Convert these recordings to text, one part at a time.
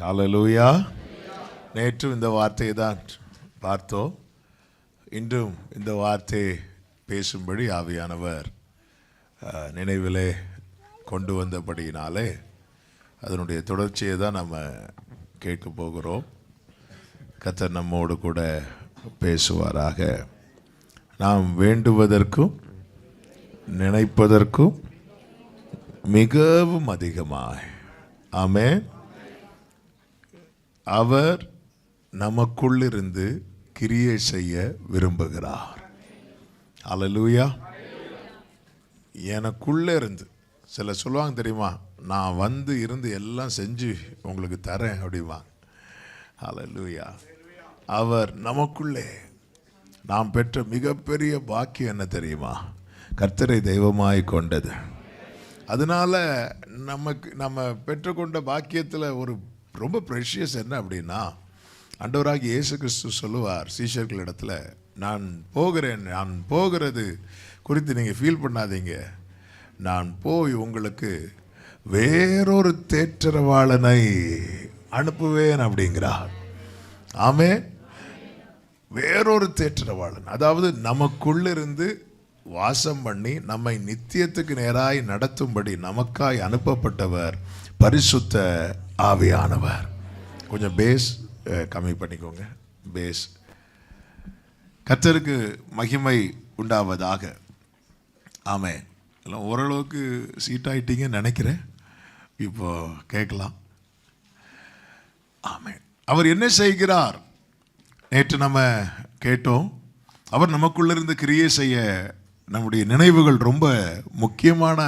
ஹல்லேலூயா. நேற்றும் இந்த வார்த்தையை தான் பார்த்தோம். இன்றும் இந்த வார்த்தையை பேசும்படி ஆவியானவர் நினைவிலே கொண்டு வந்தபடியினாலே அதனுடைய தொடர்ச்சியை தான் நம்ம கேட்க போகிறோம். கர்த்தர் நம்மோடு கூட பேசுவாராக. நாம் வேண்டுவதற்கும் நினைப்பதற்கும் மிகவும் அதிகமாய் ஆமென் அவர் நமக்குள்ளிருந்து கிரியை செய்ய விரும்புகிறார். ஹல்லேலூயா. எனக்குள்ளே இருந்து சில சொல்லுவாங்க தெரியுமா, நான் வந்து இருந்து எல்லாம் செஞ்சு உங்களுக்கு தரேன் அப்படிவாங்க. ஹல்லேலூயா. அவர் நமக்குள்ளே நாம் பெற்ற மிகப்பெரிய பாக்கியம் என்ன தெரியுமா? கர்த்தரை தெய்வமாய் கொண்டது. அதனால நம்ம பெற்றுக்கொண்ட பாக்கியத்தில் ஒரு ரொம்ப ப்ரெஷியஸ் என்ன அப்படின்னா, ஆண்டவராகிய இயேசு கிறிஸ்து சொல்லுவார் சீஷர்களிடத்தில், நான் போகிறது குறித்து நீங்கள் ஃபீல் பண்ணாதீங்க, நான் போய் உங்களுக்கு வேறொரு தேற்றரவாளனை அனுப்புவேன் அப்படிங்கிறார். ஆமென். வேறொரு தேற்றரவாளன், அதாவது நமக்குள்ளிருந்து வாசம் பண்ணி நம்மை நித்தியத்துக்கு நேராய் நடத்தும்படி நமக்காய் அனுப்பப்பட்டவர் பரிசுத்த ஆவியானவர். கொஞ்சம் பேஸ் கம்மி பண்ணிக்கோங்க. பேஸ். கர்த்தருக்கு மகிமை உண்டாவதாக. ஆமென். எல்லாம் ஓரளவுக்கு சீட்டாயிட்டீங்கன்னு நினைக்கிறேன். இப்போ கேட்கலாம். ஆமென். அவர் என்ன செய்கிறார்? நேற்று நம்ம கேட்டோம். அவர் நமக்குள்ளிருந்து கிரியை செய்ய நம்முடைய நினைவுகள் ரொம்ப முக்கியமான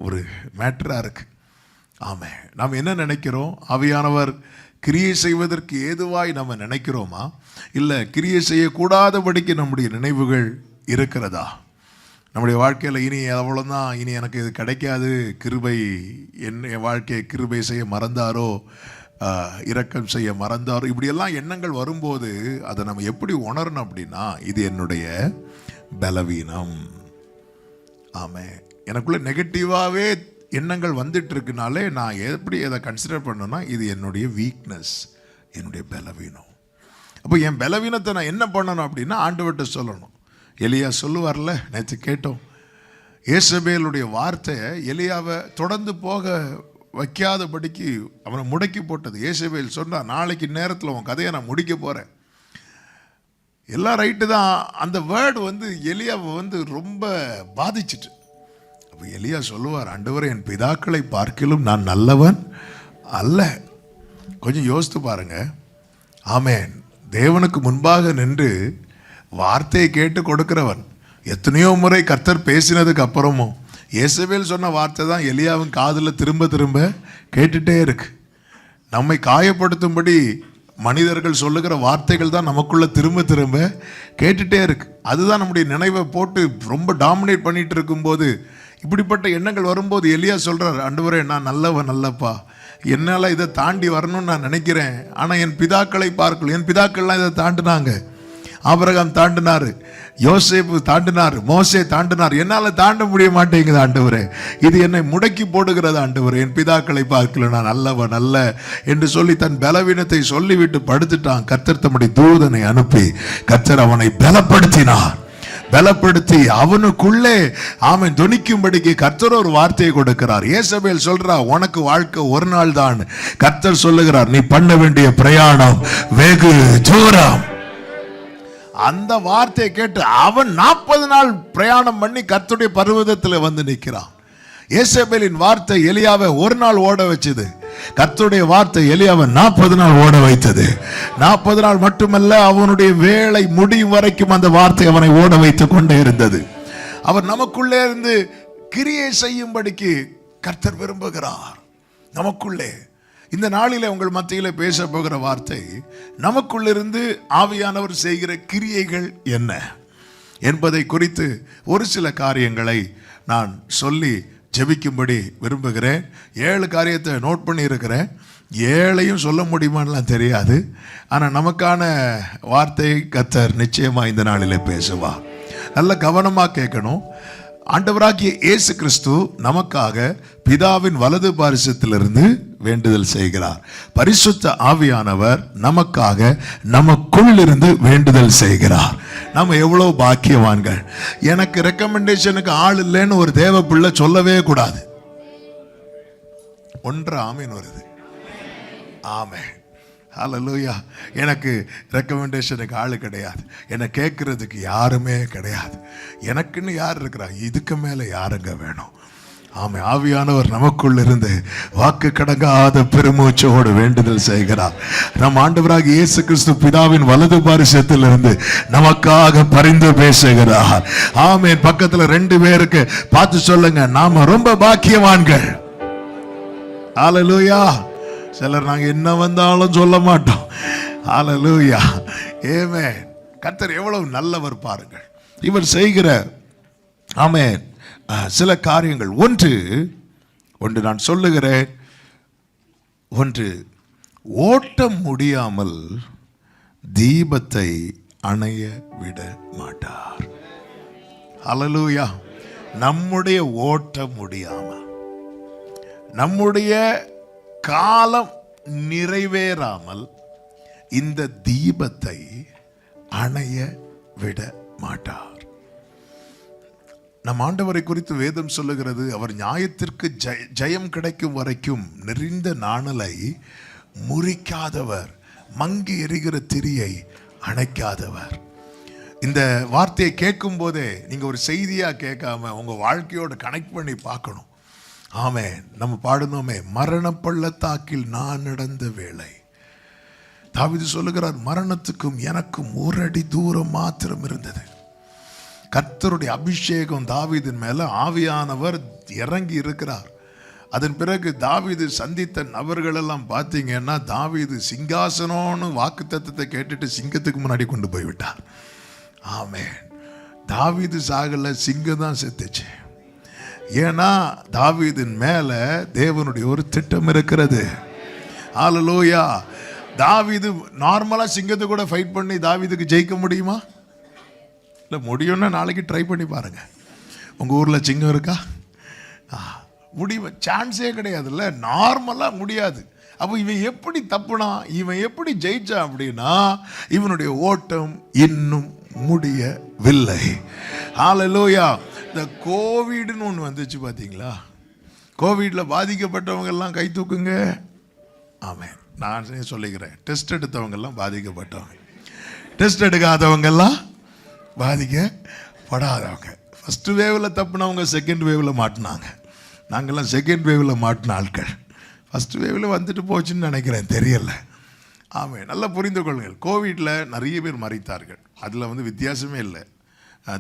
ஒரு மேட்டராக இருக்கு. ஆமாம். நாம் என்ன நினைக்கிறோம்? ஆவியானவர் கிரியை செய்வதற்கு ஏதுவாய் நம்ம நினைக்கிறோமா, இல்லை கிரியை செய்யக்கூடாதபடிக்கு நம்முடைய நினைவுகள் இருக்கிறதா? நம்முடைய வாழ்க்கையில் இனி அவ்வளோதான், இனி எனக்கு இது கிடைக்காது, கிருபை என் வாழ்க்கையை கிருபை செய்ய மறந்தாரோ, இரக்கம் செய்ய மறந்தாரோ, இப்படியெல்லாம் எண்ணங்கள் வரும்போது அதை நம்ம எப்படி உணரணும் அப்படின்னா, இது என்னுடைய பலவீனம். ஆமாம். எனக்குள்ள நெகட்டிவாகவே எண்ணங்கள் வந்துட்டு இருக்குனாலே நான் எப்படி அதை கன்சிடர் பண்ணணும்னா, இது என்னுடைய வீக்னஸ், என்னுடைய பலவீனம். அப்போ என் பலவீனத்தை நான் என்ன பண்ணணும் அப்படின்னா ஆண்டவர்கிட்ட சொல்லணும். எலியா சொல்லுவார்ல, நேற்று கேட்டோம். ஏசபேலுடைய வார்த்தையை எலியாவை தொடர்ந்து போக வைக்காதபடிக்கு அவனை முடக்கி போட்டது. ஏசபேல் சொன்னா, நாளைக்கு நேரத்தில் உன் கதையை நான் முடிக்க போகிறேன். எல்லாம் ரைட்டு தான். அந்த வேர்டு எலியாவை ரொம்ப பாதிச்சிட்டு. அப்போ எலியா சொல்லுவார், ஆண்டவரே, என் பிதாக்களை பார்க்கிலும் நான் நல்லவன் அல்ல. கொஞ்சம் யோசித்து பாருங்க. ஆமென். தேவனுக்கு முன்பாக நின்று வார்த்தையை கேட்டு கொடுக்கிறவன். எத்தனையோ முறை கர்த்தர் பேசினதுக்கு அப்புறமும் ஏசபேல் சொன்ன வார்த்தை தான் எலியாவின் காதில் திரும்ப திரும்ப கேட்டுட்டே இருக்கு. நம்மை காயப்படுத்தும்படி மனிதர்கள் சொல்லுகிற வார்த்தைகள் தான் நமக்குள்ள திரும்ப திரும்ப கேட்டுட்டே இருக்கு. அதுதான் நம்முடைய நினைவை போட்டு ரொம்ப டாமினேட் பண்ணிட்டு இருக்கும்போது, இப்படிப்பட்ட எண்ணங்கள் வரும்போது எலியா சொல்றார், ஆண்டவரே, நான் நல்லவன் அல்லப்பா, என்னால் இதை தாண்டி வரணும்னு நான் நினைக்கிறேன். ஆனால் என் பிதாக்களை பார்க்கல. என் பிதாக்கள்லாம் இதை தாண்டினாங்க. ஆபிரகாம் தாண்டினாரு, யோசேப்பு தாண்டினார், மோசே தாண்டினார். என்னால் தாண்ட முடிய மாட்டேங்குது ஆண்டவரே, இது என்னை முடக்கி போடுகிறது ஆண்டவரே, என் பிதாக்களை பார்க்கல, நான் நல்லவன் அல்ல என்று சொல்லி தன் பலவீனத்தை சொல்லிவிட்டு படுத்துட்டான். கர்த்தர் தம்முடைய தூதனை அனுப்பி கர்த்தர் அவனை பலப்படுத்தினார். பலப்படுத்தி அவனுக்குள்ளே அவன் துணிக்கும்படிக்கு கர்த்தர் ஒரு வார்த்தையை கொடுக்கிறார். ஏசபேல் சொல்றா, உனக்கு வாழ்க்கை ஒரு நாள் தான். கர்த்தர் சொல்லுகிறார், நீ பண்ண வேண்டிய பிரயாணம் வெகு தூரம். அந்த வார்த்தையை கேட்டு அவன் 40 நாள் பிரயாணம் பண்ணி கர்த்தருடைய பர்வதத்தில் வந்து நிற்கிறான். ஏசபேலின் வார்த்தை எலியாவை ஒரு நாள் ஓட வச்சது. கர்த்தருடைய வார்த்தை எலியாவை 40 நாள் ஓட வைத்தது. 40 நாள் மட்டுமல்ல, அவனுடைய வேலை முடியும் வரைக்கும் அந்த வார்த்தை அவனை ஓட வைத்துக் கொண்டே இருந்தது. அவர் நமக்குள்ளே இருந்து கிரியை செய்யும்படிக்கு கர்த்தர் விரும்புகிறார். நமக்குள்ளே இந்த நாளிலே உங்கள் மத்தியில் பேச போகிற வார்த்தை, நமக்குள்ளிருந்து ஆவியானவர் செய்கிற கிரியைகள் என்ன என்பதை குறித்து ஒரு சில காரியங்களை நான் சொல்லி ஜெபிக்கும்படி விரும்புகிறேன். 7 காரியத்தை நோட் பண்ணி இருக்கிறேன். 7ஐயும் சொல்ல முடியுமான்லாம் தெரியாது. ஆனால் நமக்கான வார்த்தை கர்த்தர் நிச்சயமாக இந்த நாளிலே பேசுவார். நல்ல கவனமாக கேட்கணும். ஆண்டவராகிய இயேசு கிறிஸ்து நமக்காக பிதாவின் வலது பாரிசத்திலிருந்து வேண்டுதல் செய்கிறார். பரிசுத்த ஆவியானவர் நமக்காக நமக்குள் இருந்து வேண்டுதல் செய்கிறார். நம்ம எவ்வளவு பாக்கியவான்கள். எனக்கு ரெக்கமெண்டேஷனுக்கு ஆள் இல்லைன்னு ஒரு தேவ பிள்ளை சொல்லவே கூடாது. ஒன்று ஆமீன் வருது. ஆமென், ஹல்லேலூயா. எனக்கு ரெக்கமெண்டேஷனுக்கு ஆள் கிடையாது, என்னை கேட்கறதுக்கு யாருமே கிடையாது. எனக்குன்னு யார் இருக்கிறா? இதுக்கு மேலே யாருங்க வேணும்? ஆமை, ஆவியானவர் நமக்குள் இருந்து வாக்கு கடங்காத பெருமூச்சோடு வேண்டுதல் செய்கிறார். நம் ஆண்டவராக இயேசு கிறிஸ்து பிதாவின் வலது பாரிசத்தில் இருந்து நமக்காக பரிந்து பேசுகிறார். ஆமென். பக்கத்துல 2 பேருக்கு பார்த்து சொல்லுங்க, நாம ரொம்ப பாக்கியவான்கள். ஹல்லேலூயா. சிலர் நாங்க என்ன வந்தாலும் சொல்ல மாட்டோம். ஹல்லேலூயா, ஆமென். கர்த்தர் எவ்வளவு நல்லவர் பாருங்கள். இவர் செய்கிற ஆமென் சில காரியங்கள். ஒன்று நான் சொல்லுகிறேன். ஒன்று, ஓட்டம் முடியாமல் தீபத்தை அணைய விட மாட்டார். ஹல்லேலூயா. நம்முடைய ஓட்டம் முடியாமல், நம்முடைய காலம் நிறைவேறாமல் இந்த தீபத்தை அணைய விட மாட்டார். நம் ஆண்டவரை குறித்து வேதம் சொல்லுகிறது, அவர் நியாயத்திற்கு ஜெயம் கிடைக்கும் வரைக்கும் நெறிந்த நாணலை முறிக்காதவர், மங்கி எரிகிற திரியை அணைக்காதவர். இந்த வார்த்தையை கேட்கும் போதே நீங்க ஒரு செய்தியா கேட்காம உங்க வாழ்க்கையோட கனெக்ட் பண்ணி பார்க்கணும். ஆமென். நம்ம பாடணுமே, மரண பள்ளத்தாக்கில் நான் நடந்த வேளை. தாவீது சொல்லுகிறார், மரணத்துக்கும் எனக்கும் 1 அடி தூரம் மாத்திரம் இருந்தது. கர்த்தருடைய அபிஷேகம் தாவீதின் மேல ஆவியானவர் இறங்கி இருக்கிறார். அதன் பிறகு தாவீது சந்தித்த நபர்கள் எல்லாம் பார்த்தீங்கன்னா, தாவீது சிங்காசனம்னு வாக்குத்தத்தத்தை கேட்டுட்டு சிங்கத்துக்கு முன்னாடி கொண்டு போய்விட்டார். ஆமென். தாவீது சாகல, சிங்கம் தான் செத்துச்சு. ஏன்னா தாவீதின் மேல தேவனுடைய ஒரு திட்டம் இருக்கிறது. ஹல்லேலூயா. தாவீது நார்மலா சிங்கத்தை கூட ஃபைட் பண்ணி தாவீதுக்கு ஜெயிக்க முடியுமா? இல்லை, முடியும்னா நாளைக்கு ட்ரை பண்ணி பாருங்க. உங்கள் ஊரில் சிங்கம் இருக்கா? முடியும், சான்ஸே கிடையாதுல்ல, நார்மலாக முடியாது. அப்போ இவன் எப்படி தப்புனா, இவன் எப்படி ஜெயிச்சான் அப்படின்னா, இவனுடைய ஓட்டம் இன்னும் முடியவில்லை. ஹல்லேலூயா. இந்த கோவிட்னு ஒன்று வந்துச்சு பார்த்தீங்களா? கோவிட்ல பாதிக்கப்பட்டவங்க எல்லாம் கை தூக்குங்க. ஆமென். நான் சொல்லிக்கிறேன், டெஸ்ட் எடுத்தவங்க எல்லாம் பாதிக்கப்பட்டவங்க, டெஸ்ட் எடுக்காதவங்க எல்லாம் பாதிக்கப்படாதவங்க. First வேவில் தப்புனவங்க second வேவில் மாட்டினாங்க. நாங்கள்லாம் செகண்ட் வேவில் மாட்டின ஆட்கள். ஃபர்ஸ்ட் வேவில் வந்துட்டு போச்சுன்னு நினைக்கிறேன், தெரியல. ஆமாம், நல்லா புரிந்து கொள்ளுங்கள். கோவிட்டில் நிறைய பேர் மரித்தார்கள். அதில் வித்தியாசமே இல்லை.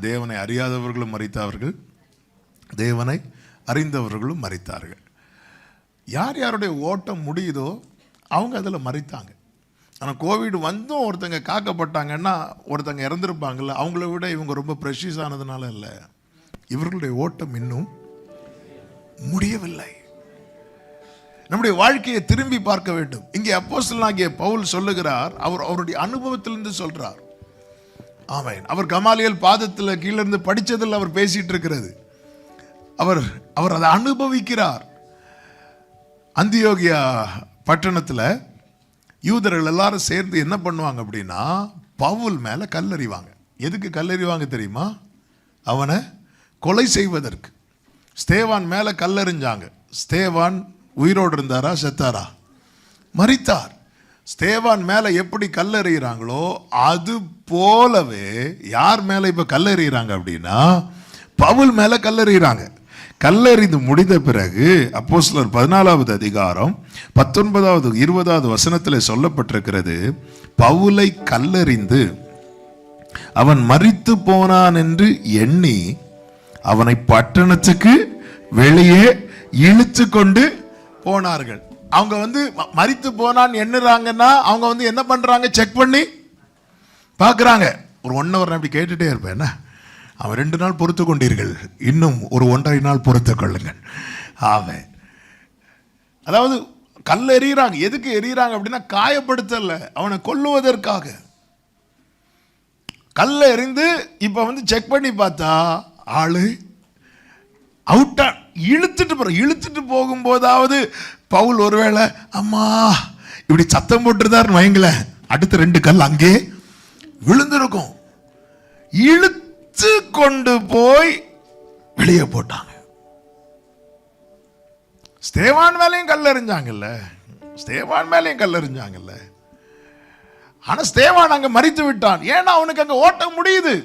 தேவனை அறியாதவர்களும் மரித்தார்கள், தேவனை அறிந்தவர்களும் மரித்தார்கள். யார் யாருடைய ஓட்டம் முடியுதோ அவங்க அதில் மரித்தாங்க. ஆனால் கோவிட் வந்தும் ஒருத்தங்க காக்கப்பட்டாங்கன்னா ஒருத்தங்க இறந்துருப்பாங்கல்ல, அவங்கள விட இவங்க ரொம்ப ப்ரெஷியஸ் ஆனதுனால இல்லை, இவர்களுடைய ஓட்டம் இன்னும் முடியவில்லை. நம்முடைய வாழ்க்கையை திரும்பி பார்க்க வேண்டும். இங்கே அப்போஸ்தலனாகிய பவுல் சொல்லுகிறார், அவருடைய அனுபவத்திலிருந்து சொல்றார். ஆமென். அவர் கமாலியல் பாதத்தில் கீழே இருந்து படித்ததில் அவர் பேசிட்டு இருக்கிறது. அவர் அதை அனுபவிக்கிறார். அந்தியோகியா பட்டணத்தில் யூதர்கள் எல்லாரும் சேர்ந்து என்ன பண்ணுவாங்க அப்படின்னா, பவுல் மேலே கல்லறிவாங்க. எதுக்கு கல்லறிவாங்க தெரியுமா? அவனை கொலை செய்வதற்கு. ஸ்தேவான் மேலே கல்லறிஞ்சாங்க. ஸ்தேவான் உயிரோடு இருந்தாரா, செத்தாரா? மரித்தார். ஸ்தேவான் மேலே எப்படி கல்லறிகிறாங்களோ அது போலவே யார் மேலே இப்போ கல்லறிகிறாங்க அப்படின்னா, பவுல் மேலே கல்லறிகிறாங்க. கல்லறிந்து முடிந்த பிறகு அப்போஸ்தலர் 14வது அதிகாரம் 19வது 20வது வசனத்தில் சொல்லப்பட்டிருக்கிறது, பவுலை கல்லறிந்து அவன் மரித்து போனான் என்று எண்ணி அவனை பட்டணத்துக்கு வெளியே இழுத்து கொண்டு போனார்கள். அவங்க மரித்து போனான்னு எண்ணுறாங்கன்னா அவங்க என்ன பண்றாங்க, செக் பண்ணி பார்க்குறாங்க. ஒரு 1 hour அப்படி கேட்டுட்டே இருப்பேன். என்ன, அவன் 2 நாள் பொறுத்து கொண்டீர்கள், இன்னும் ஒரு 1.5 நாள் பொறுத்து கொள்ளுங்கள். ஆமென். அதாவது கல் எறிகிறாங்க. எதுக்கு எறிகிறாங்க அப்படின்னா, காயப்படுத்தல, அவனை கொல்லுவதற்காக. கல்ல எறிந்து இப்ப செக் பண்ணி பார்த்தா ஆளு அவுட்டா. இழுத்துட்டு போகும்போதாவது பவுல் ஒருவேளை அம்மா இப்படி சத்தம் போட்டுருந்தாருன்னு வைங்கள, அடுத்த 2 கல் அங்கே விழுந்திருக்கும். இழுத்து கொண்டு போய் வெளியே போட்டாங்க. ஸ்தேவான் மேலேயும் கல்லெறிஞ்சாங்கல்ல, ஆனா ஸ்தேவான் அங்க மரித்து விட்டான். ஏன்னா அவனுக்கு அங்க ஓட்ட முடியுது.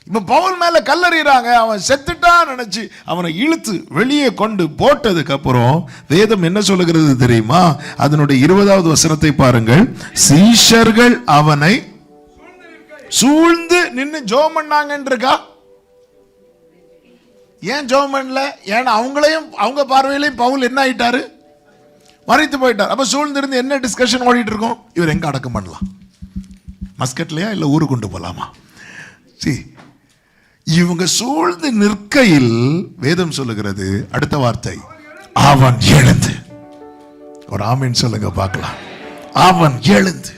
இப்ப பவுல் மேல கல்லறிறாங்க, அவன் செத்துட்டான் நினைச்சு அவனை இழுத்து வெளியே கொண்டு போட்டதுக்கு அப்புறம் வேதம் என்ன சொல்லுகிறது தெரியுமா? அதனுடைய 20வது வசனத்தை பாருங்கள். சீஷர்கள் அவனை சூழ்ந்து நின்று ஜெபம் பண்ணாங்கன்றக்கா. ஏன் ஜெபம் பண்ணல? ஏன்னா அவங்க பார்வையிலையும் பவுல் என்ன ஆயிட்டாரு? மரித்து போயிட்டார். அப்ப சூழ்ந்திருந்து என்ன டிஸ்கஷன் ஓடிட்டு இருக்கோம்? இவர் எங்க அடக்கம் பண்ணலாம்? மஸ்கட்லயா இல்ல ஊருக்கு கொண்டு போலாமா? இவங்க சூழ்ந்து நிற்கையில் வேதம் சொல்லுகிறது அடுத்த வார்த்தை, அவன் எழுந்து. ஒரு ஆமீன் சொல்லுங்க பார்க்கலாம். அவன் எழுந்து.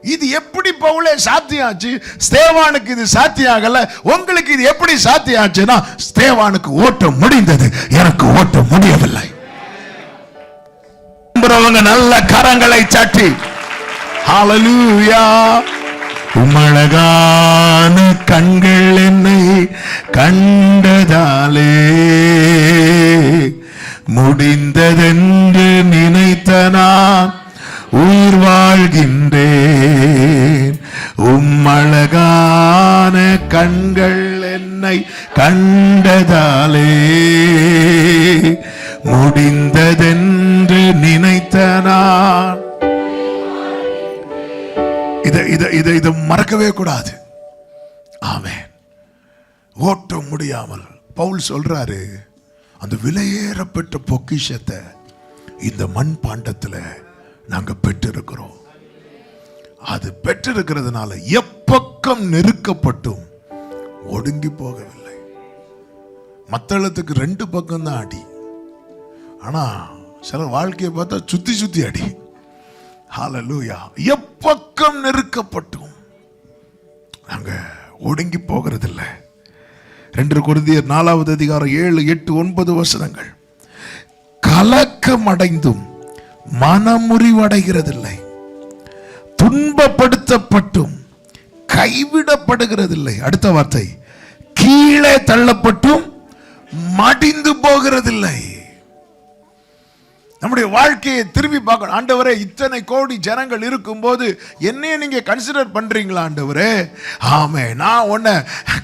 இது எப்படி பவுலே சாத்தியாச்சு? ஸ்தேவானுக்கு இது சாத்தியாகல. உங்களுக்கு இது எப்படி சாத்தியாச்சுன்னா, ஸ்தேவானுக்கு ஓட்ட முடிந்தது, எனக்கு ஓட்ட முடியவில்லை. நல்ல கரங்களை சாட்டி ஹல்லேலூயா. உம்மழகான கண்கள் என்னை கண்டதாலே முடிந்ததென்று நினைத்த நான் உயிர் வாழ்கின்றேன். உம்மழகான கண்கள் என்னை கண்டதாலே முடிந்ததென்று நினைத்த நான். இதை மறக்கவே கூடாது. ஆமென். ஓட்ட முடியாமல் பவுல் சொல்றாரு, அந்த விலையேறப்பட்ட பொக்கிஷத்தை இந்த மண் பாண்டத்துல நாங்க பெற்றிருக்கிறோம். அது பெற்றிருக்கிறதுனால எப்பக்கம் நெருக்கப்பட்டும் ஒடுங்கி போகவில்லை. மத்தளத்துக்கு 2 பக்கம் தான் அடி, ஆனா சில வாழ்க்கையை பார்த்தா சுத்தி சுத்தி அடி. ஹல்லேலூயா. எப்பக்கம் நெருக்கப்பட்டும் நாங்க ஒடுங்கி போகிறதில்லை. 2 கொரிந்தியர் 4வது அதிகாரம் 7, 8, 9 வசனங்கள். கலக்கம் அடைந்தும் மனமுறிவடைகிறதில்லை, துன்பப்படுத்தப்பட்டும் கைவிடப்படுகிறதில்லை. அடுத்த வார்த்தை, கீழே தள்ளப்பட்டும் மடிந்து போகிறதில்லை. நம்முடைய வாழ்க்கையை திரும்பி பார்க்கணும். ஆண்டவரே, இத்தனை கோடி ஜனங்கள் இருக்கும்போது என்னைய நீங்க கன்சிடர் பண்றீங்களா ஆண்டவரே? ஆமே, நான் உன்னை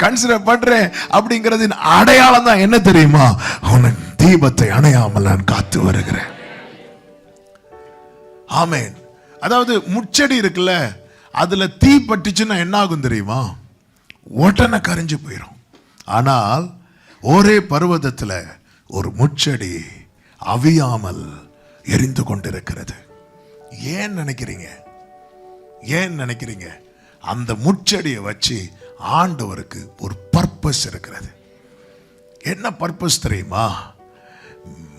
கன்சிடர் பண்றேன் அப்படிங்கிறது அடையாளம் தான் என்ன தெரியுமா? உனக்கு தீபத்தை அணையாமல் நான் காத்து வருகிறேன். ஆமேன். அதாவது முச்செடி இருக்குல்ல, அதுல தீ பட்டுச்சுன்னா என்ன ஆகும் தெரியுமா? உடனே கரைஞ்சு போயிடும். ஆனால் ஒரே பர்வதத்துல ஒரு முச்செடி அவியாமல் எரிந்து கொண்டிருக்கிறது. ஏன் நினைக்கிறீங்க? அந்த முச்செடியை வச்சு ஆண்டவருக்கு ஒரு பர்பஸ் இருக்கிறது. என்ன பர்பஸ் தெரியுமா?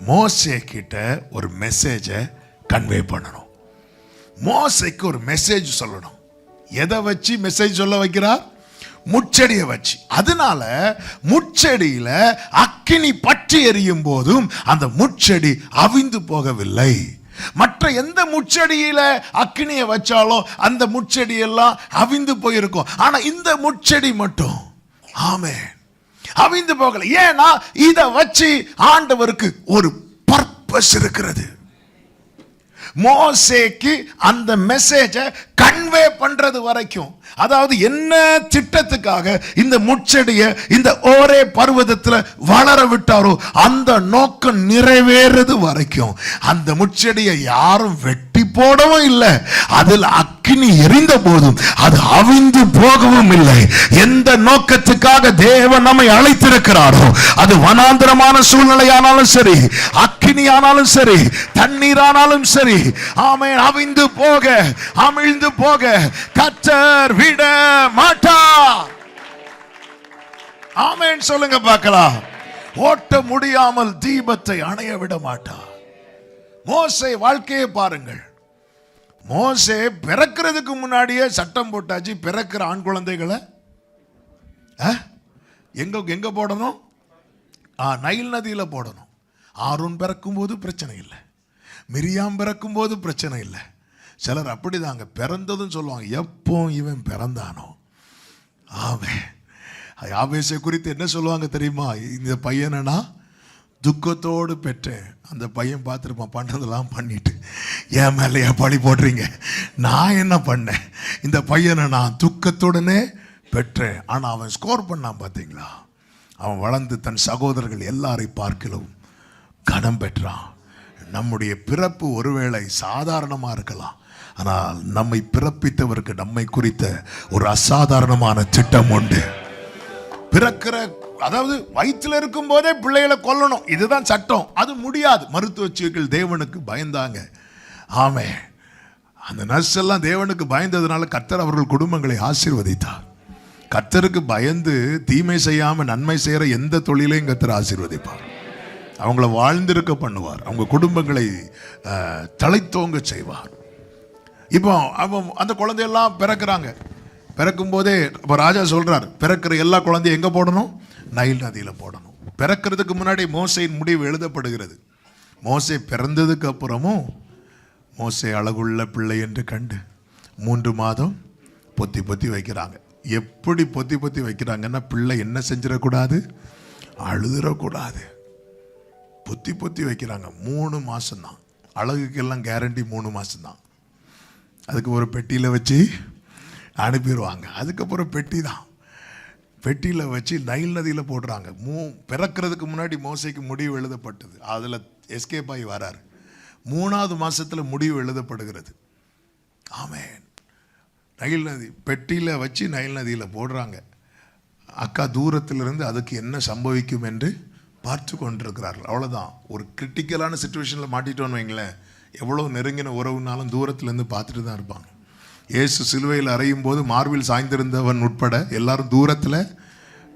மோசே கிட்ட ஒரு மெசேஜை கன்வே பண்ணணும். மோசேக்கு ஒரு மெசேஜ் சொல்லணும். எதை வச்சு மெசேஜ் சொல்ல வைக்கிறார்? முச்செடியை வச்சு. அதனால முச்செடியில அக்கினி பற்றி எரியும் போதும் அந்த முச்செடி அவிந்து போகவில்லை. மற்ற எந்த முச்செடியில அக்கினியை வச்சாலும் அந்த முச்செடி எல்லாம் அவிந்து போயிருக்கும். ஆனா இந்த முச்செடி மட்டும் ஆமென் அவிந்து போகல. ஏன்னா இத வச்சு ஆண்டவருக்கு ஒரு பர்பஸ் இருக்கிறது. மோசேக்கு அந்த மெசேஜை கன்வே பண்றது வரைக்கும், அதாவது என்ன திட்டத்துக்காக இந்த முச்செடியை இந்த ஒரே பர்வதத்துல வளர விட்டாரோ அந்த நோக்கம் நிறைவேறது வரைக்கும் அந்த முச்செடியை யாரும் வெட்டி போடவும் இல்லை. அதில் அக்கினி எரிந்த போதும் அது அவிந்து போகவும் இல்லை. எந்த நோக்கத்துக்காக தேவன் நம்மை அழைத்திருக்கிறாரோ, அது வனாந்தரமான சூழ்நிலையானாலும் சரி, அக்கினியானாலும் சரி, தண்ணீரானாலும் சரி, ஆமென், அவிந்து போக அமிழ்ந்து போக கர்த்தர் விட மாட்டார். ஆமென் சொல்லுங்க பார்க்கலாம். ஓட்ட முடியாமல் தீபத்தை அணைய விட மாட்டார். மோசே வாழ்க்கையை பாருங்கள். மோசே பிறக்கிறதுக்கு முன்னாடியே சட்டம் போட்டாச்சு, பிறக்கிற ஆண் குழந்தைகளை எங்க போடணும்? நைல் நதியில போடணும். ஆரோன் பிறக்கும் போது பிரச்சனை இல்லை, மிரியாம் பிறக்கும் போது பிரச்சனை இல்லை. சிலர் அப்படிதாங்க, பிறந்ததும் சொல்லுவாங்க எப்போ இவன் பிறந்தானோ. ஆமென். யாபேசை குறித்து என்ன சொல்லுவாங்க தெரியுமா? இந்த பையனை நான் துக்கத்தோடு பெற்றேன். அந்த பையன் பார்த்துருப்பான், பண்ணதெல்லாம் பண்ணிட்டு என் மேலேயே பழி போடுறீங்க, நான் என்ன பண்ணேன்? இந்த பையனை நான் துக்கத்துடனே பெற்றேன். ஆனால் அவன் ஸ்கோர் பண்ணான் பார்த்தீங்களா? அவன் வளர்ந்து தன் சகோதரர்கள் எல்லாரை பார்க்கலும் கனம் பெற்றான். நம்முடைய பிறப்பு ஒருவேளை சாதாரணமாக இருக்கலாம், ஆனால் நம்மை பிறப்பித்தவருக்கு நம்மை குறித்த ஒரு அசாதாரணமான திட்டம் உண்டு. பிறக்கிற, அதாவது வயிற்றில் இருக்கும் போதே பிள்ளைகளை கொல்லணும், இதுதான் சட்டம். அது முடியாது. மருத்துவச்சிகள் தேவனுக்கு பயந்தாங்க. ஆமே, அந்த நர்ஸ் எல்லாம் தேவனுக்கு பயந்ததுனால கர்த்தர் அவர்கள் குடும்பங்களை ஆசீர்வதித்தார். கர்த்தருக்கு பயந்து தீமை செய்யாம நன்மை செய்யற எந்த தொழிலையும் கர்த்தர் ஆசீர்வதிப்பார். அவங்கள வாழ்ந்திருக்க பண்ணுவார். அவங்க குடும்பங்களை தழைத்தோங்க செய்வார். இப்போ அந்த குழந்தையெல்லாம் பிறக்கிறாங்க. பிறக்கும் போதே இப்போ ராஜா சொல்றார், பிறக்கிற எல்லா குழந்தையும் எங்கே போடணும்? நைல் நதியில் போடணும். பிறக்கிறதுக்கு முன்னாடி மோசையின் முடிவு எழுதப்படுகிறது. மோசே பிறந்ததுக்கு அப்புறமும் மோசே அழகுள்ள பிள்ளை என்று கண்டு 3 மாதம் பொத்தி பொத்தி வைக்கிறாங்க. எப்படி பொத்தி பொத்தி வைக்கிறாங்கன்னா, பிள்ளை என்ன செஞ்சிடக்கூடாது? அழுதுறக்கூடாது. பொத்தி பொத்தி வைக்கிறாங்க. 3 மாதம்தான். அழகுக்கெல்லாம் கேரண்டி 3 மாதம்தான். அதுக்கு ஒரு பெட்டியில் வச்சு அனுப்பிடுவாங்க. அதுக்கப்புறம் பெட்டி தான். பெட்டியில் வச்சு நைல் நதியில் போடுறாங்க. பிறக்கிறதுக்கு முன்னாடி மோசைக்கு முடிவு எழுதப்பட்டது. அதில் எஸ்கேப் ஆகி வராரு. 3ஆவது மாதத்தில் முடிவு எழுதப்படுகிறது. ஆமென். நைல் நதி பெட்டியில் வச்சு நைல் நதியில் போடுறாங்க. அக்கா தூரத்திலிருந்து அதுக்கு என்ன சம்பவிக்கும் என்று பார்த்து கொண்டிருக்கிறார்கள். அவ்வளோதான். ஒரு கிரிட்டிக்கலான சுச்சுவேஷனில் மாட்டிட்டோன்னு வைங்களேன், எவ்வளோ நெருங்கின உறவுனாலும் தூரத்துலேருந்து பார்த்துட்டு தான் இருப்பாங்க. இயேசு சிலுவையில் அறையும் போது மார்பில் சாய்ந்திருந்தவன் உட்பட எல்லாரும் தூரத்தில்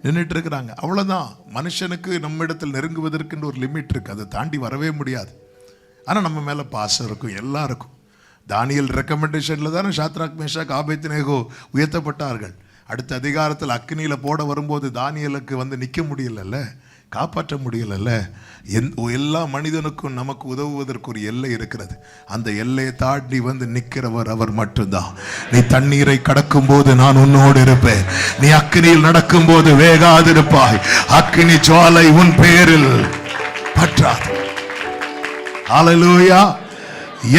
நின்றுட்டு இருக்கிறாங்க. அவ்வளோதான். மனுஷனுக்கு நம்மிடத்தில் நெருங்குவதற்குன்னு ஒரு லிமிட் இருக்குது, அதை தாண்டி வரவே முடியாது. ஆனால் நம்ம மேலே பாசம் இருக்கும் எல்லாருக்கும். தானியல் ரெக்கமெண்டேஷனில் தானே ஷாத்ராக் மேஷாக் ஆபேத்நேகோ உயர்த்தப்பட்டார்கள். அடுத்த அதிகாரத்தில் அக்னியில் போட வரும்போது தானியலுக்கு வந்து நிற்க முடியலல்ல, காப்பாற்ற முடியலல்ல. எல்லா மனிதனுக்கும் நமக்கு உதவுவதற்கு ஒரு எல்லை இருக்கிறது. அந்த எல்லையை தாண்டி வந்து நிற்கிறவர் அவர் மட்டும்தான். நீ தண்ணீரை கடக்கும் போது நான் உன்னோடு இருப்பேன், நீ அக்னியில் நடக்கும் போது வேகாதிருப்பாய், அக்னி ஜுவாலை உன் பேரில் பற்றாது. ஹல்லேலூயா.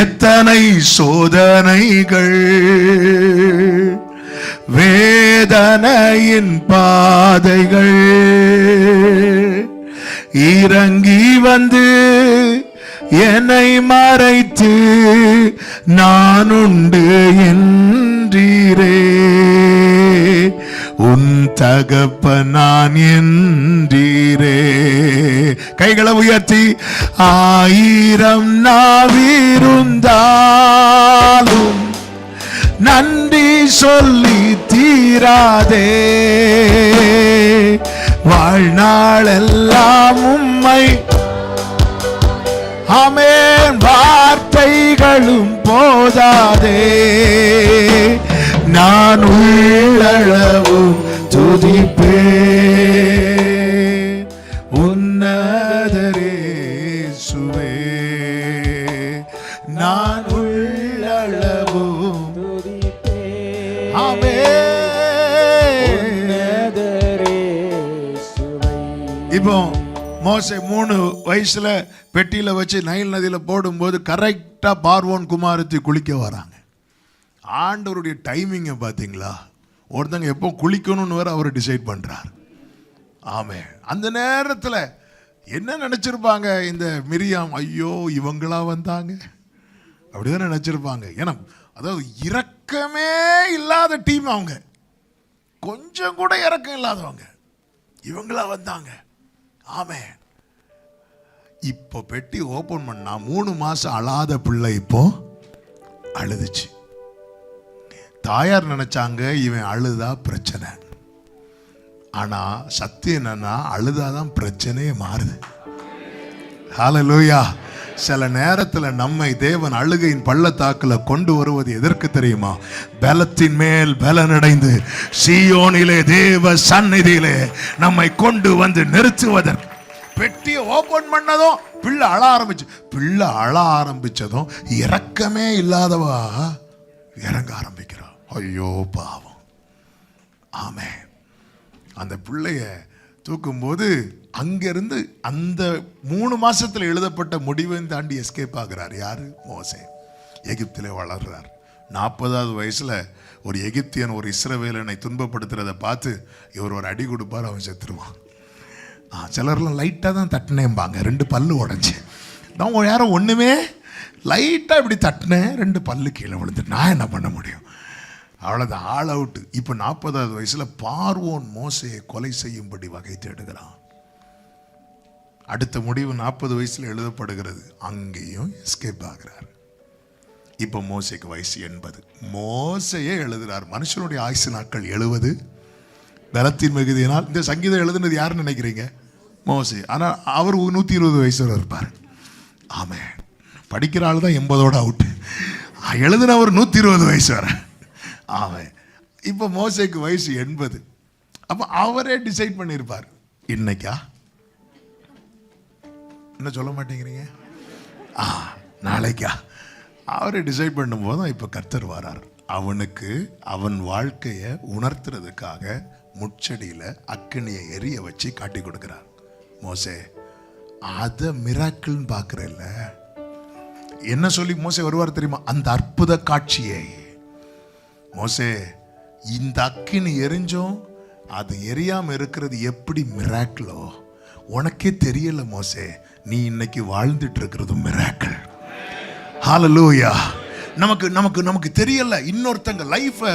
எத்தனை சோதனைகள், வேதனையின் பாதைகள் இறங்கி வந்து என்னை மறைத்து நான் உண்டு என்றீரே, உன் தகப்பன் நான் என்றீரே. கைகளை உயர்த்தி 1000 நாவிருந்தாலும் நன்றி சொல்லி தீராதே, வாழ்நாளெல்லாம் உம்மை. ஆமென். வார்த்தைகளும் போதாதே, நான் உள்ளளவும் துதிப்பேன் உன்னதரே சுவே, நான் உள்ளளவும் துதிப்பேன். ஆமென். இப்போ மோசே 3 வயசுல பெட்டியில வச்சு நைல் நதியில போடும்போது கரெக்டா பார்வோன் குமாரத்தி குளிக்க வராங்க. ஆண்டவருடைய டைமிங்கை பார்த்தீங்களா? ஒருத்தங்க எப்போ குளிக்கணும்னு வேற அவர் டிசைட் பண்றார். ஆமே. அந்த நேரத்தில் என்ன நினைச்சிருப்பாங்க இந்த மிரியாம்? ஐயோ இவங்களா வந்தாங்க அப்படிதான் நினைச்சிருப்பாங்க. ஏன்னா அதாவது இரக்கமே இல்லாத டீம் அவங்க, கொஞ்சம் கூட இரக்கம் இல்லாதவங்க, இவங்களா வந்தாங்க. ஆமே. இப்போ பெட்டி ஓபன் பண்ணா 3 மாசம் அழாத பிள்ளை இப்போ அழுதுச்சு. தாயார் நினைச்சாங்க இவன் அழுதா பிரச்சனை. ஆனா சத்தியம் என்னன்னா அழுதாதான் பிரச்சனையே மாறுது. ஹல்லேலூயா. சில நேரத்தில் நம்மை தேவன் அழுகையின் பள்ளத்தாக்குல கொண்டு வருவது எதற்கு தெரியுமா? பலத்தின் மேல் பலனடைந்து சீயோனிலே தேவ சந்நிதியிலே நம்மை கொண்டு வந்து நிறுத்துவதற்கு. பெட்டியை ஓபன் பண்ணதும் பிள்ளை அழ ஆரம்பிச்சு. பிள்ளை அழ ஆரம்பிச்சதும் இரக்கமே இல்லாதவா இறங்க ஆரம்பிக்கிறா. ஐயோ பாவம். ஆமே. அந்த பிள்ளைய தூக்கும்போது அங்கிருந்து அந்த 3 மாசத்துல எழுதப்பட்ட முடிவையும் தாண்டி எஸ்கேப் ஆகிறார். யாரு? மோசே. எகிப்திலே வளர்றார். 40வது வயசுல ஒரு எகிப்தியன் ஒரு இஸ்ரவேலனை துன்பப்படுத்துறதை பார்த்து இவர் ஒரு அடி கொடுப்பார், அவன் செத்துருவான். சிலர்லாம் லைட்டாக தான் தட்டினேம்பாங்க, 2 பல்லு உடஞ்சி. நான் யாரும் ஒன்றுமே லைட்டாக இப்படி தட்டினேன், 2 பல்லு கீழே விழுந்து, நான் என்ன பண்ண முடியும்? அவ்வளோதான், ஆல் அவுட்டு. இப்போ 40வது வயசில் பார்வோன் மோசையை கொலை செய்யும்படி வகை தேடுகிறான். அடுத்த முடிவு 40 வயசில் எழுதப்படுகிறது. அங்கேயும் எஸ்கேப் ஆகிறார். இப்போ மோசைக்கு வயசு 80. மோசையே எழுதுறார். மனுஷனுடைய ஆயுசு நாட்கள் 70, பலத்தின் மிகுதியினால். இந்த சங்கீதம் எழுதுனது யாருன்னு நினைக்கிறீங்க? மோசே. ஆனால் அவர் 120 வயசு இருப்பார். ஆமே. படிக்கிற ஆள் தான் 80ஓட அவுட்டு. எழுதுனவர் 120 வயசு வர. ஆமே. இப்போ மோசைக்கு வயசு 80. அப்போ அவரே டிசைட் பண்ணியிருப்பார், இன்னைக்கா என்ன சொல்ல மாட்டேங்கிறீங்க, நாளைக்கா. அவரை டிசைட் பண்ணும்போது தான் இப்போ கர்த்தர் வரார். அவனுக்கு அவன் வாழ்க்கையை உணர்த்துறதுக்காக முச்செடியில் அக்கினியை எரிய வச்சு காட்டி கொடுக்கிறார். மோசே, அதை மிராக்கிள்னு பார்க்குறல்ல, என்ன சொல்லி மோசே வருவார் தெரியுமா? அந்த அற்புத காட்சியை. மோசே, இந்த அக்கினி எரிஞ்சோம், அது எரியாமல் இருக்கிறது எப்படி மிராக்கிளோ உனக்கே தெரியல மோசே. நீ இன்னைக்கு வாழ்ந்துட்டு இருக்கிறது மிராக்கிள். ஹல்லேலூயா. நமக்கு நமக்கு நமக்கு தெரியல, இன்னொருத்தங்க லைஃபை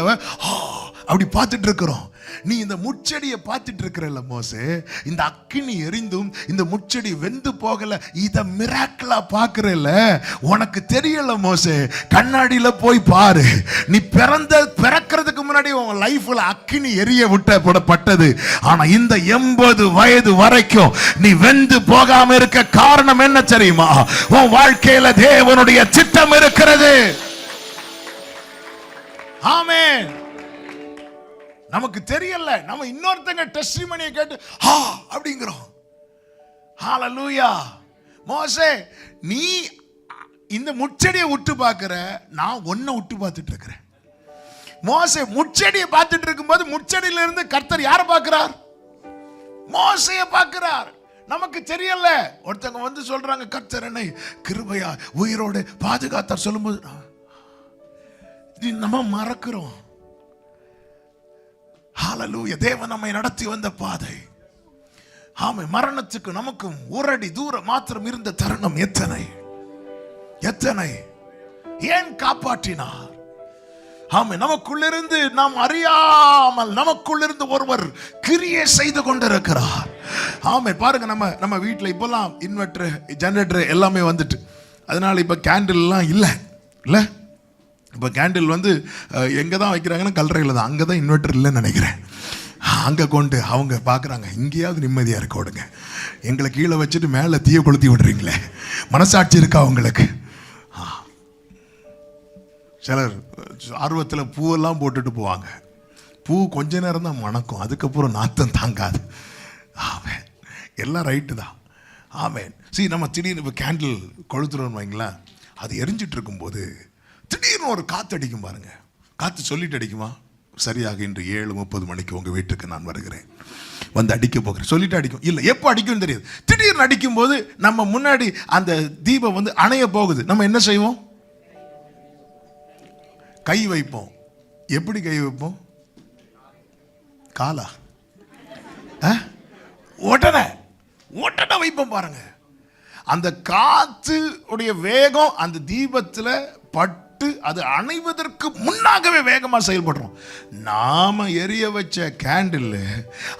அப்படி பார்த்துட்டு இருக்கிறோம். நீ இந்த முச்செடியை பார்த்துட்டு இருக்கிறல்ல மோசே, இந்த அக்கினி எரிந்தும் இந்த முச்செடி வெந்து போகல, இத மிராக்கிளா பார்க்கிறல்ல, உனக்கு தெரியல மோசே. கண்ணாடியில போய் பாரு. நீ பிறக்கிறதுக்கு முன்னாடி உன் லைஃப்ல அக்கினி எரிய விட்டப்பட்டது. ஆனா இந்த 80 வயது வரைக்கும் நீ வெந்து போகாம இருக்க காரணம் என்ன தெரியுமா? உன் வாழ்க்கையில தேவனுடைய சித்தம் இருக்கிறது. ஆமென். நமக்கு தெரியல, நம்ம இன்னொருத்தங்க டெஸ்டிமனியை கேட்டு அப்படிங்கிறோம். ஹல்லேலூயா. மோசே, நீ இந்த முச்செடியை விட்டு பார்க்கிற, நான் ஒன்ன விட்டு பார்த்துட்டு இருக்கிறேன். மோசே முச்செடியை பார்த்துட்டு இருக்கும்போது முச்செடியில இருந்து கர்த்தர் யாரை பார்க்கிறார்? மோசையை பார்க்கிறார். நமக்கு தெரியல. ஒருத்தங்க வந்து சொல்றாங்க, கர்த்தர் என்னை கிருபையா உயிரோடு பாதுகாத்தார் சொல்லும்போது நம்ம மறக்கிறோம். ஹல்லேலூயா. தேவன் நம்மை நடத்தி வந்த பாதை. ஆமே. மரணத்துக்கு நமக்கும் 1 அடி தூரம் மாத்திரம் இருந்த தருணம் எத்தனை எத்தனை ஏன் காப்பாற்றினார்? ஆமே. நமக்குள்ளிருந்து நாம் அறியாமல் நமக்குள்ளிருந்து ஒருவர் கிரியை செய்து கொண்டிருக்கிறார். ஆமே. பாருங்க, நம்ம வீட்டில் இப்பெல்லாம் இன்வெர்டர், ஜெனரேட்டர் எல்லாமே வந்துட்டு, அதனால இப்ப கேண்டில் எல்லாம் இல்ல. இப்போ கேண்டில் வந்து எங்கே தான் வைக்கிறாங்கன்னா கல்லறையில் தான். அங்கே தான் இன்வெர்டர் இல்லைன்னு நினைக்கிறேன். அங்கே கொண்டு அவங்க பார்க்குறாங்க, இங்கேயாவது நிம்மதியாக இருக்க விடுங்க, எங்களை கீழே வச்சுட்டு மேலே தீய கொளுத்தி விடுறீங்களே, மனசாட்சி இருக்கா உங்களுக்கு? சிலர் ஆர்வத்தில் பூவெல்லாம் போட்டுட்டு போவாங்க. பூ கொஞ்ச நேரம் தான் மணக்கும், அதுக்கப்புறம் நாத்தம் தாங்காது. ஆமேன். எல்லாம் ரைட்டு தான். ஆமேன். சரி, நம்ம திடீர்னு இப்போ கேண்டில் கொளுத்துறோன்னு வைங்களேன், அது எரிஞ்சிட்டு இருக்கும்போது திடீர்னு ஒரு காற்று அடிக்கும் பாருங்க. காற்று சொல்லிட்டு அடிக்குமா? சரியாக இன்று 7:30 மணிக்கு உங்கள் வீட்டுக்கு நான் வருகிறேன், வந்து அடிக்க போகிறேன் சொல்லிட்டு அடிக்கும். இல்லை, எப்போ அடிக்கும்னு தெரியாது. திடீர்னு அடிக்கும் போது நம்ம முன்னாடி அந்த தீபம் வந்து அணைய போகுது. நம்ம என்ன செய்வோம்? கை வைப்போம். எப்படி கை வைப்போம்? காலா உடனே வைப்போம் பாருங்க. அந்த காற்று உடைய வேகம் அந்த தீபத்தில் பட்டு அது அணைவதற்கு முன்னாகவே வேகமாக செயல்படுறோம். நாம எரிய வச்ச கேண்டில்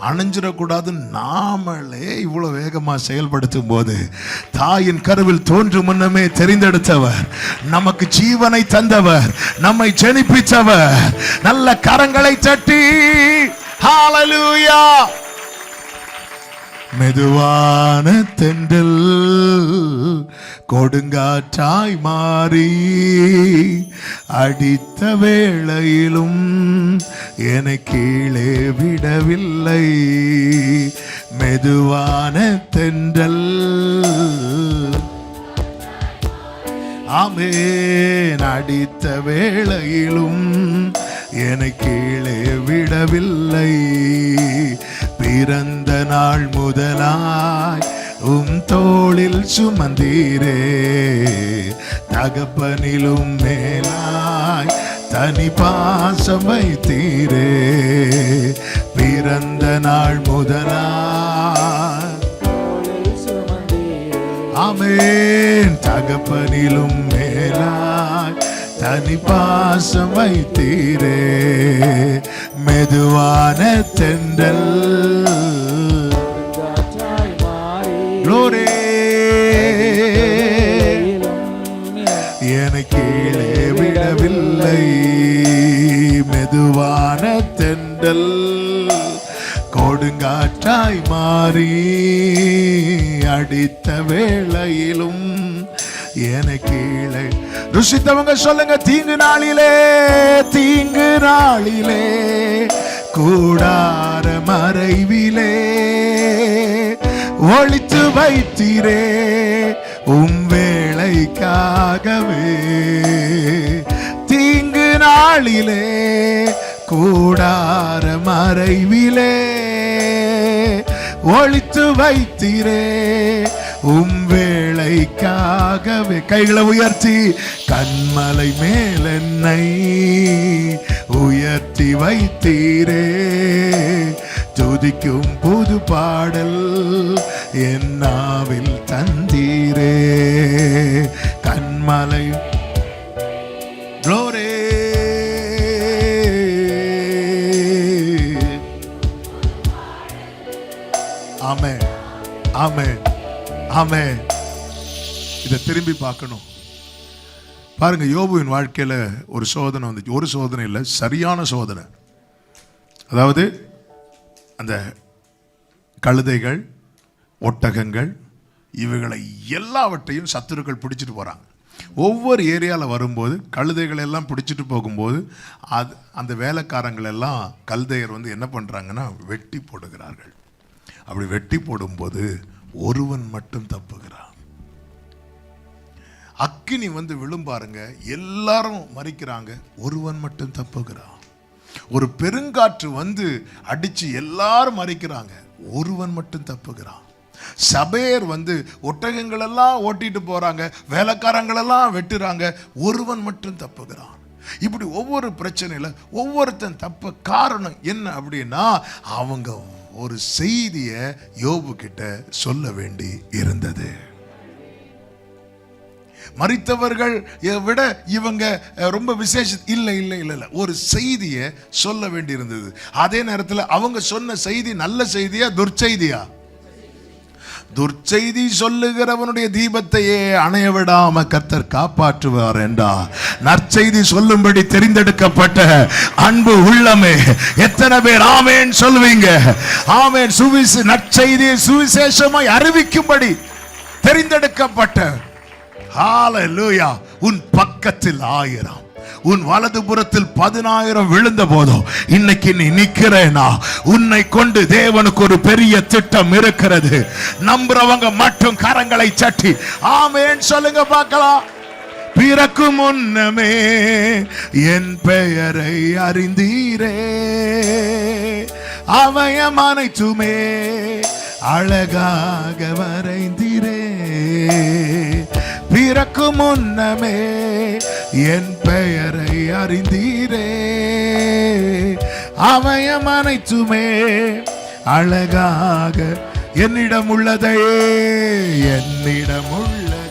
அணைஞ்சிடக்கூடாது, நாமளே இவ்வளோ வேகமாக செயல்படுத்தும் போது, தாயின் கருவில் தோன்றும் முன்னமே தெரிந்தெடுத்தவர், நமக்கு ஜீவனை தந்தவர், நம்மை ஜெனிப்பித்தவர், நல்ல கரங்களை தட்டி ஹல்லேலூயா. மெதுவான தென்றல் கொடுங்காற்றாய் மாறி அடித்த வேளையிலும் என்னை கீழே விடவில்லை. மெதுவான தென்றல் ஆமென் அடித்த வேளையிலும் என்னை கீழே விடவில்லை. பிறந்த நாள் முதலாய் தோளில் சுமந்தீரே, தகப்பனிலும் மேலாய் தனி பாசம் வைத்தீரே. பிறந்த நாள் முதலாய் ஆமென் தகப்பனிலும் மேலாய் தனி பாசம் வைத்தீரே. மெதுவான தென்றல் என்னை கீழே விடவில்லை. மெதுவான தென்றல் கொடுங்காற்றாய் மாறி அடித்த வேளையிலும் என்னை கீழே. ருசித்தவங்க சொல்லுங்க, தீங்கு நாளிலே தீங்கு நாளிலே கூடார மறைவிலே ஒளித்து வைத்தீரே வேளைக்காகவே. தீங்கு நாளிலே கூடார மறைவிலே ஒளித்து வைத்தீரே வேளைக்காகவே. கைகளை உயர்த்தி கண்மலை மேல் என்னை உயர்த்தி வைத்தீரே. துதிக்கும் புது பாடல் என்னாவில் தந்தீரே. கண்மலை க்ளோரி ஆமென் ஆமென் ஆமென். இதை திரும்பி பார்க்கணும். பாருங்க, யோபுவின் வாழ்க்கையில ஒரு சோதனை வந்துச்சு. ஒரு சோதனை இல்லை, சரியான சோதனை. அதாவது அந்த கழுதைகள் ஒட்டகங்கள் இவைகளை எல்லாவற்றையும் சத்துருக்கள் பிடிச்சிட்டு போறாங்க. ஒவ்வொரு ஏரியாவில் வரும்போது கழுதைகள் எல்லாம் பிடிச்சிட்டு போகும்போது அந்த வேலைக்காரங்கள் எல்லாம் கழுதையர் என்ன பண்ணுறாங்கன்னா வெட்டி போடுகிறார்கள். அப்படி வெட்டி போடும்போது ஒருவன் மட்டும் தப்புகிறான். அக்கினி விழும் பாருங்க, எல்லாரும் மறிக்கிறாங்க, ஒருவன் மட்டும் தப்புகிறான். ஒரு பெருங்காற்று அடிச்சு எல்லாரும் மறிக்கிறாங்க, ஒருவன் மட்டும் தப்புகிறான். சபையர் ஒட்டகங்கள் எல்லாம் ஓட்டிட்டு போறாங்க, வேலைக்காரங்கள் எல்லாம் வெட்டுறாங்க, ஒருவன் மட்டும் தப்புகிறான். இப்படி ஒவ்வொரு பிரச்சனையில ஒவ்வொருத்தன் தப்ப காரணம் என்ன அப்படின்னா, அவங்க ஒரு செய்தியை யோபு கிட்ட சொல்ல வேண்டி இருந்தது. மரித்தவர்கள் விட இவங்க ரொம்ப விசேஷம் இல்லை இல்லை இல்லை இல்லை, ஒரு செய்தியை சொல்ல வேண்டி இருந்தது. அதே நேரத்தில் அவங்க சொன்ன செய்தி நல்ல செய்தியா துர்ச்செய்தியா? துர்ச்செய்தி சொல்லுகிறவனுடைய தீபத்தையே அணைய விடாம கர்த்தர் காப்பாற்றுவார் என்றார். நற்செய்தி சொல்லும்படி தெரிந்தெடுக்கப்பட்ட அன்பு உள்ளமே, எத்தனை பேர் ஆமேன் சொல்வீங்க? ஆமேன். நற்செய்தியை சுவிசேஷமாய் அறிவிக்கும்படி தெரிந்தெடுக்கப்பட்ட, ஹல்லேலூயா. உன் பக்கத்தில் 1000, உன் வலது புறத்தில் 10,000 விழுந்த போதும் இன்னைக்கு நீ நிக்கிறேனா, உன்னை கொண்டு தேவனுக்கு ஒரு பெரிய திட்டம் இருக்கிறது. நம்புறவங்க மட்டும் கரங்களை சட்டி ஆமென் சொல்லுங்க பார்க்கலாம். பிறக்கும் முன்னமே என் பெயரை அறிந்தீரே, அவயம் அனைத்துமே அழகாக வரைந்தீரே. பிறக்கும் முன்னமே என் பெயரை அறிந்தீரே, அவயம் அனைத்துமே அழகாக. என்னிடம் உள்ளதையே, என்னிடம் உள்ளதையே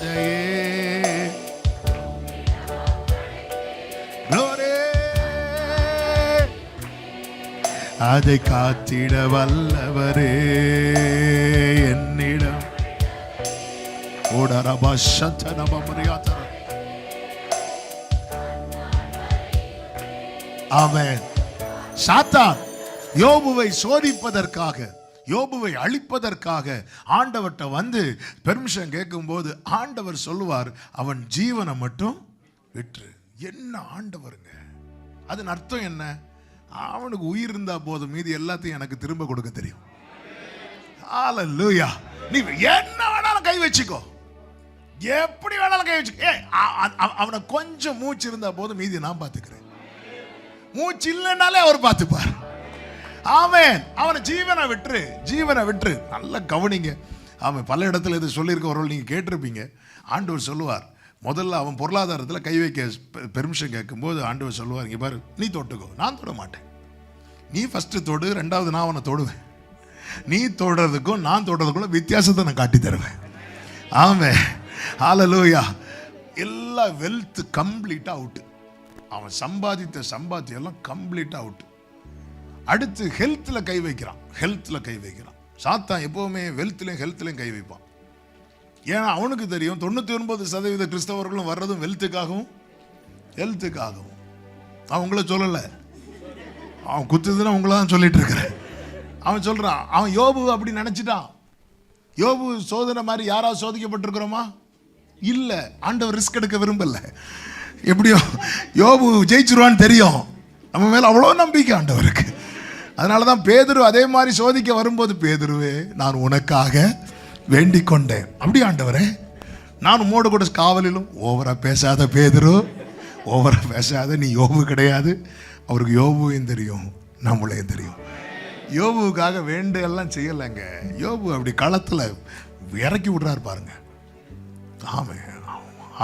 அதை காத்திட வல்லவரே. என்னிடம் ஆமென். சாத்தான் யோபுவை சோதிப்பதற்காக, யோபுவை அழிப்பதற்காக ஆண்டவர்கிட்ட வந்து பெர்மிஷன் கேட்கும்போது ஆண்டவர் சொல்லுவார், அவன் ஜீவனை மட்டும் விற்று. என்ன ஆண்டவருங்க! அதன் அர்த்தம் என்ன? அவனுக்கு உயிர் இருந்தா போதும், மீதி எல்லாத்தையும் எனக்கு திரும்ப கொடுக்க தெரியும். ஹல்லேலூயா! நீ என்ன வேணாலும் கை வச்சுக்கோ, எப்படி வேணாலும் கை வச்சுக்கோ. அவனை கொஞ்சம் மூச்சு இருந்தா போதும், மீதி நான் பார்த்துக்கிறேன். மூச்சு இல்லைன்னாலே அவர் பார்த்துப்பார். ஆமென். அவனை ஜீவனை விட்டுரு. நல்ல கவனிங்க. அவன் பல இடத்துல இது சொல்லியிருக்க, ஒரு நீங்க கேட்டிருப்பீங்க. ஆண்டவர் சொல்லுவார், முதல்ல அவன் பொருளாதாரத்தில் கை வைக்க பெர்மிஷன் கேட்கும்போது ஆண்டவர் சொல்லுவார், இங்கே பாரு, நீ தொட்டுக்கோ, நான் தொட மாட்டேன். நீ ஃபர்ஸ்ட் தொடு, ரெண்டாவது நான் அவனை தொடுவேன். நீ தொடுறதுக்கும் நான் தொடுறதுக்குள்ள வித்தியாசத்தை நான் காட்டி தருவேன். ஆமென். ஹல்லேலூயா! எல்லா வெல்த் கம்ப்ளீட்டா அவுட். அவன் சம்பாதித்த சம்பாத்தியம் எல்லாம் கம்ப்ளீட்டா அவுட். அடுத்து ஹெல்த்ல கை வைக்கிறான். சாத்தான் எப்பவுமே வெல்த்லையும் ஹெல்த்லையும் கை வைப்பான். ஏன்னா அவனுக்கு தெரியும் 99% கிறிஸ்தவர்களும் வர்றதும் ஹெல்த்துக்காகவும். அவன் உங்களை சொல்லலை, அவன் குத்துதுன்னு உங்களை தான் சொல்லிட்டு இருக்கிறேன். அவன் சொல்றான், அவன் யோபு அப்படி நினைச்சிட்டான். யோபு சோதனை மாதிரி யாராவது சோதிக்கப்பட்டிருக்கிறோமா? இல்ல. ஆண்டவர் ரிஸ்க் எடுக்க விரும்பல. எப்படியோ யோபு ஜெயிச்சிருவான்னு தெரியும். நம்ம மேல அவ்வளோ நம்பிக்கை ஆண்டவருக்கு. அதனாலதான் பேதுரு அதே மாதிரி சோதிக்க வரும்போது, பேதுருவே, நான் உனக்காக வேண்டிக் கொண்டேன். அப்படி ஆண்டவரே, நான் உம்மோடு கூட காவலிலும். ஓவரா பேசாத பேதுரு, ஓவரா பேசாத. நீ யோபு கிடையாது. அவருக்கு யோபுவையும் தெரியும், நம்மளையும் தெரியும். யோபுவுக்காக வேண்டு எல்லாம் செய்யலைங்க. யோபு அப்படி களத்துல இறக்கி விடுறாரு பாருங்க.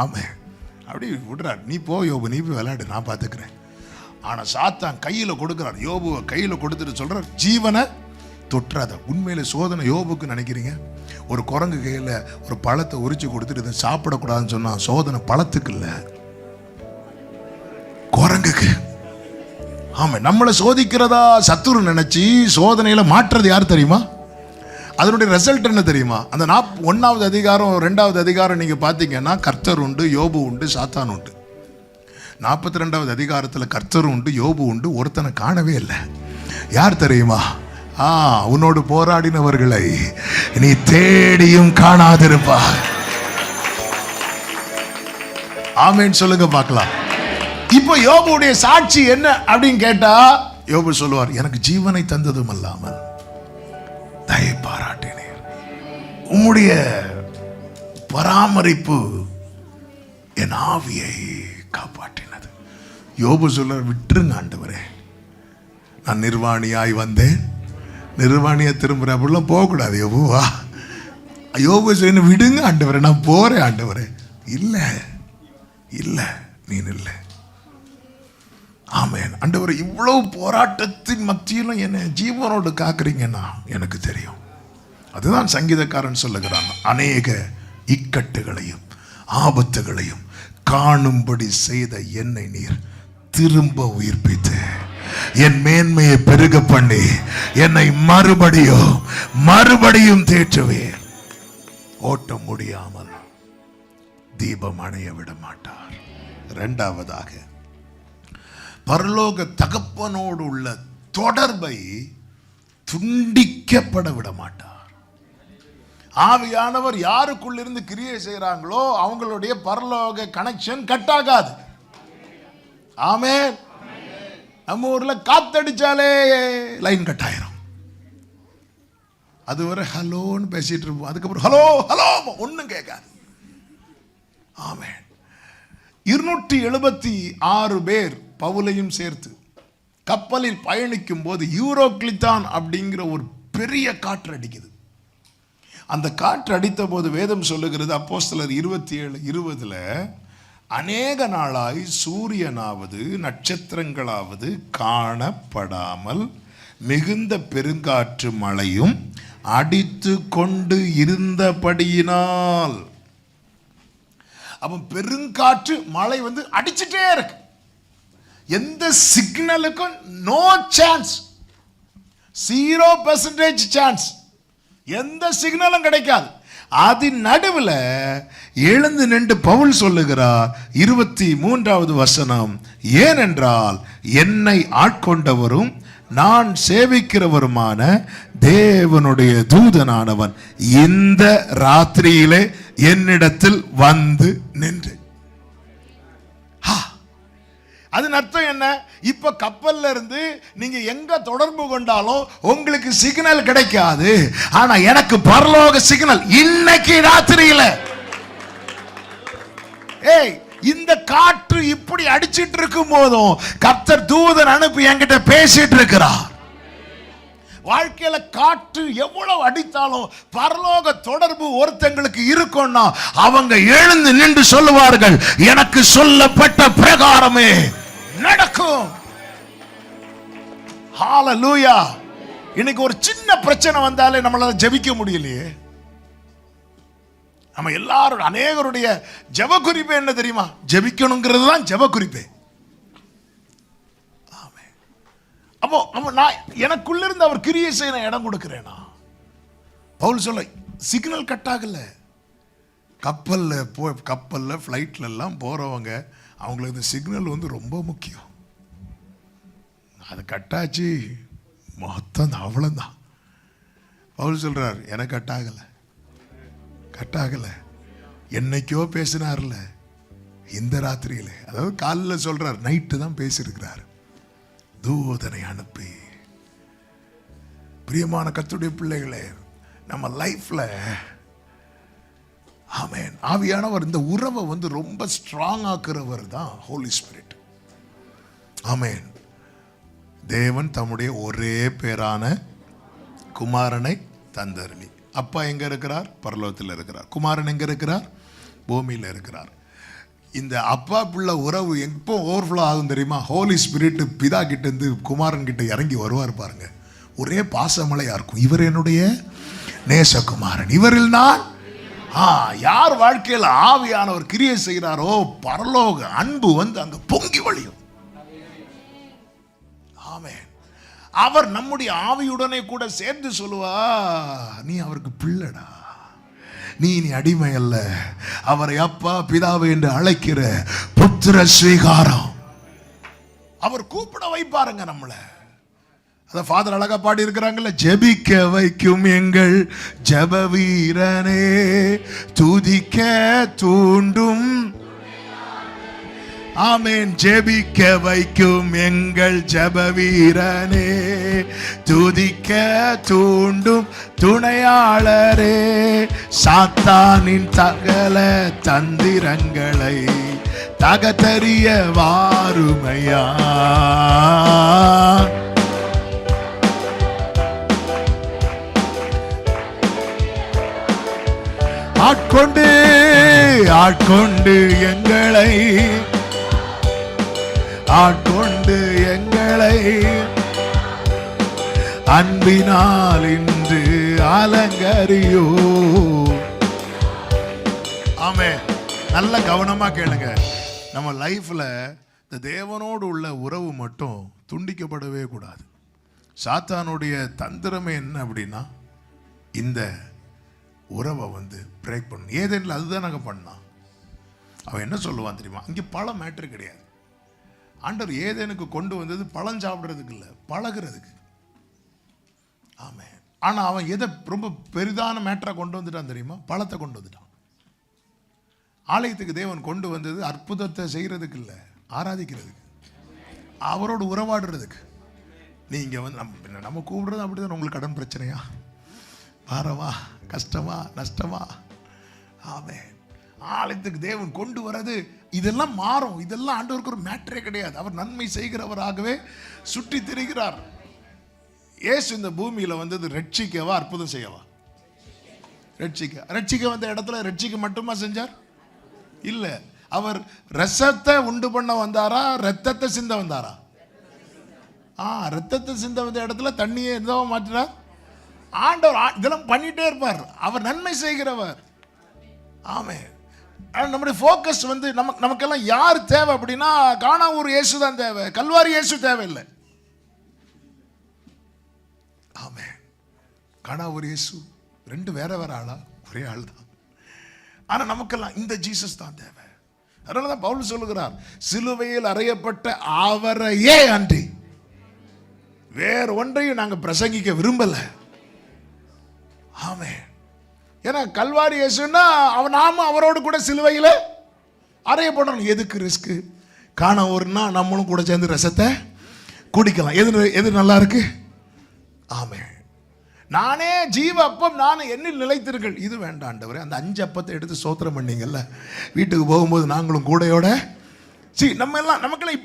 ஆமே அப்படி விடுறார். நீ போ யோபு, நீ போய் விளையாடு, நான் பார்த்துக்கிறேன். ஆனா சாத்தான் கையில கொடுக்கிறார். யோபுவை கையில கொடுத்துட்டு சொல்றார், ஜீவனை தொற்றாத. உண்மையில சோதனை யோபுக்கு நினைக்கிறீங்க? ஒரு குரங்கு கையில ஒரு பழத்தை உரிச்சு கொடுத்துட்டு இதை சாப்பிடக்கூடாதுன்னு சொன்னா சோதனை பழத்துக்கு இல்ல, குரங்குக்கு. ஆமா, நம்மளை சோதிக்கிறதா சத்துரு நினைச்சு சோதனையில மாற்றுறது யார் தெரியுமா? அதனுடைய ரிசல்ட் என்ன தெரியுமா? அந்த 1வது அதிகாரம் 2வது அதிகாரம் நீங்க பாத்தீங்கன்னா, கர்த்தர் உண்டு, யோபு உண்டு, சாத்தான் உண்டு. 42வது அதிகாரத்துல கர்த்தர் உண்டு, யோபு உண்டு. ஒருத்தனை காணவே இல்லை. யார் தெரியுமா? உன்னோடு போராடினவர்களை நீ தேடியும் காணாதிருப்பா. ஆமென் சொல்லுங்க பார்க்கலாம். இப்போ யோபுடைய சாட்சி என்ன அப்படின்னு கேட்டா, யோபு சொல்லுவார், எனக்கு ஜீவனை தந்ததும் அல்லாமல் தயை பாராட்டினீர், உம்முடைய பராமரிப்பு என் ஆவியை காப்பாற்றினது. யோபு சொல்ல, விட்டுருங்க ஆண்டவரே, நான் நிர்வாணியாய் வந்தேன், நிர்வாணியா திரும்புறேன், அப்படிலாம் போகக்கூடாது. யோபுவா, யோபு சொல்ல, விடுங்க ஆண்டவரே, நான் போறேன் ஆண்டவரே. இல்லை இல்லை, நீ இல்லை. ஆமென். ஆண்டவர், இவ்வளவு போராட்டத்தின் மத்தியிலும் என்ன ஜீவனோடு காக்குறீங்கன்னா எனக்கு தெரியும். அதுதான் சங்கீதக்காரன் சொல்லுகிறான், அநேக இக்கட்டுகளையும் ஆபத்துகளையும் காணும்படி செய்த என்னை நீர் திரும்ப உயிர்ப்பித்து என் மேன்மையை பெருக பண்ணி என்னை மறுபடியும் தேற்றுவேன். ஓட்டம் முடியாமல் தீபம் அணைய விட மாட்டார். 2வதாக, பரலோக தகப்பனோடு உள்ள தொடர்பை துண்டிக்கப்பட விட மாட்டார். ஆவியானவர் யாருக்குள்ளிருந்து கிரியை செய்கிறாங்களோ அவங்களுடைய பரலோக கனெக்ஷன் கட் ஆகாது. ஆமென். நம்ம ஊர்ல காத்தடிச்சாலே லைன் கட் ஆயிரும். அதுவரை ஹலோன்னு பேசிட்டு இருப்போம், அதுக்கப்புறம் ஹலோ ஹலோ ஒன்னும் கேட்காது. ஆமென். 276 பேர் பவுலையும் சேர்த்து கப்பலில் பயணிக்கும் போது யூரோக்ளித்தான் அப்படிங்கிற ஒரு பெரிய காற்று அடிக்குது. அந்த காற்று அடித்த போது வேதம் சொல்லுகிறது, அப்போஸ்தலர் 27:20, அநேக நாளாய் சூரியனாவது நட்சத்திரங்களாவது காணப்படாமல் மிகுந்த பெருங்காற்று மழையும் அடித்து கொண்டு இருந்தபடியினால். அப்ப பெருங்காற்று மழை அடிச்சுட்டே இருக்கு. எந்த சிக்னலுக்கும் நோ சான்ஸ், 0% சான்ஸ். எந்த சிக்னலும் கிடைக்காது. அதன் நடுவில் எழுந்து நின்று பவுல் சொல்லுகிறார், 23வது வசனம், ஏனென்றால் என்னை ஆட்கொண்டவரும் நான் சேவிக்கிறவருமான தேவனுடைய தூதனானவன் இந்த ராத்திரியிலே என்னிடத்தில் வந்து நின்று. அதன் அர்த்தம் என்ன? இப்ப கப்பல்ல இருந்து நீங்க எங்க தொடர்பு கொண்டாலும் உங்களுக்கு சிக்னல் கிடைக்காது. ஆனா எனக்கு பரலோக சிக்னல் இன்னைக்கு ராத்திரியில. இந்த காற்று இப்படி அடிச்சிட்டு இருக்கும் போதும் கர்த்தர் தூதன் அனுப்பி என்கிட்ட பேசிட்டு இருக்கிறார். வாழ்க்கையில காற்று எவ்வளவு அடித்தாலும் பரலோக தொடர்பு ஒருத்தங்களுக்கு இருக்கும்னா அவங்க எழுந்து நின்று சொல்லுவார்கள், எனக்கு சொல்லப்பட்ட பிரகாரமே நடக்கும். ஹalleluya. இன்னைக்கு ஒரு சின்ன பிரச்சனை வந்தாலே நம்மளால ஜெபிக்க முடியலையே. நம்ம எல்லாரும் அநேகருடைய ஜெப குறிப்பு என்ன தெரியுமா? ஜெபிக்கணுங்கிறது தான் ஜெப குறிப்பே. அப்போ நான் எனக்குள்ள இருந்து அவர் கிரியை செய்ய இடம் கொடுக்கிறேனா? பவுல் சொல்ல சிக்னல் கட் ஆகல. கப்பல்ல ஃப்ளைட்ல எல்லாம் போறவங்க அவங்களுக்கு இந்த சிக்னல் வந்து ரொம்ப முக்கியம். அது கட்டாச்சு மொத்தம் அவ்வளவுதான். பவுல் சொல்றார், எனக்கு கட் ஆகல. என்னைக்கோ பேசினார்ல, இந்த ராத்திரியில, அதாவது காலையில் சொல்றார், நைட்டு தான் பேசியிருக்கிறார். தூதனை அனுப்பி. பிரியமான கர்த்தருடைய பிள்ளைகளே, நம்ம லைஃப்ல ஆமென் ஆவியானவர் இந்த உறவை வந்து ரொம்ப ஸ்ட்ராங் ஆக்குறவர் தான் ஹோலி ஸ்பிரிட். ஆமென். தேவன் தம்முடைய ஒரே பேரான குமாரனை தந்தருளி. அப்பா எங்க இருக்கிறார்? பரலோகத்தில் இருக்கிறார். குமாரன் எங்க இருக்கிறார்? பூமியில் இருக்கிறார். இந்த அப்பா பிள்ளை உறவு எப்போ ஓவர்ஃப்ளோ ஆகும் தெரியுமா? ஹோலி ஸ்பிரிட் பிதா கிட்ட இருந்து குமாரன் கிட்ட இறங்கி வருவார் பாருங்க. ஒரே பாசமலையா இருக்கும். இவர் என்னுடைய நேசகுமாரன், இவரில் நான். யார் வாழ்க்கையில் ஆவியானவர் கிரியை செய்கிறாரோ பரலோக அன்பு வந்து அங்க பொங்கி வழியும். ஆமென். அவர் நம்முடைய ஆவியுடனே கூட சேர்ந்து சொல்லுவா, நீ அவருக்கு பிள்ளைடா, நீ அடிமை அல்ல, அவரை அப்பா பிதாவை என்று அழைக்கிற புத்திர ஸ்வீகாரம். அவர் கூப்பிட வைப்பாருங்க நம்மள. அத ஃபாதர் அழகா பாடி இருக்கிறாங்கல்ல, ஜெபிக்க வைக்கும் எங்கள் ஜெப வீரனே, துதிக்க தூண்டும். ஆமென். ஜெபிக்க வைக்கும் எங்கள் ஜெப வீரனே, துதிக்க தூண்டும் துணையாளரே, சாத்தானின் சகல தந்திரங்களை தகத்தறிய வாருமையா. ஆட்கொண்டு எங்களை அன்பினால் இன்று அலங்கரியோ. ஆமென். நல்ல கவனமா கேளுங்க. நம்ம லைஃப்ல இந்த தேவனோடு உள்ள உறவு மட்டும் துண்டிக்கப்படவே கூடாது. சாத்தானுடைய தந்திரமே என்ன அப்படின்னா, இந்த உறவை வந்து பிரேக் பண்ணணும். ஏதேனில் அதுதான் நாங்கள் பண்ணோம். அவன் என்ன சொல்லுவான் தெரியுமா? இங்கே பழம் மேட்ரு கிடையாது. ஆண்டவர் ஏதேனுக்கு கொண்டு வந்தது பழம் சாப்பிட்றதுக்கு இல்லை, பழகிறதுக்கு. ஆமென். ஆனால் அவன் எதை ரொம்ப பெரிதான மேட்டரை கொண்டு வந்துட்டான் தெரியுமா? பழத்தை கொண்டு வந்துட்டான். ஆலயத்துக்கு தேவன் கொண்டு வந்தது அற்புதத்தை செய்கிறதுக்கு இல்லை, ஆராதிக்கிறதுக்கு, அவரோடு உறவாடுறதுக்கு. நீங்கள் வந்து நம்ம கூப்பிடுறது அப்படி தான். உங்களுக்கு கடன் பிரச்சனையா, பாரமா, கஷ்டமா, நஷ்டமா? ஆமென். ஆலயத்துக்கு தேவன் கொண்டு வர்றது இதெல்லாம் மாறும். இதெல்லாம் ஆண்டவருக்கு ஒரு மேட்டரே கிடையாது. அவர் நன்மை செய்கிறவராகவே சுற்றி திரிகிறார். இயேசு இந்த பூமியில் வந்தது ரட்சிக்கவா, அற்புதம் செய்யவா? ரட்சிக்க வந்த இடத்துல ரட்சிக்க மட்டுமா செஞ்சார்? இல்ல. அவர் ரசத்தை உண்டு பண்ண வந்தாரா, ரத்தத்தை சிந்த வந்தாரா? ரத்தத்தை சிந்த வந்த இடத்துல தண்ணியை எதுவும் மாற்றினார். ஆண்டவர் இதெல்லாம் பண்ணிட்டே இருப்பார். அவர் நன்மை செய்கிறவர். ஆமென். நம்முடைய ஃபோக்கஸ் வந்து நமக்கெல்லாம் யார் தேவை அப்படின்னா, கானாவூர் இயேசு தான் தேவை, கல்வாரி இயேசு தேவையில்லை. ஆமென். கானாவூர் இயேசு ரெண்டு வேற ஆளா? ஒரே ஆள் தான். ஆனா நமக்கெல்லாம் இந்த ஜீசஸ் தான் தேவை. அதனாலதான் பவுல் சொல்லுகிறார், சிலுவையில் அறையப்பட்ட அவரையே அன்றி வேற ஒன்றையும் நாங்க பிரசங்கிக்க விரும்பல. ஆமென். ஏன்னா கல்வாரி இயேசுன்னா நாம அவரோடு கூட சிலுவையில் அறையப்படணும். எதுக்கு ரிஸ்க்? காண ஒருனா நம்மளும் கூட சேர்ந்து ரசத்தை குடிக்கலாம். எது நல்லா இருக்கு? ஆமென். நானே ஜீவ அப்பம், நானே என்னில் நிலைத்திருங்கள். இது வேண்டாம் ஆண்டவரே. அந்த 5 அப்பத்தை எடுத்து சோத்திரம் பண்ணீங்கல்ல, வீட்டுக்கு போகும்போது நாங்களும் கூடையோட நமக்கெல்லாம்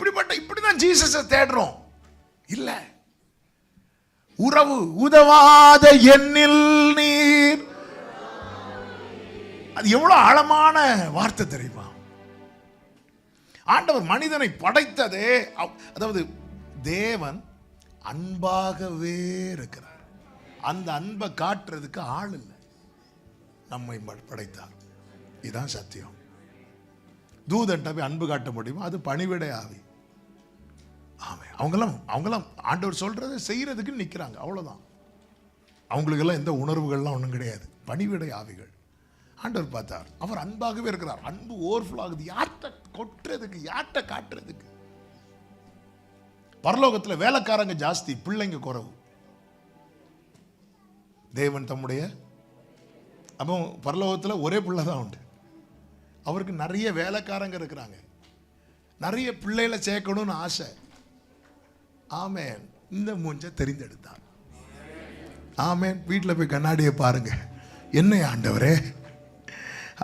இப்படிதான் ஜீசஸை தேடுறோம். இல்ல, உறவு உதவாத எண்ணில் நீர். அது எவ்வளவு ஆழமான வார்த்தை தெரியுமா? ஆண்டவர் மனிதனை படைத்ததே, அதாவது தேவன் அன்பாகவே இருக்கிறார். அந்த அன்பை காட்டுறதுக்கு ஆள் இல்லை. நம்மை படைத்தார். இதுதான் சத்தியம். தூதன்ட்ட போய் அன்பு காட்ட முடியுமா? அது பணிவிடை ஆவி. ஆமாம், அவங்கெல்லாம் ஆண்டவர் சொல்றதை செய்யறதுக்கு நிற்கிறாங்க, அவ்வளோதான். அவங்களுக்கெல்லாம் எந்த உணர்வுகள்லாம் ஒன்றும் கிடையாது. பணிவிடை ஆவிகள். ஆண்டவர் பார்த்தார், அவர் அன்பாகவே இருக்கிறார். அன்பு ஓவர்ஃப்ளோ ஆகுது. யார்கிட்ட கொட்டுறதுக்கு, யார்கிட்ட காட்டுறதுக்கு? பரலோகத்தில் வேலைக்காரங்க ஜாஸ்தி, பிள்ளைங்க குறைவு. தேவன் தம்முடைய அப்போ பரலோகத்தில் ஒரே பிள்ளை தான் உண்டு. அவருக்கு நிறைய வேலைக்காரங்க இருக்கிறாங்க. நிறைய பிள்ளைகளை சேர்க்கணும்னு ஆசை. ஆமேன். இந்த மூஞ்ச தெரிந்தெடுத்தார். ஆமேன். வீட்டில் போய் கண்ணாடியை பாருங்க. என்ன ஆண்டவரே,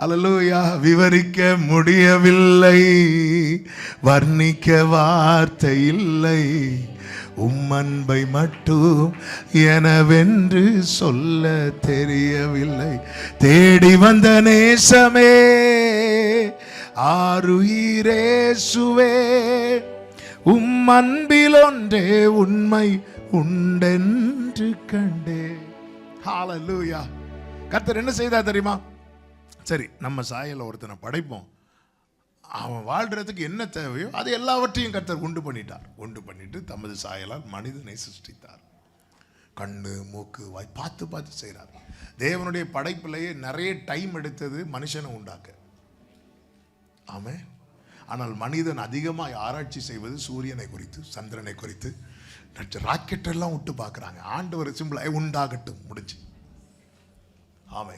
அல்லேலூயா. விவரிக்க முடியவில்லை, வர்ணிக்க வார்த்தை இல்லை, உம்மன்பை மட்டும் எனவென்று சொல்ல தெரியவில்லை. தேடி வந்த நேசமே, ஆருயிரேசுவே, அன்பில் ஒன்றே உண்மை உண்டென்று கண்டே. ஹல்லேலூயா. கர்த்தர் என்ன செய்தா தெரியுமா? சரி, நம்ம சாயல ஒருத்தனை படைப்போம். அவன் வாழ்றதுக்கு என்ன தேவையோ அது எல்லாவற்றையும் கர்த்தர் உண்டு பண்ணிட்டார். உண்டு பண்ணிட்டு தமது சாயலால் மனிதனை சிருஷ்டித்தார். கண்ணு, மூக்கு, வாய் பார்த்து பார்த்து செய்கிறார். தேவனுடைய படைப்பிலேயே நிறைய டைம் எடுத்தது மனுஷனை உண்டாக்க. ஆமே. ஆனால் மனிதன் அதிகமாக ஆராய்ச்சி செய்வது சூரியனை குறித்து, சந்திரனை குறித்து, ராக்கெட் எல்லாம் விட்டு பார்க்குறாங்க. ஆண்டவர் சிம்பிளா உண்டாகட்டும், முடிச்சு. ஆமே.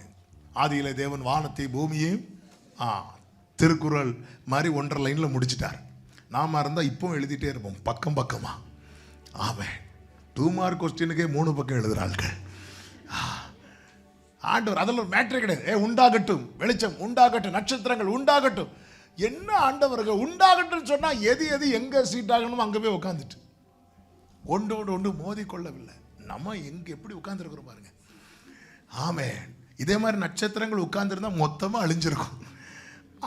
ஆதியிலே தேவன் வானத்தை பூமியையும் திருக்குறள் மாதிரி 1.5 லைனில் முடிச்சிட்டார். நாம இருந்தால் இப்போ எழுதிட்டே இருப்போம் பக்கம் பக்கமா. ஆமே. 2 மார்க் கொஸ்டினுக்கே 3 பக்கம் எழுதுறாங்க. ஆண்டவர் அதில் ஒரு மேட்ரே கிடையாது. உண்டாகட்டும், வெளிச்சம் உண்டாகட்டும், நட்சத்திரங்கள் உண்டாகட்டும். என்ன ஆண்டவர்கள் உண்டாகட்டும் சொன்னா எது எங்க சீட் ஆகணும் அங்கே போய் உட்காந்துட்டு ஒன்றோடு ஒன்று மோதி கொள்ளவில்லை. நம்ம எங்க எப்படி உட்கார்ந்துருக்கிறோம் பாருங்க. ஆமே. இதே மாதிரி நட்சத்திரங்கள் உட்கார்ந்துருந்தா மொத்தமா அழிஞ்சிருக்கும்.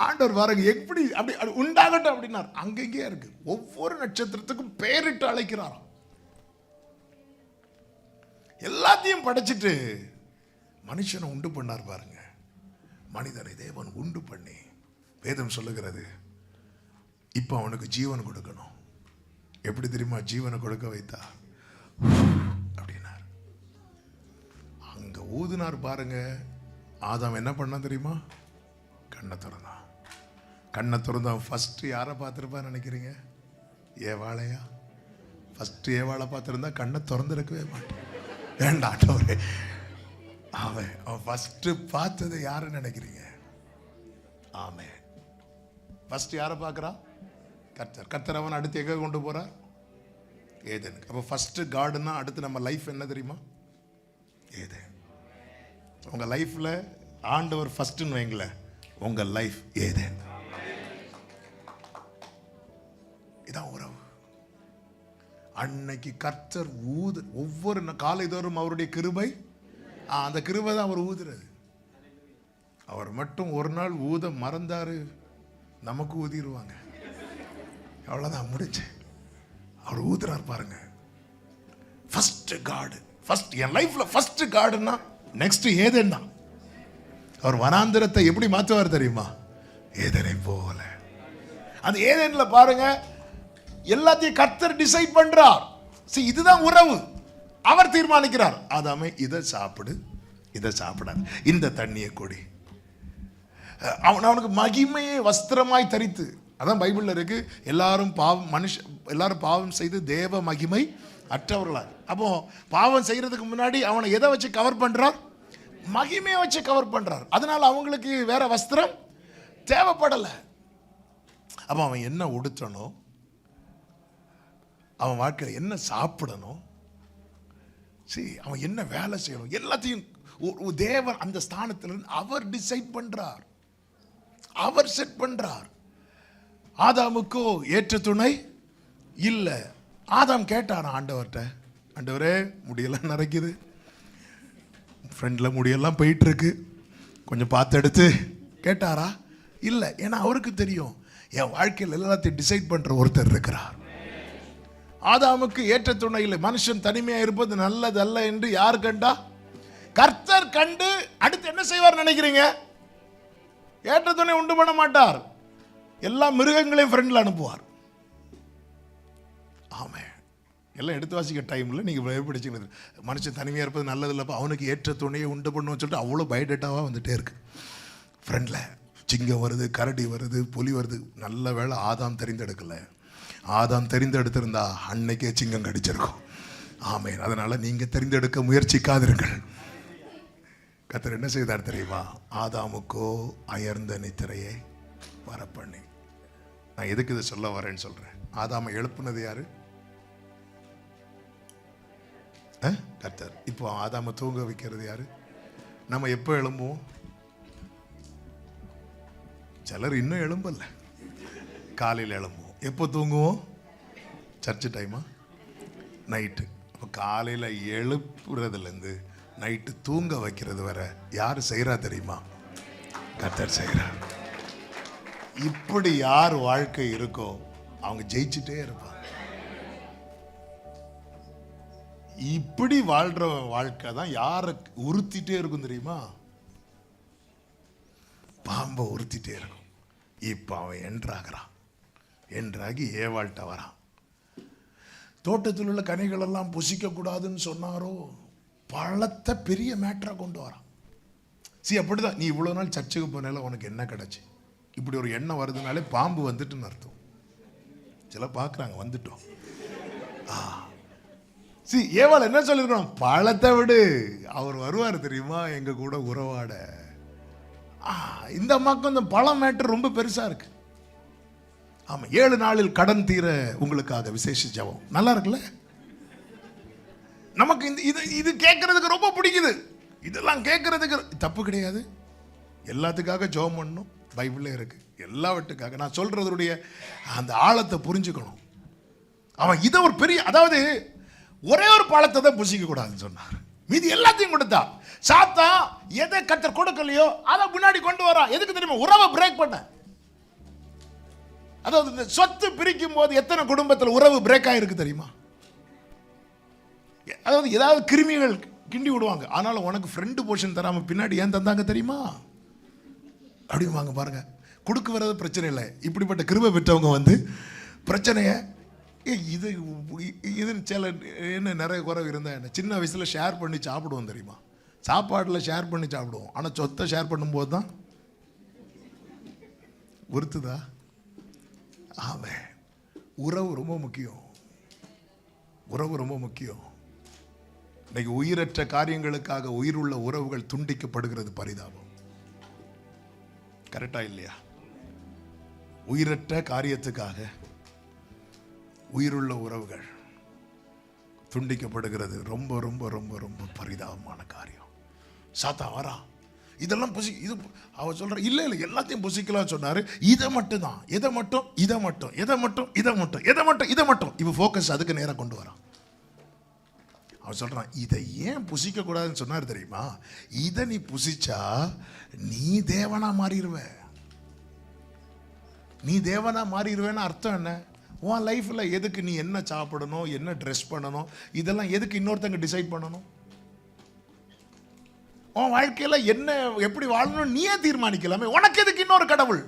ஆண்டவர் பாருங்க எப்படி அப்படி உண்டாகட்டும் அப்படின்னார். அங்கங்கே இருக்கு. ஒவ்வொரு நட்சத்திரத்துக்கும் பெயரிட்டு அழைக்கிறாராம். எல்லாத்தையும் படைச்சிட்டு மனுஷனை உண்டு பண்ணார் பாருங்க. மனிதனை தேவன் உண்டு பண்ணி, வேதம் சொல்லுகிறது, இப்ப அவனுக்கு ஜீவன் கொடுக்கணும். எப்படி தெரியுமா ஜீவனை கொடுக்க வைத்தா? அப்படின்னார். அங்க ஊதுனார் பாருங்க. ஆதாம் என்ன பண்ணா தெரியுமா? கண்ணை திறந்தான். கண்ணை திறந்தான். ஃபர்ஸ்ட் யாரை பார்த்துருப்பான்னு நினைக்கிறீங்க? ஏவாளையா? ஃபர்ஸ்ட் ஏவாளை பார்த்துருந்தா கண்ணை திறந்துருக்கவே மாட்டேன். வேண்டாட்டவரே, அவன் ஃபர்ஸ்ட் பார்த்தது யாருன்னு நினைக்கிறீங்க? ஆமே. ஃபர்ஸ்ட் யாரை பார்க்குறான்? கர்த்தர். கர்த்தர் அவன் அடுத்து எங்கே கொண்டு போறார்? ஏதேன். அப்போ ஃபர்ஸ்ட் கார்டுன்னா அடுத்து நம்ம லைஃப் என்ன தெரியுமா? ஏதேன். உங்க லைஃப்ல ஆண்டவர் ஃபர்ஸ்ட்னு வைங்களேன். உங்க லைஃப் ஏதேன். இதான் உறவு. அன்னைக்கு கர்த்தர் ஒவ்வொரு காலைதோறும் அவருடைய கிருபை, அந்த கிருபை தான் அவர் ஊதுறது. அவர் மட்டும் ஒரு நாள் ஊத மறந்தாரு, நமக்கு ஊதிடுவாங்க. அவ்வளோதான், முடிச்சு. அவர் ஊதுறார் பாருங்க. ஃபர்ஸ்ட் காடு. ஃபர்ஸ்ட் என் லைஃப்ல ஃபர்ஸ்ட் காடுன்னா நெக்ஸ்ட் ஏதேன் தான். அவர் வனாந்திரத்தை எப்படி மாற்றுவார் தெரியுமா? ஏதேனை போல. அந்த ஏதேன்ல பாருங்க, எல்லாத்தையும் கர்த்தர் டிசைட் பண்றார். இதுதான் உறவு. அவர் தீர்மானிக்கிறார். ஆதாமே இதை சாப்பிடு, இதை சாப்பிடாது, இந்த தண்ணியை கொடி. அவனுக்கு மகிமையை வஸ்திரமாய் தரித்து அதான் பைபிளில் இருக்கு, எல்லாரும் பாவம் செய்து தேவ மகிமை அற்றவர்களாக. அப்போ பாவம் செய்யறதுக்கு முன்னாடி அவனை எதை வச்சு கவர் பண்றார்? மகிமையை வச்சு கவர் பண்றார். அதனால அவங்களுக்கு வேற வஸ்திரம் தேவைப்படலை. அப்போ அவன் என்ன உடுத்தணும், அவன் வாழ்க்கையில் என்ன சாப்பிடணும், சரி அவன் என்ன வேலை செய்யணும், எல்லாத்தையும் தேவன் அந்த ஸ்தானத்திலிருந்து அவர் டிசைட் பண்றார், அவர் செட் பண்றார். ஆதாமுக்கோ ஏற்ற துணை இல்லை. ஆதாம் கேட்டானா ஆண்டவர்கிட்ட, ஆண்டவரே முடியெல்லாம் நரைக்குது, ஃப்ரெண்டில் முடியெல்லாம் போயிட்டு இருக்கு, கொஞ்சம் பார்த்து எடுத்து கேட்டாரா? இல்லை. ஏன்னா அவருக்கு தெரியும், என் வாழ்க்கையில் எல்லாத்தையும் டிசைட் பண்ற ஒருத்தர் இருக்கிறார். ஆதாமுக்கு ஏற்ற துணை இல்லை, மனுஷன் தனிமையா இருப்பது நல்லதல்ல என்று யார் கண்டா? கர்த்தர் கண்டு அடுத்து என்ன செய்வார் நினைக்கிறீங்க? ஏற்ற துணை உண்டு பண்ண மாட்டார், எல்லா மிருகங்களையும் ஃப்ரெண்ட்ல அனுப்புவார். ஆமே, எல்லாம் எடுத்து வாசிக்க டைம்ல நீங்க பயப்படிச்சுக்கிறது, மனுஷன் தனிமையா இருப்பது நல்லது இல்லப்பா, அவனுக்கு ஏற்ற துணையை உண்டு பண்ணுவோம்னு சொல்லிட்டு அவ்வளோ பயோடேட்டாவா வந்துட்டே இருக்கு. ஃப்ரெண்ட்ல சிங்கம் வருது, கரடி வருது, புலி வருது. நல்ல வேளை ஆதாம் தெரிந்தெடுக்கல. ஆதாம் தெரிந்தெடுத்திருந்தா அன்னைக்கே சிங்கம் கடிச்சிருக்கும். ஆமேன். அதனால நீங்க தெரிந்தெடுக்க முயற்சிக்காதிருங்கள். கர்த்தர் என்ன செய்தார் தெரியுமா? ஆதாமுக்கோ அயர்ந்த நித்திரையை வரப்பண்ணி. நான் எதுக்கு இதை சொல்ல வரேன்னு சொல்றேன். ஆதாமை எழுப்புனது யாரு? கர்த்தர். இப்போ ஆதாமை தூங்க வைக்கிறது யாரு? நம்ம எப்போ எழும்புவோம்? சிலர் இன்னும் எழும்பல, காலையில் எழும்புவோம். எப்போ தூங்குவோம்? சர்ச்சு டைமா? நைட்டு. அப்போ காலையில் எழுப்புறதுலேருந்து நைட்டு தூங்க வைக்கிறது வர யார் செய்கிறா தெரியுமா? கர்த்தர் செய்கிறார். இப்படி யார் வாழ்க்கை இருக்கோ அவங்க ஜெயிச்சுட்டே இருப்பாங்க. இப்படி வாழ்ற வாழ்க்கை தான் யாரை உறுத்திட்டே இருக்கும் தெரியுமா? பாம்பை உறுத்திட்டே இருக்கும். இப்ப அவன் என்றாகி ஏவாள்கிட்ட வரான். தோட்டத்தில் உள்ள கனிகள் எல்லாம் புசிக்க கூடாதுன்னு சொன்னாரோ, பழத்தை பெரிய மேட்டரா கொண்டு வரான். அப்படிதான் நீ இவ்வளவு நாள் சர்ச்சுக்கு போனால உனக்கு என்ன கிடைச்சு? இப்படி ஒரு எண்ணம் வருதுனாலே பாம்பு வந்துட்டுன்னு அர்த்தம். சில பார்க்குறாங்க வந்துட்டோம். ஏவாள் என்ன சொல்லிருக்கணும்? பழத்தை விடு, அவர் வருவார் தெரியுமா எங்க கூட உறவாட. இந்த அம்மாக்கும் இந்த பழம் மேட்டர் ரொம்ப பெருசா இருக்கு. ஆமா, 7 நாளில் கடன் தீர உங்களுக்காக விசேஷ ஜெபம். நல்லா இருக்குல்ல? நமக்கு இது கேட்கறதுக்கு ரொம்ப பிடிக்குது. இதெல்லாம் கேட்கறதுக்கு தப்பு கிடையாது. எல்லாத்துக்காக ஜெபம் பண்ணணும், பைபிள்ல இருக்கு. எல்லாவற்றுக்காக நான் சொல்றதுடைய அந்த ஆழத்தை புரிஞ்சுக்கணும். அவன் இதை ஒரு பெரிய, அதாவது ஒரே ஒரு பழத்தை தான் புசிக்க கூடாதுன்னு சொன்னார், மீதி எல்லாத்தையும் கொடுத்தா. சாத்தா எதை கர்த்தர் கொடுக்கலையோ அதை முன்னாடி கொண்டு வரா. எதுக்கு தெரியுமா? உறவை பிரேக் பண்ண. அதாவது இந்த சொத்து பிரிக்கும் போது எத்தனை குடும்பத்தில் உறவு பிரேக் ஆயிருக்கு தெரியுமா? அதாவது ஏதாவது கிருமிகள் கிண்டி விடுவாங்க. ஆனாலும் உனக்கு ஃப்ரெண்டு போர்ஷன் தராம பின்னாடி ஏன் தந்தாங்க தெரியுமா? அப்படிவாங்க பாருங்க. கொடுக்க வர்றது பிரச்சனை இல்லை, இப்படிப்பட்ட கிருபை பெற்றவங்க வந்து பிரச்சனையை இது சில என்ன நிறைய குறைவு இருந்தா என்ன, சின்ன வயசுல ஷேர் பண்ணி சாப்பிடுவோம் தெரியுமா? சாப்பாட்டில் ஷேர் பண்ணி சாப்பிடுவோம். ஆனால் சொத்தை ஷேர் பண்ணும்போது தான் உறுத்துதா? ஆமே, உறவு ரொம்ப முக்கியம். உறவு ரொம்ப முக்கியம். இன்னைக்கு உயிரற்ற காரியங்களுக்காக உயிருள்ள உறவுகள் துண்டிக்கப்படுகிறது. பரிதாபம். கரெக்டா இல்லையா? உயிரற்ற காரியத்துக்காக உயிருள்ள உறவுகள் துண்டிக்கப்படுகிறது. ரொம்ப ரொம்ப ரொம்ப ரொம்ப பரிதாபமான காரியம். சாத்தா வரா, இதெல்லாம் இது அவ சொல்ற இல்ல இல்ல எல்லாத்தையும் புசிக்கலாம் சொன்னாரு. இதை மட்டும் தான், இதை மட்டும் இதை மட்டும் இதை மட்டும் இதை மட்டும் இதை மட்டும் இதை மட்டும் இவ ஃபோக்கஸ் அதுக்கு நேரா கொண்டு வரான். அவன் சொல்றான், இதை ஏன் புசிக்க கூடாதுன்னு சொன்னார் தெரியுமா? இதை நீ புசிச்சா நீ தேவனா மாறிடுவ. நீ தேவனா மாறிடுவேன்னு அர்த்தம் என்ன? உன் லைஃப்ல எதுக்கு நீ என்ன சாப்பிடணும், என்ன ட்ரெஸ் பண்ணணும், இதெல்லாம் எதுக்கு இன்னொருத்தங்க டிசைட் பண்ணணும்? உன் வாழ்க்கையில என்ன எப்படி வாழணும் நீயே தீர்மானிக்கலாமே. உனக்கு எதுக்கு இன்னொரு கடவுள்?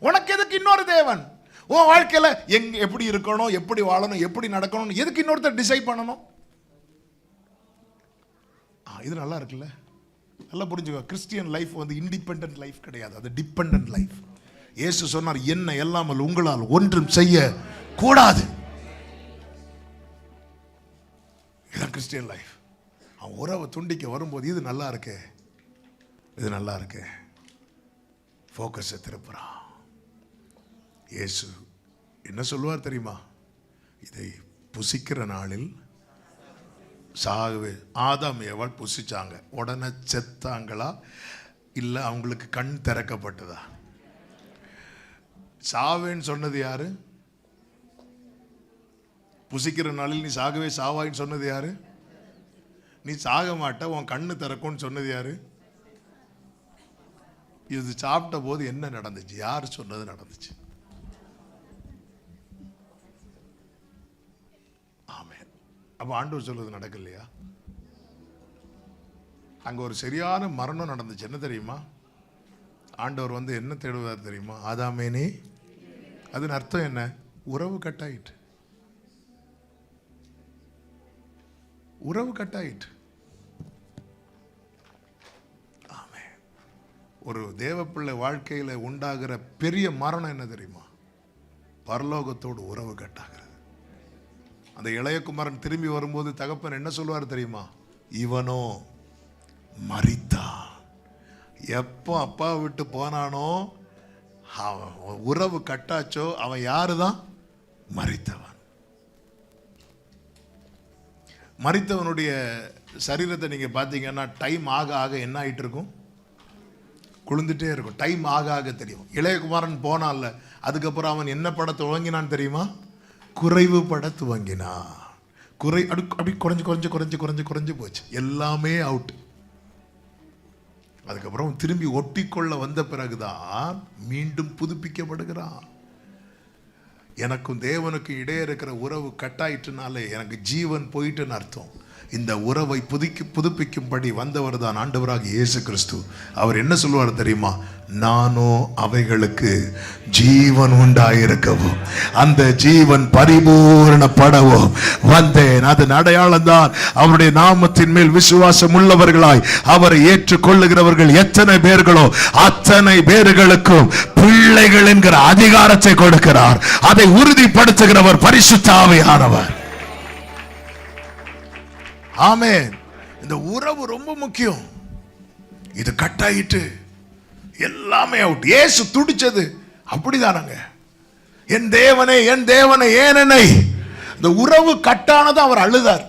உனக்கு எதுக்கு இன்னொரு தேவன்? உன் வாழ்க்கையில எங்க எப்படி இருக்கணும், எப்படி வாழணும், எப்படி நடக்கணும், எதுக்கு இன்னொருத்தர் டிசைட் பண்ணணும்? இது நல்லா இருக்குல்ல? நல்லா புரிஞ்சுக்கோ. கிறிஸ்டியன் லைஃப் வந்து இண்டிபெண்டன்ட் லைஃப் கிடையாது, அது டிபெண்டன்ட் லைஃப். இயேசு சொன்னார், என்ன இல்லாமல் உங்களால் ஒன்றும் செய்ய கூடாது. இதுதான் கிறிஸ்டியன் லைஃப். அவன் உறவை துண்டிக்க வரும்போது இது நல்லா இருக்கே, இது நல்லா இருக்கே, ஃபோக்கஸை திருப்புறான். இயேசு என்ன சொல்லுவார் தெரியுமா? இதை புசிக்கிற நாளில் சாகவே. ஆதாம் ஏவாள் புசிச்சாங்க, உடனே செத்தாங்களா இல்லை அவங்களுக்கு கண் திறக்கப்பட்டதா? சாவேன்னு சொன்னது யாரு? புசிக்கிற நாளில் நீ சாகவே சாவாயின்னு சொன்னது யாரு? நீ சாக மாட்ட, உன் கண்ணு திறக்கும்னு சொன்னது யாரு? இது சாப்பிட்ட போது என்ன நடந்துச்சு? யார் சொன்னது நடந்துச்சு? ஆமென். அப்ப ஆண்டவர் சொல்றது நடக்கலையா? அங்க ஒரு சரியான மரணம் நடந்துச்சு. என்ன தெரியுமா? ஆண்டவர் வந்து என்ன தேடுவார் தெரியுமா? ஆதாமேனே. அதன் அர்த்தம் என்ன? உறவு கட்டாயிட்டு. உறவு கட்டாயிட்டு. ஆமென். ஒரு தேவப்பிள்ளை வாழ்க்கையில உண்டாகிற பெரிய மரணம் என்ன தெரியுமா? பரலோகத்தோடு உறவு கட்டாகிறது. அந்த இளையகுமாரன் திரும்பி வரும்போது தகப்பன் என்ன சொல்லுவார் தெரியுமா? இவனோ மரித்தான். எப்போ அப்பா விட்டு போனானோ, அவன் உறவு கட்டாச்சோ, அவன் யாருதான்? மரித்தவன். மரித்தவனுடைய சரீரத்தை நீங்க பார்த்தீங்கன்னா டைம் ஆக ஆக என்ன ஆயிட்டு இருக்கும்? குளிந்துட்டே இருக்கும். டைம் ஆக ஆக தெரியும். இளையகுமாரன் போனான்ல, அதுக்கப்புறம் அவன் என்ன பட துவங்கினான் தெரியுமா? குறைவு பட துவங்கினான். அப்படி குறைஞ்சு குறைஞ்சு குறைஞ்சு குறைஞ்சு குறைஞ்சு போச்சு. எல்லாமே அவுட். அதுக்கப்புறம் திரும்பி ஒட்டிக்கொள்ள வந்த பிறகுதான் மீண்டும் புதுப்பிக்கப்படுகிறான். எனக்கும் தேவனுக்கும் இடையே இருக்கிற உறவு கட்டாயிட்டுனாலே எனக்கு ஜீவன் போயிட்டுன்னு அர்த்தம். இந்த உறவை புதுப்பிக்கும்படி வந்தவர் தான் ஆண்டவராக இயேசு கிறிஸ்து. அவர் என்ன சொல்லுவார் தெரியுமா? நானோ அவைகளுக்கு ஜீவன் உண்டாயிருக்கவும் அந்த ஜீவன் பரிபூரணப்படவும் வந்தேன். அதன் அடையாளம் தான் அவருடைய நாமத்தின் மேல் விசுவாசம் உள்ளவர்களாய் அவரை ஏற்றுக்கொள்ளுகிறவர்கள் எத்தனை பேர்களோ அத்தனை பேர்களுக்கும் பிள்ளைகள் என்கிற அதிகாரத்தை கொடுக்கிறார். அதை உறுதிப்படுத்துகிறவர் பரிசுத்த ஆவியானவர். ஆமென். இந்த உறவு ரொம்ப முக்கியம். இது கட்டாயிட்டு எல்லாமே அவுட். இயேசு துடிச்சது அப்படிதானங்க. என் தேவனே என் தேவனே ஏன் என்னை. இந்த உறவு கட்டானது. அவர் அழுதார்.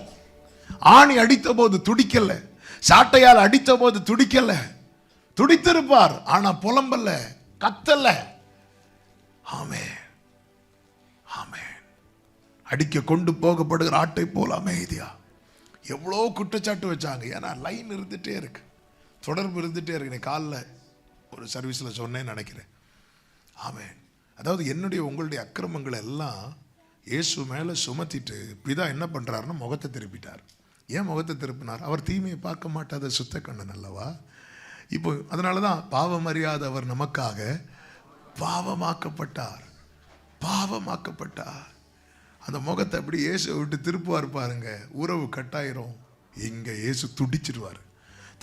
ஆணி அடித்த போது துடிக்கல, சாட்டையால் அடித்த போது துடிக்கல. துடித்திருப்பார், ஆனா புலம்பல்ல, கத்தல்ல. ஆமென் ஆமென். அடிக்க கொண்டு போகப்படுகிற ஆட்டை போல அமைதியா. எவ்வளோ குற்றச்சாட்டு வச்சாங்க. ஏன்னா லைன் இருந்துகிட்டே இருக்கு, தொடர்பு இருந்துகிட்டே இருக்கு. நீ காலில் ஒரு சர்வீஸில் சொன்னேன்னு நினைக்கிறேன். ஆமென். அதாவது என்னுடைய உங்களுடைய அக்கிரமங்களை எல்லாம் இயேசு மேலே சுமத்திட்டு பிதா என்ன பண்ணுறாருன்னா முகத்தை திருப்பிட்டார். ஏன் முகத்தை திருப்பினார்? அவர் தீமையை பார்க்க மாட்டாத சுத்த கண்ணன் அல்லவா. இப்போ அதனால தான் பாவம் அறியாத அவர் நமக்காக பாவமாக்கப்பட்டார். பாவமாக்கப்பட்டார். அந்த முகத்தை அப்படி இயேசு விட்டு திருப்புவார் பாருங்க, உறவு கட்டாயிரும். இங்கே இயேசு துடிச்சிடுவார்.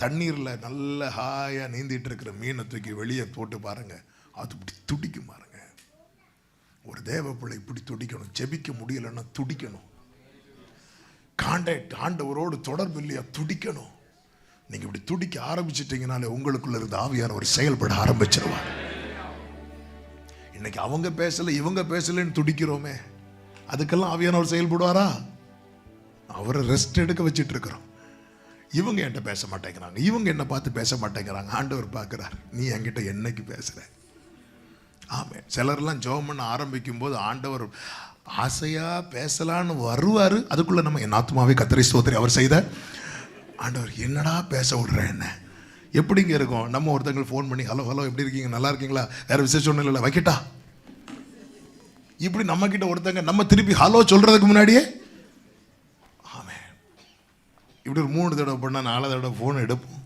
தண்ணீரில் நல்ல ஹாயாக நீந்திட்டு இருக்கிற மீனை தூக்கி வெளியே போட்டு பாருங்க, அது இப்படி துடிக்கும் பாருங்க. ஒரு தேவ பிள்ளை இப்படி துடிக்கணும். ஜெபிக்க முடியலன்னா துடிக்கணும். கான்டாக்ட் ஆண்டவரோடு தொடர்பு இல்லையா, துடிக்கணும். நீங்க இப்படி துடிக்க ஆரம்பிச்சிட்டீங்கனாலே உங்களுக்குள்ள இருந்த ஆவியானவர் செயல்பட ஆரம்பிச்சிருவார். இன்னைக்கு அவங்க பேசல இவங்க பேசலன்னு துடிக்கிறோமே, அதுக்கெல்லாம் ஆவியானவர் செயல்படுவாரா? அவரை ரெஸ்ட் எடுக்க வச்சுட்டு இருக்கிறோம். இவங்க என்கிட்ட பேச மாட்டேங்கிறாங்க, இவங்க என்ன பார்த்து பேச மாட்டேங்கிறாங்க. ஆண்டவர் பார்க்கிறார், நீ என்கிட்ட என்னைக்கு பேசுற. ஆமே. சிலர்லாம் ஜெபம் பண்ண ஆரம்பிக்கும் போது ஆண்டவர் ஆசையா பேசலான்னு வருவாரு. அதுக்குள்ள நம்ம என் ஆத்மாவே கர்த்தரை ஸ்தோத்திரி. அவர் செய்த ஆண்டவர் என்னடா பேச விடுற என்ன. எப்படிங்க இருக்கும்? நம்ம ஒருத்தங்களுக்கு ஃபோன் பண்ணி ஹலோ ஹலோ எப்படி இருக்கீங்க, நல்லா இருக்கீங்களா, வேற விசேஷம் ஒன்றும் இல்லை, வைக்கட்டா. இப்படி நம்ம கிட்ட ஒருத்தங்க நம்ம திருப்பி ஹலோ சொல்றதுக்கு முன்னாடியே ஆமே இப்படி ஒரு 3 தடவை பண்ணா 4 தடவை ஃபோன் எடுப்போம்.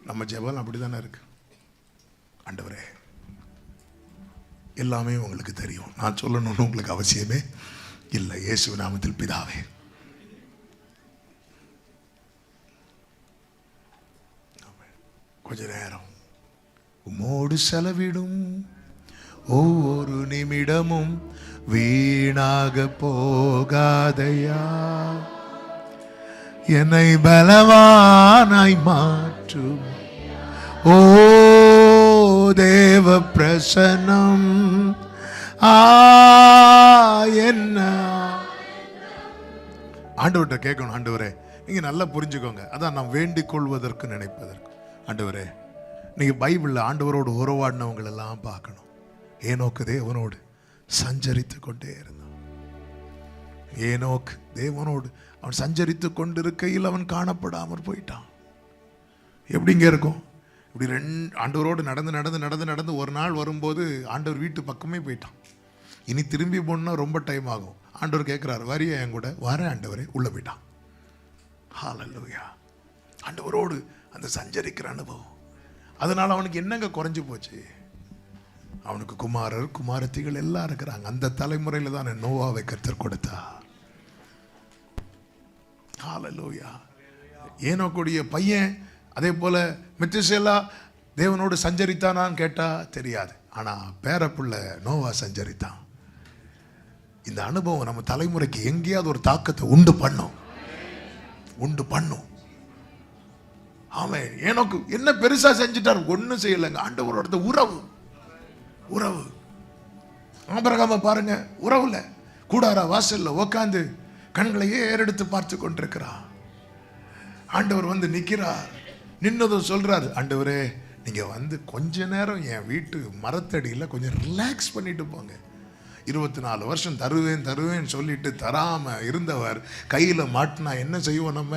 நம்ம ஜெபம் அப்படி தானே இருக்கு. ஆண்டவரே எல்லாமே உங்களுக்கு தெரியும், நான் சொல்லணும்னு உங்களுக்கு அவசியமே இல்லை. இயேசு நாமத்தில் பிதாவே, கொஞ்ச நேரம் உம்மோடு செலவிடும் ஒவ்வொரு நிமிடமும் வீணாக போகாதையா, என்னை பலவானாய் மாற்றும் ஓ தேவ பிரசன்னம் என்ன. ஆண்டவர்கிட்ட கேட்கணும், ஆண்டவரே நீங்க நல்லா புரிஞ்சுக்கோங்க. அதான் நாம் வேண்டிக் கொள்வதற்கு நினைப்பதற்கு. ஆண்டவரே, நீங்க பைபிள்ல ஆண்டவரோடு உறவாடினவங்க எல்லாம் பார்க்கணும். ஏனோக்கு தேவனோடு சஞ்சரித்து கொண்டே இருந்தான். ஏனோக்கு தேவனோடு அவன் சஞ்சரித்து கொண்டிருக்கையில் அவன் காணப்படாமற் போயிட்டான். எப்படிங்க இருக்கும்? இப்படி ஆண்டவரோடு நடந்து நடந்து நடந்து நடந்து ஒரு நாள் வரும்போது ஆண்டவர் வீட்டு பக்கமே போயிட்டான். இனி திரும்பி போனா ரொம்ப டைம் ஆகும். ஆண்டவர் கேட்கிறாரு, வரியா என் கூட? வரேன் ஆண்டவரே. உள்ள போயிட்டான். ஹல்லேலூயா. ஆண்டவரோடு அந்த சஞ்சரிக்கிற அனுபவம், அதனால அவனுக்கு என்னங்க குறைஞ்சு போச்சு? அவனுக்கு குமாரர் குமாரத்திகள் எல்லாம் இருக்கிறாங்க. அந்த தலைமுறையில் தான் நோவாவை கர்த்தர் கொடுத்தார். ஹல்லேலூயா. ஏனோக்குடைய பையன் அதே போல மெத்துசேலா தேவனோடு சஞ்சரித்தானான்னு கேட்டா தெரியாது. ஆனா பேரப்புள்ள நோவா சஞ்சரித்தான். இந்த அனுபவம் நம்ம தலைமுறைக்கு எங்கேயாவது ஒரு தாக்கத்தை உண்டு பண்ணும். ஆமென். ஏனோக்கு என்ன பெருசா செஞ்சிட்டார்? ஒன்னும் செய்யலைங்க. ஆண்டவரோட உறவு. ஆபிரகாமை பாருங்க, உறவுல கூடார வாசல்ல உட்கார்ந்து கண்களையே ஏறெடுத்து பார்த்து கொண்டிருக்கிறார். ஆண்டவர் வந்து நிற்கிறார். நின்னதும் சொல்றாரு, ஆண்டவரே நீங்க வந்து கொஞ்ச நேரம் என் வீட்டு மரத்தடியில் கொஞ்சம் ரிலாக்ஸ் பண்ணிட்டு போங்க. 24 வருஷம் தருவேன் சொல்லிட்டு தராம இருந்தவர் கையில மாட்டினா என்ன செய்வோம் நம்ம?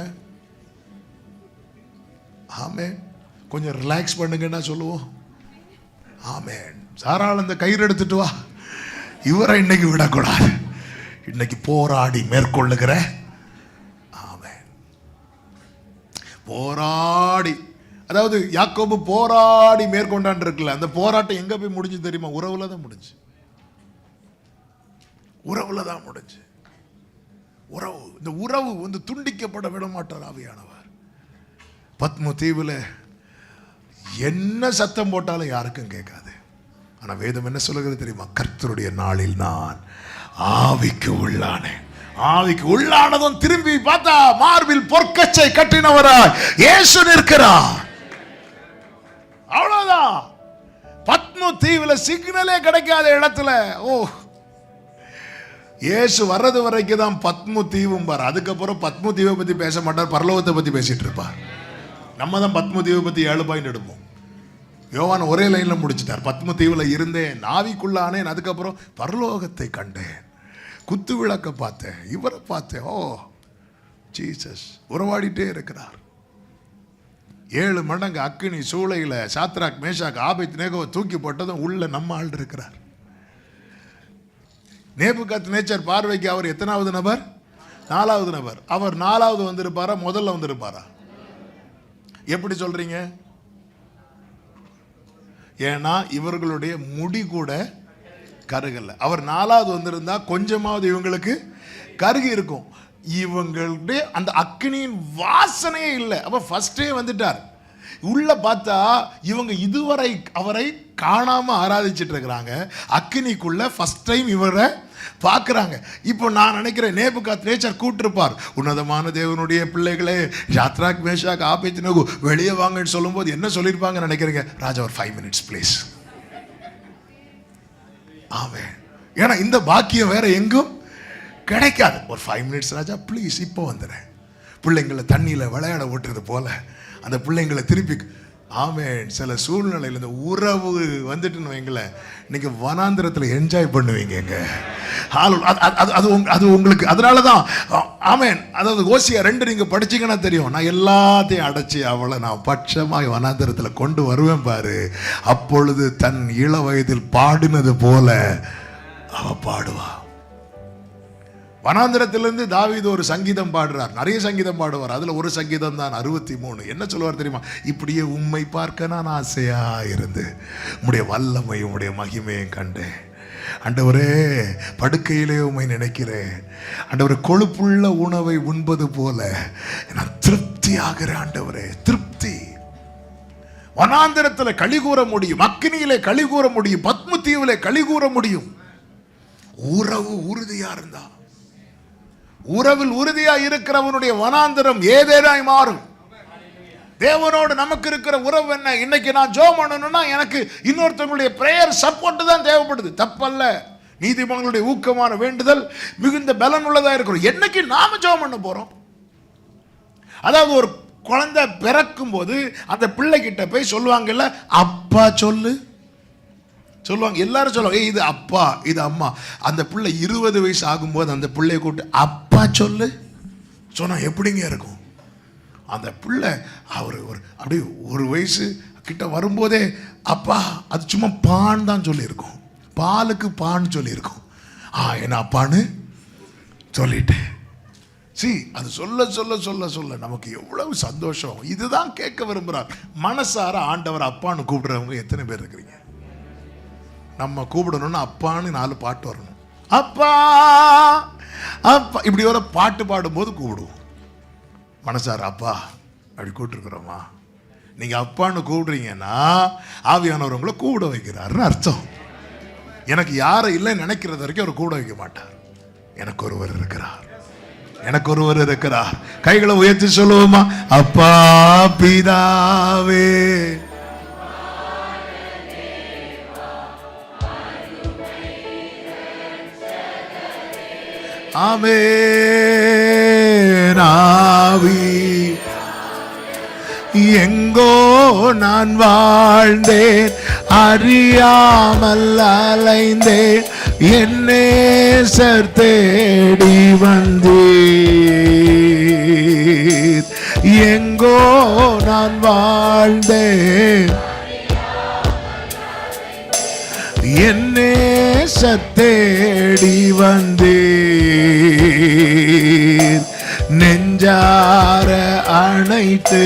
ஆமென். கொஞ்சம் ரிலாக்ஸ் பண்ணுங்கன்னா சொல்லுவோம். ஆமென். சாராள் அந்த கயிறு எடுத்துட்டு வா, இவரை இன்னைக்கு விடக்கூடாது, இன்னைக்கு போராடி மேற்கொள்ளுகிற. ஆமென். போராடி, அதாவது யாக்கோபு போராடி மேற்கொண்டான் இருக்குல்ல, அந்த போராட்டம் எங்க போய் முடிஞ்சு தெரியுமா? உறவுல தான் முடிஞ்சு. உறவு. இந்த உறவு வந்து துண்டிக்கப்பட விட மாட்டார் ஆவியானவர். பத்ம தீவுல என்ன சத்தம் போட்டாலும் யாருக்கும் கேட்காது. ஆனா வேதம் என்ன சொல்லுகிறது தெரியுமா? கர்த்தருடைய நாளில் நான் ஆவிக்கு உள்ளானேன். ஆவிக்கு உள்ளானதும் திரும்பி பார்த்தா மார்பில் பொற்கச்சை கட்டினவராய் இயேசு நிற்கிறார். அவ்வளவுதான். பத்ம தீவுல சிக்னலே கிடைக்காத இடத்துல இயேசு வர்றது வரைக்கும் தான் பத்ம தீவும் பார். அதுக்கப்புறம் பத்ம தீவை பத்தி பேச மாட்டார், பரலோகத்தை பத்தி பேசிட்டு இருப்பார். நம்ம தான் பத்ம தீவை பத்தி 7 பாயிண்ட் எடுப்போம். யோவான் ஒரே லைன்ல முடிச்சிட்டார். பத்ம தீவுல இருந்தேன், ஆவிக்குள்ளானேன், அதுக்கப்புறம் பரலோகத்தை கண்டேன், குத்து விளக்க பார்த்தேன், இவரை பார்த்தேன். ஓ ஜீசஸ் உறவாடிட்டே இருக்கிறார். 7 மடங்கு அக்கினி சூளையில சாத்ராக் மேஷாக் ஆபேத்நேகோவை தூக்கி போட்டதும் உள்ள நம்ம ஆள் இருக்கிறார். நேபுகாத்நேச்சர் பார்வைக்கு அவர் எத்தனாவது நபர்? 4வது நபர். அவர் 4வது வந்திருப்பாரா, முதல்ல வந்திருப்பாரா? எப்படி சொல்றீங்க? ஏன்னா இவர்களுடைய முடி கூட கருகல்ல. அவர் 4வது வந்திருந்தா கொஞ்சமாவது இவங்களுக்கு கருகி இருக்கும். இவங்களுடைய அந்த அக்கினியின் வாசனையே இல்லை. அப்ப ஃபர்ஸ்டே வந்துட்டார். உள்ள பார்த்தா இவங்க இதுவரை அவரை காணாம ஆராதிச்சிட்டு இருக்கிறாங்க. அக்கினிக்குள்ள ஃபர்ஸ்ட் டைம் இவரை பார்க்குறாங்க. இப்போ நான் நினைக்கிறேன் நேபுகாத்நேச்சர் கூட்டிருப்பார், உன்னதமான தேவனுடைய பிள்ளைகளே, சாத்ராக் மேஷாக் ஆபேத்நேகோ வெளியே வாங்கன்னு சொல்லும்போது என்ன சொல்லியிருப்பாங்கன்னு நினைக்கிறீங்க? ராஜா ஒரு 5 minutes ப்ளீஸ். ஆமென். ஏன்னா இந்த பாக்கியம் வேற எங்கும் கிடைக்காது. ஒரு 5 minutes ராஜா ப்ளீஸ், இப்போ வந்துடுறேன். பிள்ளைங்களை தண்ணியில் விளையாட விட்டுறது போல அந்த பிள்ளைங்களை திருப்பி. ஆமென். சில சூழ்நிலையில் இந்த உறவு வந்துட்டுன்னு வைங்களேன், இன்னைக்கு வனாந்திரத்தில் என்ஜாய் பண்ணுவீங்க. அது உங்களுக்கு அதனால தான். ஆமென். அதாவது ஓசியா 2 நீங்க படிச்சீங்கன்னா தெரியும். நான் எல்லாத்தையும் அடைச்சி அவளை நான் பட்சமாக வனாந்திரத்தில் கொண்டு வருவேன் பாரு, அப்பொழுது தன் இள வயதில் பாடினது போல அவ பாடுவா. வனாந்திரத்திலிருந்து தாவீது ஒரு சங்கீதம் பாடுறார். நிறைய சங்கீதம் பாடுவார். அதுல ஒரு சங்கீதம் தான் 63. என்ன சொல்லுவார் தெரியுமா? இப்படியே உம்மை பார்க்க நான் ஆசையா இருந்து உம்முடைய வல்லமையும் உம்முடைய மகிமையும் கண்டேன். ஆண்டவரே, படுக்கையிலே உம்மை நினைக்கிறேன். ஆண்டவரே, கொழுப்புள்ள உணவை உண்பது போல நான் திருப்தி ஆகிறேன். ஆண்டவரே, திருப்தி. வனாந்திரத்தில் களி கூற முடியும், அக்கினியிலே களி கூற முடியும், பத்ம தீவிலே களி கூற முடியும். உறவு உறுதியா இருந்தா, உறவில் உறுதியா இருக்கிறவனுடைய வனாந்திரம் ஏதேனாய் மாறும். தேவனோடு நமக்கு இருக்கிற உறவு என்ன? இன்னைக்கு நான் ஜெபம் பண்ணணும்னா எனக்கு இன்னொருத்தவங்களுடைய பிரேயர் சப்போர்ட் தான் தேவைப்படுது, தப்பல்ல. நீதிமான்களுடைய ஊக்கமான வேண்டுதல் மிகுந்த பலன் உள்ளதா இருக்கிறோம். என்னைக்கு நாம ஜெபம் பண்ண போறோம்? அதாவது ஒரு குழந்தை பிறக்கும் போது அந்த பிள்ளை கிட்ட போய் சொல்லுவாங்கல்ல, அப்பா சொல்லு சொல்லுவாங்க. எல்லாரும் சொல்லுவாங்க, இது அப்பா இது அம்மா. அந்த பிள்ளை 20 வயசு ஆகும்போது அந்த பிள்ளையை கூப்பிட்டு அப்பா சொல்லு சொன்னா எப்படிங்க இருக்கும்? அந்த பிள்ளை அவர் அப்படி 1 வயசு கிட்ட வரும்போதே அப்பா, அது சும்மா பான் தான் சொல்லியிருக்கும், பாலுக்கு பான் சொல்லியிருக்கும். என்ன அப்பான்னு சொல்லிட்டு அது சொல்ல சொல்ல சொல்ல சொல்ல நமக்கு எவ்வளவு சந்தோஷம். இதுதான் கேட்க விரும்புகிறார். மனசார ஆண்டவர் அப்பான்னு கூப்பிடுறவங்க எத்தனை பேர் இருக்கிறீங்க? நம்ம கூப்பிடணும்னா அப்பான்னு 4 பாட்டு வரணும். அப்பா அப்பா இப்படி ஒரு பாட்டு பாடும்போது கூப்பிடுவோம். மனசார அப்பா அப்படி கூப்பிட்டுருக்குறோமா? நீங்க அப்பான்னு கூப்பிடுறீங்கன்னா ஆவியானவர் உங்களை கூப்பிட வைக்கிறாருன்னு அர்த்தம். எனக்கு யாரும் இல்லைன்னு நினைக்கிறது வரைக்கும் அவர் கூட வைக்க மாட்டார். எனக்கு ஒருவர் இருக்கிறார், எனக்கு ஒருவர் இருக்கிறார். கைகளை உயர்த்தி சொல்லுவோமா? அப்பா பிதாவே, ஆமென். ஆவி எங்கோ நான் வாழ்ந்தேன், அறியாமல் அலைந்தேன், என்னே நேசர் தேடி வந்தீர். எங்கோ நான் வாழ்ந்தேன், என்னே நேசர் தேடி வந்தீர். நெஞ்சார அணைத்து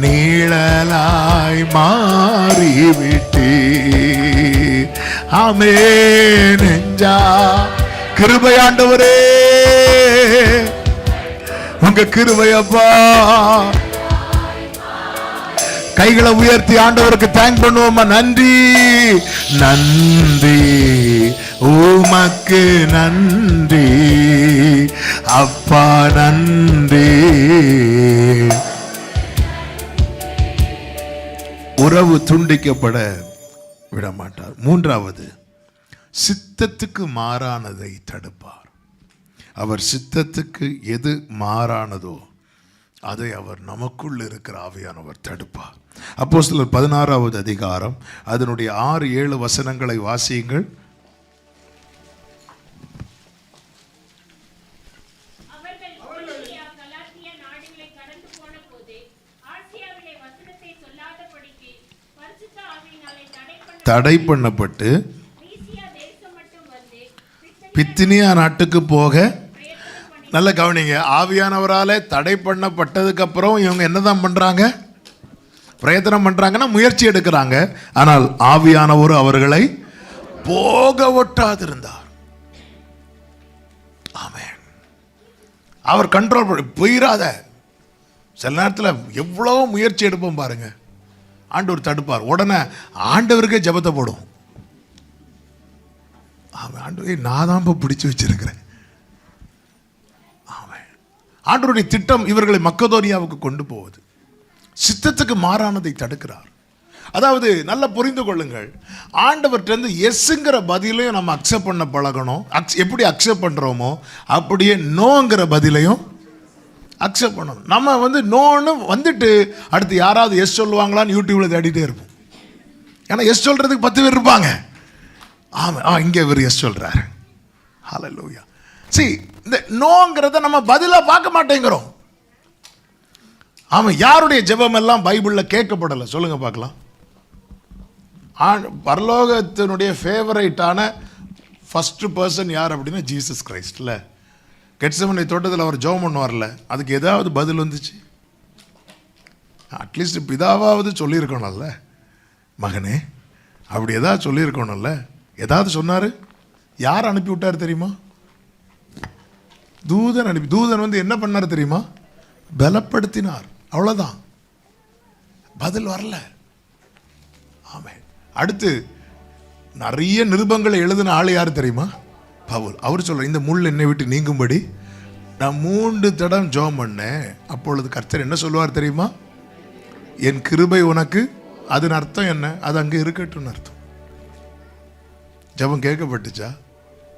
நீழலாய் மாறிவிட்டீர். ஆமென். நெஞ்சா கிருபை ஆண்டவரே, உங்க கிருபையப்பா. கைகளை உயர்த்தி ஆண்டவருக்கு தேங்க் பண்ணுவோமா? நன்றி நன்றி உமக்கு நன்றி அப்பா, நன்றி. உறவு துண்டிக்கப்பட விட மாட்டார். 3வது, சித்தத்துக்கு மாறானதை தடுப்பார். அவர் சித்தத்துக்கு எது மாறானதோ அதை அவர் நமக்குள் இருக்கிற ஆவியானவர் தடுப்பார். அப்போஸ்தலர் 16வது அதிகாரம் அதனுடைய 6-7 வசனங்களை வாசியுங்கள். தடை பண்ணப்பட்டு பித்தினியா நாட்டுக்கு போக, நல்ல கவனிங்க, ஆவியானவராலே தடை பண்ணப்பட்டதுக்கு அப்புறம் இவங்க என்னதான் பண்றாங்க? பிரயத்தனம் பண்றாங்கன்னா முயற்சி எடுக்கிறாங்க. ஆனால் ஆவியானவர் அவர்களை போக ஒட்டாதிருந்தார். ஆமென். அவர் கண்ட்ரோல் பண்ண போயிராத. சில நேரத்தில் எவ்வளவு முயற்சி எடுப்போம் பாருங்க, ஆண்டவர் தடுப்பார். உடனே ஆண்டவருக்கே ஜெபத்தை போடும். ஆண்டவரே, நான் தான் பிடிச்சு வச்சிருக்கிறேன். ஆண்டவருடைய திட்டம் இவர்களை மக்கதோனியாவுக்கு கொண்டு போவது. சித்தத்துக்கு மாறானதை தடுக்கிறார். அதாவது நல்லா புரிந்து கொள்ளுங்கள், ஆண்டவர்கிட்ட எஸ்ங்கிற பதிலையும் நம்ம அக்செப்ட் பண்ண பழகணும். எப்படி அக்செப்ட் பண்றோமோ அப்படியே நோங்கிற பதிலையும் அக்செப்ட் பண்ணணும். நம்ம நோன்னு வந்துட்டு அடுத்து யாராவது எஸ் சொல்லுவாங்களான்னு யூடியூப்ல தேடிட்டே இருப்போம். ஏன்னா எஸ் சொல்றதுக்கு 10 பேர் இருப்பாங்க. ஆமாம், இங்கே இவர் எஸ் சொல்றாரு. ஹல்லேலூயா. இந்த நோங்கிறத நம்ம பதிலா பார்க்க மாட்டேங்கிறோம். ஆமா, யாருடைய ஜெபம் எல்லாம் பைபிள்ல கேட்கப்படலை சொல்லுங்க பார்க்கலாம். பரலோகத்தினுடைய ஃபேவரைட்டான ஃபர்ஸ்ட் பர்சன் யார் அப்படின்னா ஜீசஸ் கிரைஸ்ட்ல. கெட்செமனே தோட்டத்தில் அவர் ஜெபம் பண்ணுவார்ல, அதுக்கு ஏதாவது பதில் வந்துச்சு? அட்லீஸ்ட் பிதாவாவது சொல்லியிருக்கணும்ல, மகனே அப்படி ஏதாவது சொல்லியிருக்கணும்ல. ஏதாவது சொன்னாரு? யார் அனுப்பி விட்டார் தெரியுமா? தூதன் அனுப்பி. தூதன் என்ன பண்ணார் தெரியுமா? பலப்படுத்தினார். அவ்வளோதான், பதில் வரல. ஆமென். அடுத்து நிறைய நிருபங்களை எழுதின ஆள் யார் தெரியுமா? பவுல். அவர் சொல்ற, இந்த முள் என்னை விட்டு நீங்கும்படி நான் 3 தடவை ஜெபம் பண்ணேன். அப்பொழுது கர்த்தர் என்ன சொல்லுவார் தெரியுமா? என் கிருபை உனக்கு. அதன் அர்த்தம் என்ன? அது அங்கே இருக்கட்டும்னு அர்த்தம். ஜெபம் கேட்கப்பட்டுச்சா?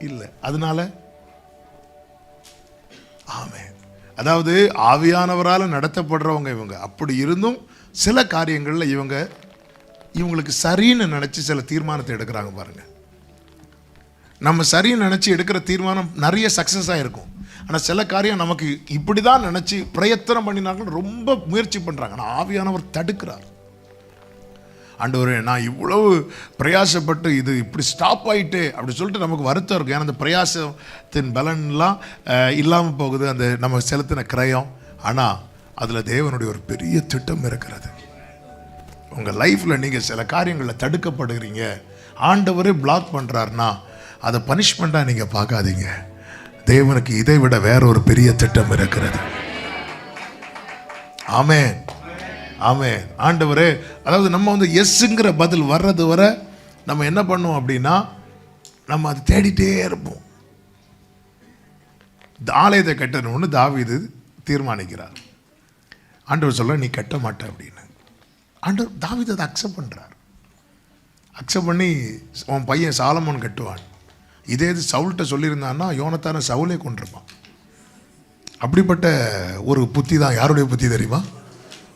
இல்லை. அதனால ஆமென். அதாவது ஆவியானவரால் நடத்தப்படுறவங்க இவங்க. அப்படி இருந்தும் சில காரியங்களில் இவங்களுக்கு சரின்னு நினச்சி சில தீர்மானத்தை எடுக்கிறாங்க பாருங்க. நம்ம சரின்னு நினச்சி எடுக்கிற தீர்மானம் நிறைய சக்ஸஸ் ஆகிருக்கும். ஆனால் சில காரியம் நமக்கு இப்படி தான் நினச்சி பிரயத்தனம் பண்ணினார்கள், ரொம்ப முயற்சி பண்ணுறாங்க. ஆனால் ஆவியானவர் தடுக்கிறார். ஆண்டவரே, நான் இவ்வளவு பிரயாசப்பட்டு இது இப்படி ஸ்டாப் ஆகிட்டு அப்படி சொல்லிட்டு நமக்கு வருத்தம் இருக்கும். ஏன்னா அந்த பிரயாசத்தின் பலன்லாம் இல்லாமல் போகுது, அந்த நம்ம செலுத்தின கிரயம். ஆனால் அதில் தேவனுடைய ஒரு பெரிய திட்டம் இருக்கிறது. உங்கள் லைஃப்பில் நீங்கள் சில காரியங்களில் தடுக்கப்படுகிறீங்க, ஆண்டவரே பிளாக் பண்ணுறாருன்னா அதை பனிஷ்மெண்ட்டாக நீங்கள் பார்க்காதீங்க. தேவனுக்கு இதை விட வேற ஒரு பெரிய திட்டம் இருக்கிறது. ஆமென், ஆமென். ஆண்டவரே, அதாவது நம்ம எஸ்ங்கிற பதில் வர்றது வர நம்ம என்ன பண்ணுவோம் அப்படின்னா, நம்ம அதை தேடிட்டே இருப்போம். ஆலயத்தை கட்டணும்னு தாவீது தீர்மானிக்கிறார். ஆண்டவர் சொல்ல, நீ கட்ட மாட்ட அப்படின்னு. ஆண்டவர் தாவீது அதை அக்செப்ட் பண்ணுறார். அக்செப்ட் பண்ணி அவன் பையன் சாலமோன் கட்டுவான். இதே இது சவுல்கிட்ட சொல்லியிருந்தான்னா யோனத்தான சவுலே கொண்டிருப்பான். அப்படிப்பட்ட ஒரு புத்தி தான். யாருடைய புத்தி தெரியுமா?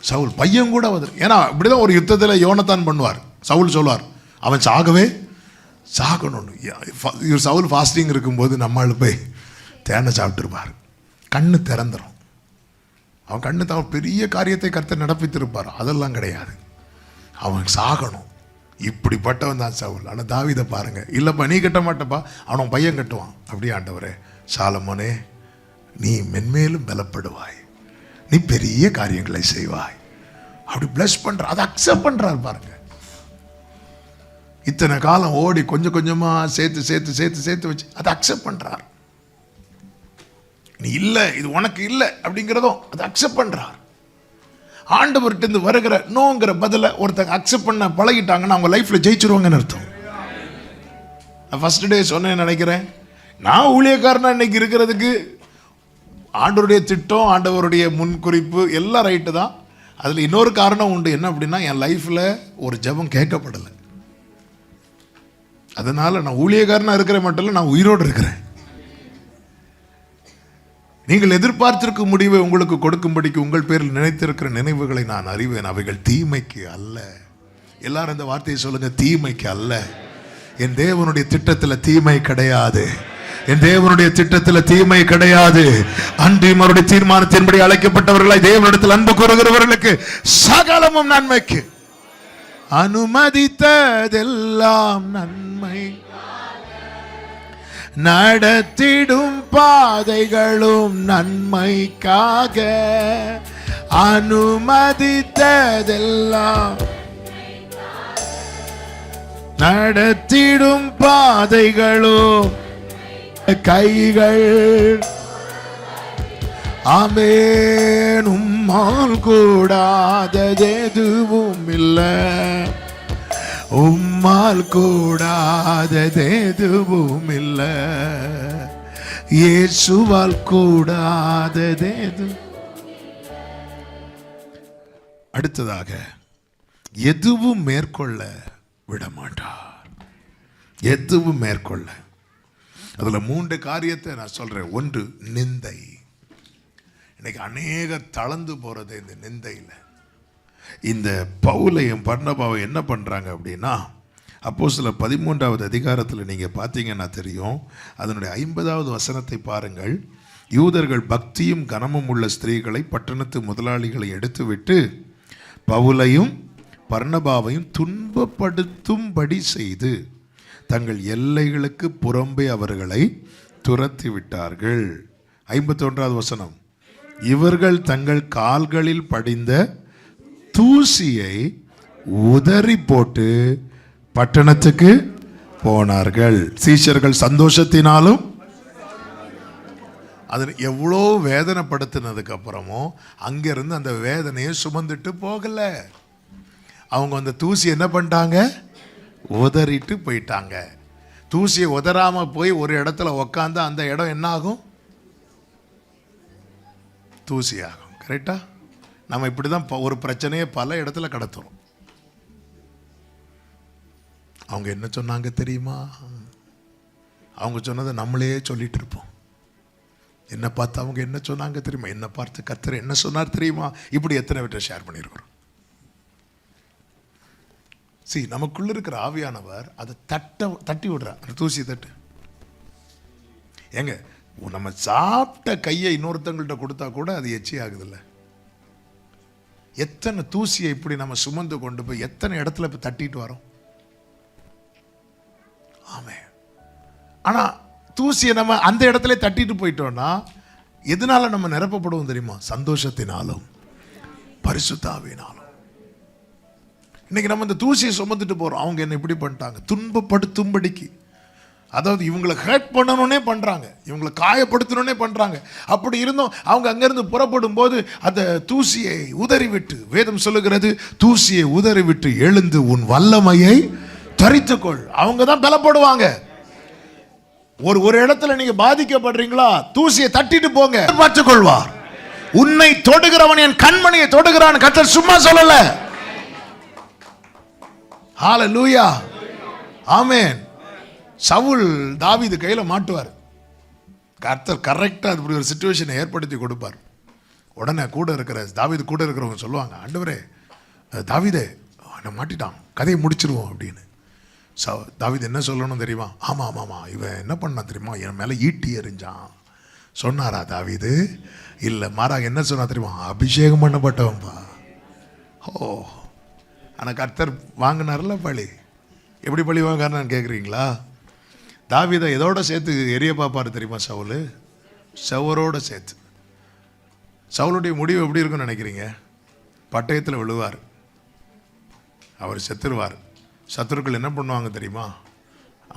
சவுல் பையன் கூட வந்து. ஏன்னா இப்படிதான் ஒரு யுத்தத்தில் யோனத்தான் பண்ணுவார். சவுல் சொல்வார், அவன் சாகவே சாகணும்னு. இவர் சவுல் ஃபாஸ்டிங் இருக்கும்போது நம்மால் போய் தேனை சாப்பிட்டுருப்பார். கண்ணு திறந்துடும். அவன் கண்ணு தான் பெரிய காரியத்தை கர்த்தர் நடப்பித்திருப்பார். அதெல்லாம் கிடையாது, அவன் சாகணும். இப்படிப்பட்டவன் தான் சவுல். ஆனால் தாவீதை பாருங்க, இல்லைப்பா நீ கட்ட மாட்டப்பா, அவன் பையன் கட்டுவான். அப்படியே ஆண்டவரே, சாலமோனே, நீ மென்மேலும் பலப்படுவாய், நீ பெரிய காரியங்களை செய்வாய் அப்படி பிளஸ் பண்ற. அதை அக்செப்ட் பண்றாரு பாருங்க. இத்தனை காலம் ஓடி கொஞ்சம் கொஞ்சமா சேர்த்து சேர்த்து சேர்த்து சேர்த்து வச்சு அதை அக்செப்ட் பண்றார். நீ இல்லை, இது உனக்கு இல்லை அப்படிங்கிறதும் அதை அக்செப்ட் பண்றார். ஆண்டவர்கிட்ட வருகிற நோங்கிற பதில ஒருத்தங்க அக்செப்ட் பண்ண பழகிட்டாங்கன்னா அவங்க லைஃப்ல ஜெயிச்சிருவாங்கன்னு அர்த்தம். ஃபர்ஸ்ட் டே சொன்னேன் நினைக்கிறேன், நான் ஊழியக்காரனா இன்னைக்கு இருக்கிறதுக்கு ஆண்டவருடைய திட்டம், ஆண்டவருடைய முன்குறிப்பு எல்லாம் ரைட்டு தான். அதில் இன்னொரு காரணம் உண்டு. என்ன அப்படின்னா, என் லைஃப்பில் ஒரு ஜெபம் கேட்கப்படலை. அதனால நான் ஊழியக்காரனா இருக்கிற மட்டும் இல்லை, நான் உயிரோடு இருக்கிறேன். நீங்கள் எதிர்பார்த்திருக்கும் முடிவை உங்களுக்கு கொடுக்கும்படிக்கு உங்கள் பேரில் நினைத்திருக்கிற நினைவுகளை நான் அறிவேன், அவைகள் தீமைக்கு அல்ல. எல்லாரும் இந்த வார்த்தையை சொல்லுங்க, தீமைக்கு அல்ல. என் தேவனுடைய திட்டத்தில் தீமை கிடையாது. என் தேவனுடைய திட்டத்தில் தீமை கிடையாது. அன்றையும் அவருடைய தீர்மானத்தின்படி அழைக்கப்பட்டவர்களாய் தேவனிடத்தில் அன்பு கூறுகிறவர்களுக்கு சகலமும் நன்மைக்கு அனுமதித்ததெல்லாம் நன்மை, நடத்திடும் பாதைகளும் நன்மைக்காக அனுமதித்ததெல்லாம், நடத்திடும் பாதைகளும் கைகள். ஆமென். உம்மால் கூடாதது எதுவும் இல்லை, உம்மால் கூடாதது எதுவும் இல்லை, இயேசுவால் கூடாதது எதுவும். அடுத்ததாக, எதுவும் மேற்கொள்ள விட மாட்டார். எதுவும் மேற்கொள்ள. அதுல 3 காரியத்தை நான் சொல்றேன். ஒன்று, நிந்தை. இன்னைக்கு அநேக தளர்ந்து போறது இந்த நிந்தையில. இந்த பவுலையும் பர்னபாவையும் என்ன பண்றாங்க அப்படின்னா, அப்போஸ்தலர் 13வது அதிகாரத்தில் நீங்க பார்த்தீங்கன்னா தெரியும். அதனுடைய 50வது வசனத்தை பாருங்கள். யூதர்கள் பக்தியும் கனமும் உள்ள ஸ்திரீகளை, பட்டணத்து முதலாளிகளை எடுத்துவிட்டு பவுலையும் பர்னபாவையும் துன்பப்படுத்தும்படி செய்து தங்கள் எல்லைகளுக்கு புறம்பே அவர்களை துரத்தி விட்டார்கள். 51வது வசனம், இவர்கள் தங்கள் கால்களில் படிந்த தூசியை உதறி போட்டு பட்டணத்துக்கு போனார்கள். சீஷர்கள் சந்தோஷத்தினாலும் அது எவ்வளோ வேதனைப்படுத்தினதுக்கு அப்புறமும் அங்கேருந்து அந்த வேதனையை சுமந்துட்டு போகலை. அவங்க அந்த தூசி என்ன பண்ணிட்டாங்க? உதறிட்டு போயிட்டாங்க. தூசியை உதறாமல் போய் ஒரு இடத்துல உக்காந்து அந்த இடம் என்ன ஆகும்? தூசி ஆகும். கரெக்டா? நம்ம இப்படி தான் ஒரு பிரச்சனையை பல இடத்துல கடத்துறோம். அவங்க என்ன சொன்னாங்க தெரியுமா? அவங்க சொன்னதை நம்மளே சொல்லிட்டு இருப்போம். என்ன பார்த்து அவங்க என்ன சொன்னாங்க தெரியுமா? என்ன பார்த்து கர்த்தர் என்ன சொன்னார் தெரியுமா? இப்படி எத்தனை பேர்ட்ட ஷேர் பண்ணியிருக்கிறோம். நமக்குள்ள இருக்கிற ஆவியானவர் அதை தட்டி விடுறார். அந்த தூசி தட்டு ஏங்க, நம்ம சாப்பிட்ட கையை இன்னொருத்தங்கள்ட்ட கொடுத்தா கூட அது எச்சி ஆகுதில்ல. எத்தனை தூசியை இப்படி நம்ம சுமந்து கொண்டு போய் எத்தனை இடத்துல இப்போ தட்டிட்டு வரோம். ஆமே. ஆனா தூசியை நம்ம அந்த இடத்துல தட்டிட்டு போயிட்டோம்னா எதனால நம்ம நிரப்பப்படுவோம் தெரியுமா? சந்தோஷத்தினாலும் பரிசுத்த ஆவியினாலும். இன்னைக்கு நம்ம இந்த தூசியை சுமந்துட்டு போறோம். அவங்க என்ன இப்படி பண்ணிட்டாங்க, துன்பப்படுத்தும்படிக்கு, அதாவது இவங்களை ஹர்ட் பண்ணணும்னே பண்றாங்க, இவங்களை காயப்படுத்தணும்னே பண்றாங்க. அப்படி இருந்தும் அவங்க அங்கிருந்து புறப்படும் போது அந்த தூசியை உதறிவிட்டு, வேதம் சொல்லுகிறது, தூசியை உதறிவிட்டு எழுந்து உன் வல்லமையை தரித்துக்கொள். அவங்க தான் பலப்படுவாங்க. ஒரு இடத்துல நீங்க பாதிக்கப்படுறீங்களா, தூசியை தட்டிட்டு போங்க, பார்த்துக் கொள்வார். உன்னை தொடுகிறவன் என் கண்மணியை தொடுகிறான். கர்த்தர் சும்மா சொல்லல. ஹல்லேலூயா, ஆமென். சவுல் தாவீது கையில மாட்டுவார். கர்த்தர் கரெக்டா அப்படி ஒரு சிச்சுவேஷனை ஏற்படுத்தி கொடுப்பார். உடனே கூட இருக்கிற தாவீது கூட இருக்கிறவங்க சொல்லுவாங்க, ஆண்டவரே தாவீதே மாட்டிட்டான், கதையை முடிச்சிருவோம் அப்படின்னு. தாவீது என்ன சொல்லணும் தெரியுமா? ஆமா ஆமா ஆமா, இவன் என்ன பண்ணா தெரியுமா, என் மேல ஈட்டி எறிஞ்சான் சொன்னாரா தாவீது? இல்லை, மாறாக என்ன சொன்னா தெரியுமா? அபிஷேகம் பண்ணப்பட்டவன்பா. ஓ, ஆனால் கர்த்தர் வாங்கினார்ல பழி. எப்படி பழி வாங்கினார்னு கேட்குறீங்களா? தாவீதை எதோட சேர்த்து எரிய பார்ப்பார் தெரியுமா? சவுல் சவரோட சேர்த்து. சவுளுடைய முடிவு எப்படி இருக்குன்னு நினைக்கிறீங்க? பட்டயத்தில் விழுவார், அவர் செத்துருவார். சத்துருக்கள் என்ன பண்ணுவாங்க தெரியுமா?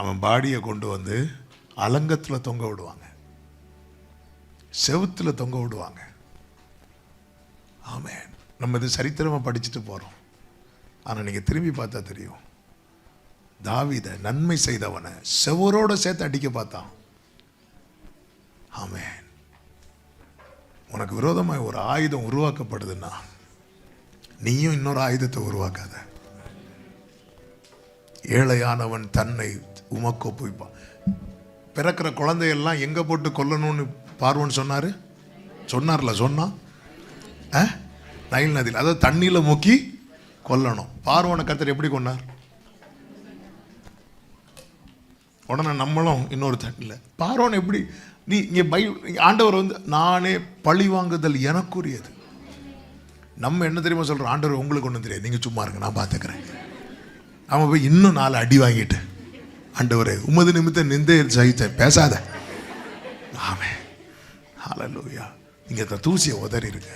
அவன் பாடியை கொண்டு வந்து அலங்கத்தில் தொங்க விடுவாங்க, செவுத்தில் தொங்க விடுவாங்க. ஆமென். நம்ம இது சரித்திரமாக படிச்சுட்டு போகிறோம். ஆனால் நீங்கள் திரும்பி பார்த்தா தெரியும், தாவீதை நன்மை செய்தவனை செவரோட சேர்த்து அடிக்க பார்த்தான். ஆமென். உனக்கு விரோதமாக ஒரு ஆயுதம் உருவாக்கப்படுதுன்னா நீயும் இன்னொரு ஆயுதத்தை உருவாக்காத. ஏழையானவன் தன்னை உமக்கு ஒப்புவிப்பான். பிறக்கிற குழந்தையெல்லாம் எங்க போட்டு கொல்லணும்னு பார்வன் சொன்னார்ல, சொன்னா நைல் நதியில், அதாவது தண்ணியில முக்கி கொல்லணும். பார்வனை கர்த்தர் எப்படி கொன்னார்? உடனே நம்மளும் இன்னொரு தண்ணியில். பார்வன் எப்படி? நீ இங்கே ஆண்டவர் வந்து நானே பழி வாங்குதல் எனக்குரியது. நம்ம என்ன தெரியுமா சொல்றோம்? ஆண்டவர் உங்களுக்கு ஒன்றும் தெரியாது, நீங்க சும்மா இருங்க, நான் பார்த்துக்கிறேன். அவன் போய் இன்னும் 4 அடி வாங்கிட்டு, ஆண்டவரே உமது நிமித்தம் நிந்தை சகித்தேன், பேசாத. ஆமென். ஹல்லேலூயா. நீங்க இந்த தூசியை உதறி இருக்க,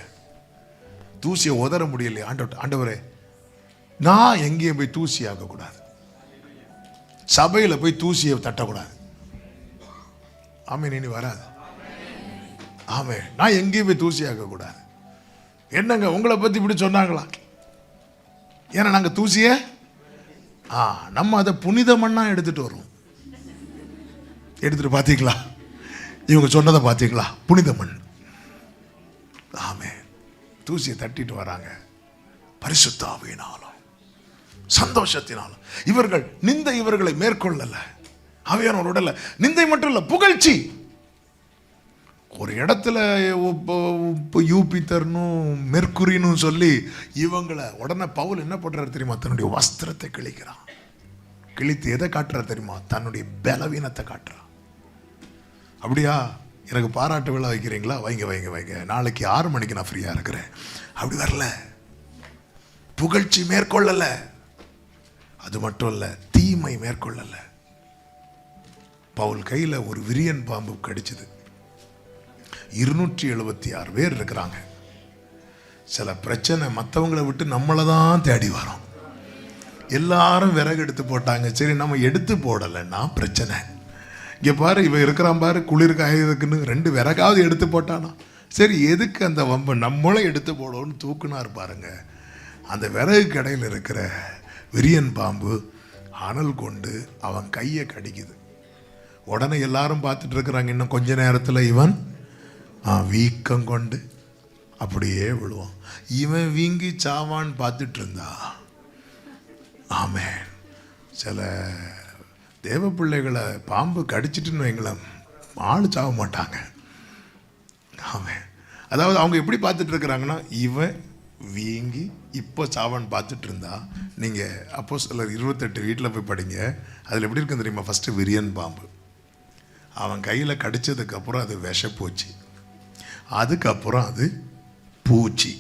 தூசியை உதற முடியலையே. ஆண்டவரே நான் எங்கேயும் போய் தூசி ஆகக்கூடாது, சபையில் போய் தூசியை தட்டக்கூடாது. ஆமென். இனி வராது. ஆமென். நான் எங்கேயும் போய் தூசி ஆகக்கூடாது. என்னங்க உங்களை பத்தி இப்படி சொன்னாங்களா? ஏன்னா நாங்கள் தூசியை நம்ம அதை புனித மண்ணா எடுத்துட்டு வரோம். எடுத்துட்டு பார்த்தீங்களா? இவங்க சொன்னதை பார்த்தீங்களா? புனித மண். ஆமென். தூசியை தட்டிட்டு வராங்க. பரிசுத்த ஆவியினாலும் சந்தோஷத்தினாலும். இவர்கள் நிந்தை இவர்களை மேற்கொள்ளல. ஆவியானவரோட நிந்தை மட்டும் இல்ல, புகழ்ச்சி. ஒரு இடத்துல யூபித்தர்னும் மெர்க்குரின்னு சொல்லி இவங்களை உடனே பவுல் என்ன பண்றாரு தெரியுமா? தன்னுடைய வஸ்திரத்தை கிழிக்கிறான். கிழித்து எதை காட்டுறாரு தெரியுமா? தன்னுடைய பலவீனத்தை காட்டுறான். அப்படியா, எனக்கு பாராட்டு விழா வைக்கிறீங்களா? வைங்க வைங்க வைங்க, நாளைக்கு 6 மணிக்கு நான் ஃப்ரீயா இருக்கிறேன். அப்படி வரல, புகழ்ச்சி மேற்கொள்ளல. அது மட்டும் இல்ல, தீமை மேற்கொள்ளல. பவுல் கையில ஒரு விரியன் பாம்பு கடிச்சது. 276 பேர் இருக்கிறாங்க. சில பிரச்சனை மற்றவங்களை விட்டு நம்மளை தான் தேடி வரோம். எல்லாரும் விறகு எடுத்து போட்டாங்க, சரி நம்ம எடுத்து போடலைன்னா பிரச்சனை. இங்கே பாரு இவன் இருக்கிறான் பாரு, குளிர் காயதுக்குன்னு 2 விறகாவது எடுத்து போட்டானா. சரி எதுக்கு அந்த வம்பு, நம்மளும் எடுத்து போடணும்னு தூக்குனார் பாருங்க. அந்த விறகு கடையில் இருக்கிற விரியன் பாம்பு அனல் கொண்டு அவன் கையை கடிக்குது. உடனே எல்லாரும் பார்த்துட்டு இருக்கிறாங்க. இன்னும் கொஞ்ச நேரத்தில் இவன் வீக்கம் கொண்டு அப்படியே விழுவான். இவன் வீங்கி சாவான்னு பார்த்துட்டு இருந்தா. ஆமென். சில தேவ பிள்ளைகளை பாம்பு கடிச்சிட்டுன்னு வைங்களேன், ஆள் சாவ மாட்டாங்க. ஆமென். அதாவது அவங்க எப்படி பார்த்துட்டு இருக்கிறாங்கன்னா, இவன் வீங்கி இப்போ சாவான்னு பார்த்துட்டு இருந்தா. நீங்கள் அப்போஸ்தலர் 28 வீட்டில் போய் படிங்க. அதில் எப்படி இருக்குன்னு தெரியுமா? ஃபஸ்ட்டு விரியன் பாம்பு அவன் கையில் கடிச்சதுக்கப்புறம் அது விஷப்பூச்சி, அதுக்கப்புறம் அது பூச்சி.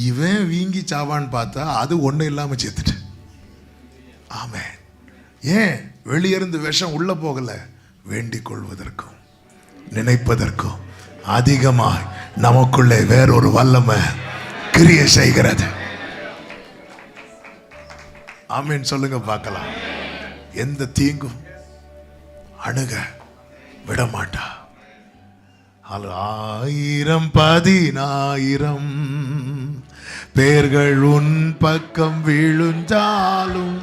இவன் வீங்கி சாவான்னு பார்த்தா அது ஒன்றும் இல்லாமல் சேர்த்துட்டு. ஆமென். ஏன்? வெளியிருந்து விஷம் உள்ள போகல, வேண்டிக் கொள்வதற்கும் நினைப்பதற்கும் அதிகமாய் நமக்குள்ளே வேறொரு வல்லமை கிரியை செய்கிறது. ஆமென் சொல்லுங்க பார்க்கலாம். எந்த தீங்கும் அணுக விட மாட்டா. 1000 10,000 பேர்கள் உன் பக்கம் விழுந்தாலும்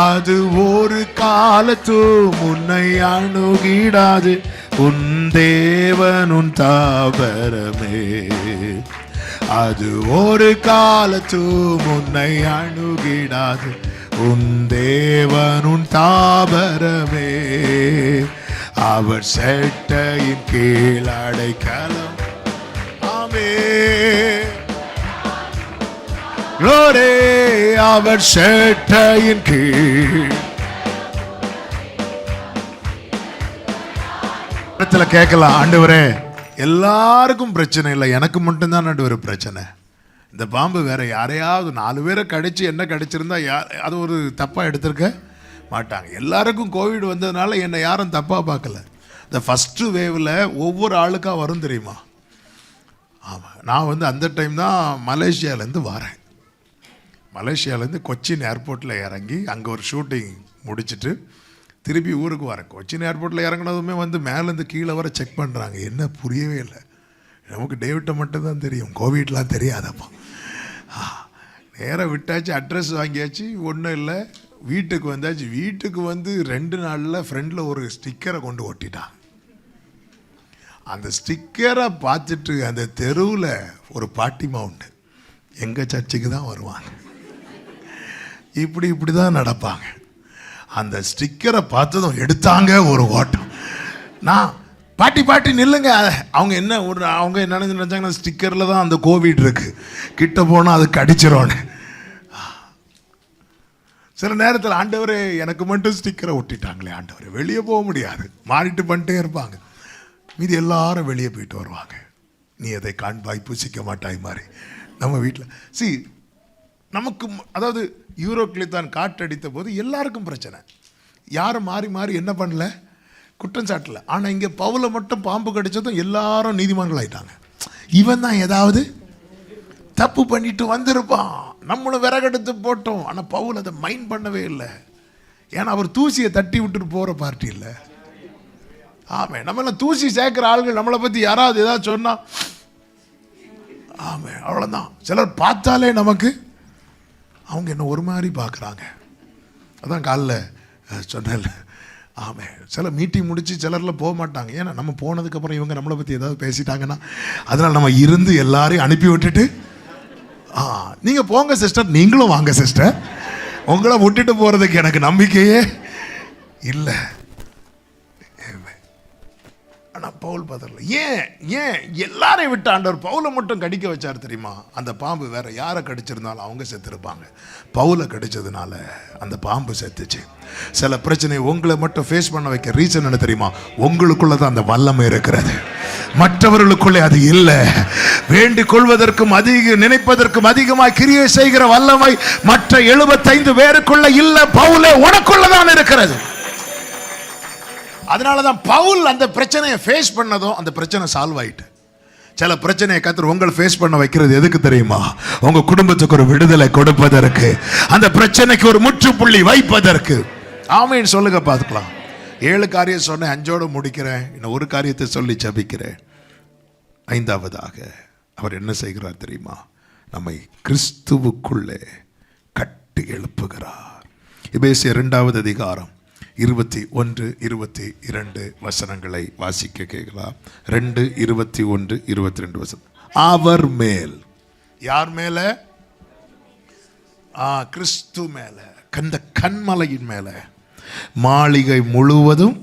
அது ஒரு காலத்தும் உன்னை அணுகிடாது. உன் தேவன் உன் தாபரமே, அது ஒரு காலத்தும் உன்னை அணுகிடாது. உன் தேவன் உன் தாபரமே, அவர் செட்டையின் கீழ் அடைக்கலம். ஆமென். glory, அவர் செட்டையின் கீழ். கேட்கலாம், ஆண்டவரே எல்லாருக்கும் பிரச்சனை இல்லை, எனக்கு மட்டும்தான் ஆண்டவரே பிரச்சனை. இந்த பாம்பு வேற யாரையாவது 4 பேரை கடிச்சு என்ன கடிச்சிருந்தா அது ஒரு தப்பாக எடுத்திருக்க மாட்டாங்க. எல்லாருக்கும் கோவிட் வந்ததுனால என்னை யாரும் தப்பாக பார்க்கல. இந்த ஃபஸ்ட்டு வேவில் ஒவ்வொரு ஆளுக்காக வரும் தெரியுமா? ஆமாம். நான் அந்த டைம் தான் மலேசியாவிலேருந்து வரேன். மலேசியாவிலேருந்து கொச்சின் ஏர்போர்ட்டில் இறங்கி அங்கே ஒரு ஷூட்டிங் முடிச்சுட்டு திருப்பி ஊருக்கு வரேன். கொச்சின் ஏர்போர்ட்டில் இறங்கினதுமே மேலேருந்து கீழே வர செக் பண்ணுறாங்க. என்ன புரியவே இல்லை. நமக்கு டேவிட்டை மட்டும்தான் தெரியும், கோவிட்லாம் தெரியாதப்போ. நேராக விட்டாச்சு, அட்ரஸ் வாங்கியாச்சு, ஒன்றும் இல்லை. வீட்டுக்கு வந்தாச்சு. வீட்டுக்கு 2 நாளில் ஃப்ரெண்டில் ஒரு ஸ்டிக்கரை கொண்டு ஒட்டிட்டான். அந்த ஸ்டிக்கரை பார்த்துட்டு அந்த தெருவில் ஒரு பாட்டிமா உண்டு, எங்கள் சர்ச்சுக்கு தான் வருவாங்க, இப்படி தான் நடப்பாங்க. அந்த ஸ்டிக்கரை பார்த்ததும் எடுத்தாங்க ஒரு ஓட்டம். நான் பாட்டி நில்லுங்க. அவங்க என்ன நினைச்சாங்கன்னா ஸ்டிக்கரில் தான் அந்த கோவிட் இருக்கு, கிட்ட போனால் அது கடிச்சிரோன்னு. சில நேரத்தில் ஆண்டவரே எனக்கு மட்டும் ஸ்டிக்கரை ஒட்டிட்டாங்களே ஆண்டவரே, வெளியே போக முடியாது, மாறிட்டு பண்ணிட்டே இருப்பாங்க. மீதி எல்லாரும் வெளியே போயிட்டு வருவாங்க. நீ அதை காண்பாய் புசிக்க மாட்டாய் மாதிரி நம்ம வீட்டில் நமக்கு அதாவது யூரோக்ளித்தான் காற்றடித்த போது எல்லாருக்கும் பிரச்சனை. யாரும் மாறி என்ன பண்ணல, குற்றம் சாட்டல. ஆனால் இங்கே பவுலை மட்டும் பாம்பு கடிச்சதும் எல்லாரும் நீதிமான்கள் ஆயிட்டாங்க. இவன் தான் ஏதாவது தப்பு பண்ணிட்டு வந்திருப்பான், நம்மளும் விறகெடுத்து போட்டோம். ஆனால் பவுல் அதை மைண்ட் பண்ணவே இல்லை. ஏன்னா அவர் தூசியை தட்டி விட்டுட்டு போகிற பார்ட்டி இல்லை. ஆமே, நம்மளாம் தூசி சேர்க்குற ஆளுகள். நம்மளை பற்றி யாராவது ஏதாவது சொன்னா ஆமே அவ்வளோதான். சிலர் பார்த்தாலே நமக்கு அவங்க என்ன ஒரு மாதிரி பார்க்குறாங்க. அதான் காலைல சொன்னேன்ல. ஆமே, சில மீட்டிங் முடித்து சிலரில் போக மாட்டாங்க. ஏன்னா நம்ம போனதுக்கப்புறம் இவங்க நம்மளை பற்றி ஏதாவது பேசிட்டாங்கன்னா அதனால் நம்ம இருந்து எல்லாரையும் அனுப்பி விட்டுட்டு நீங்கள் போங்க சிஸ்டர், நீங்களும் வாங்க சிஸ்டர், உங்களை விட்டுட்டு போகிறதுக்கு எனக்கு நம்பிக்கையே இல்லை. ஆனால் பவுல் பதறல. ஏன் எல்லாரையும் விட்டு ஆண்டவர் பவுலை மட்டும் கடிக்க வச்சார் தெரியுமா? அந்த பாம்பு வேற யாரை கடிச்சிருந்தாலும் அவங்க செத்துருப்பாங்க. பவுலை கடிச்சதுனால அந்த பாம்பு செத்துச்சு. சில பிரச்சனை உங்களை மட்டும் ஃபேஸ் பண்ண வைக்க ரீசன் என்ன தெரியுமா? உங்களுக்குள்ள தான் அந்த வல்லமை இருக்கிறது, மற்றவர்களுக்குள்ளே அது இல்லை. வேண்டிக் கொள்வதற்கும் நினைப்பதற்கும் அதிகமாக கிரியை செய்கிற வல்லமை மற்ற 75 பேருக்குள்ள இல்லை, பவுலே உனக்குள்ளதான் இருக்கிறது. அதனாலதான் பவுல் அந்த பிரச்சனையை ஃபேஸ் பண்ணதும் அந்த பிரச்சனை சால்வ் ஆயிட்டு. சில பிரச்சனையை கர்த்தர் உங்களை ஃபேஸ் பண்ண வைக்கிறது எதுக்கு தெரியுமா? உங்க குடும்பத்துக்கு ஒரு விடுதலை கொடுப்பதற்கு, அந்த பிரச்சனைக்கு ஒரு முற்றுப்புள்ளி வைப்பதற்கு. ஆமென் சொல்லுங்க பார்த்துக்கலாம். 7 காரியம் சொன்னேன், 5ஓட முடிக்கிறேன். இன்னும் ஒரு காரியத்தை சொல்லி ஜெபிக்கிறேன். 5ஆவதாக அவர் என்ன செய்கிறார் தெரியுமா? நம்மை கிறிஸ்துவுக்குள்ளே கட்டி எழுப்புகிறார். எபேசியர் 2வது அதிகாரம் 21, 22 வசனங்களை வாசிக்க கேட்கலாம். 2, 21, 22 வசனம். அவர் மேல், யார் மேல? கிறிஸ்து மேல, அந்த கன்மலையின் மேல மாளிகை முழுவதும்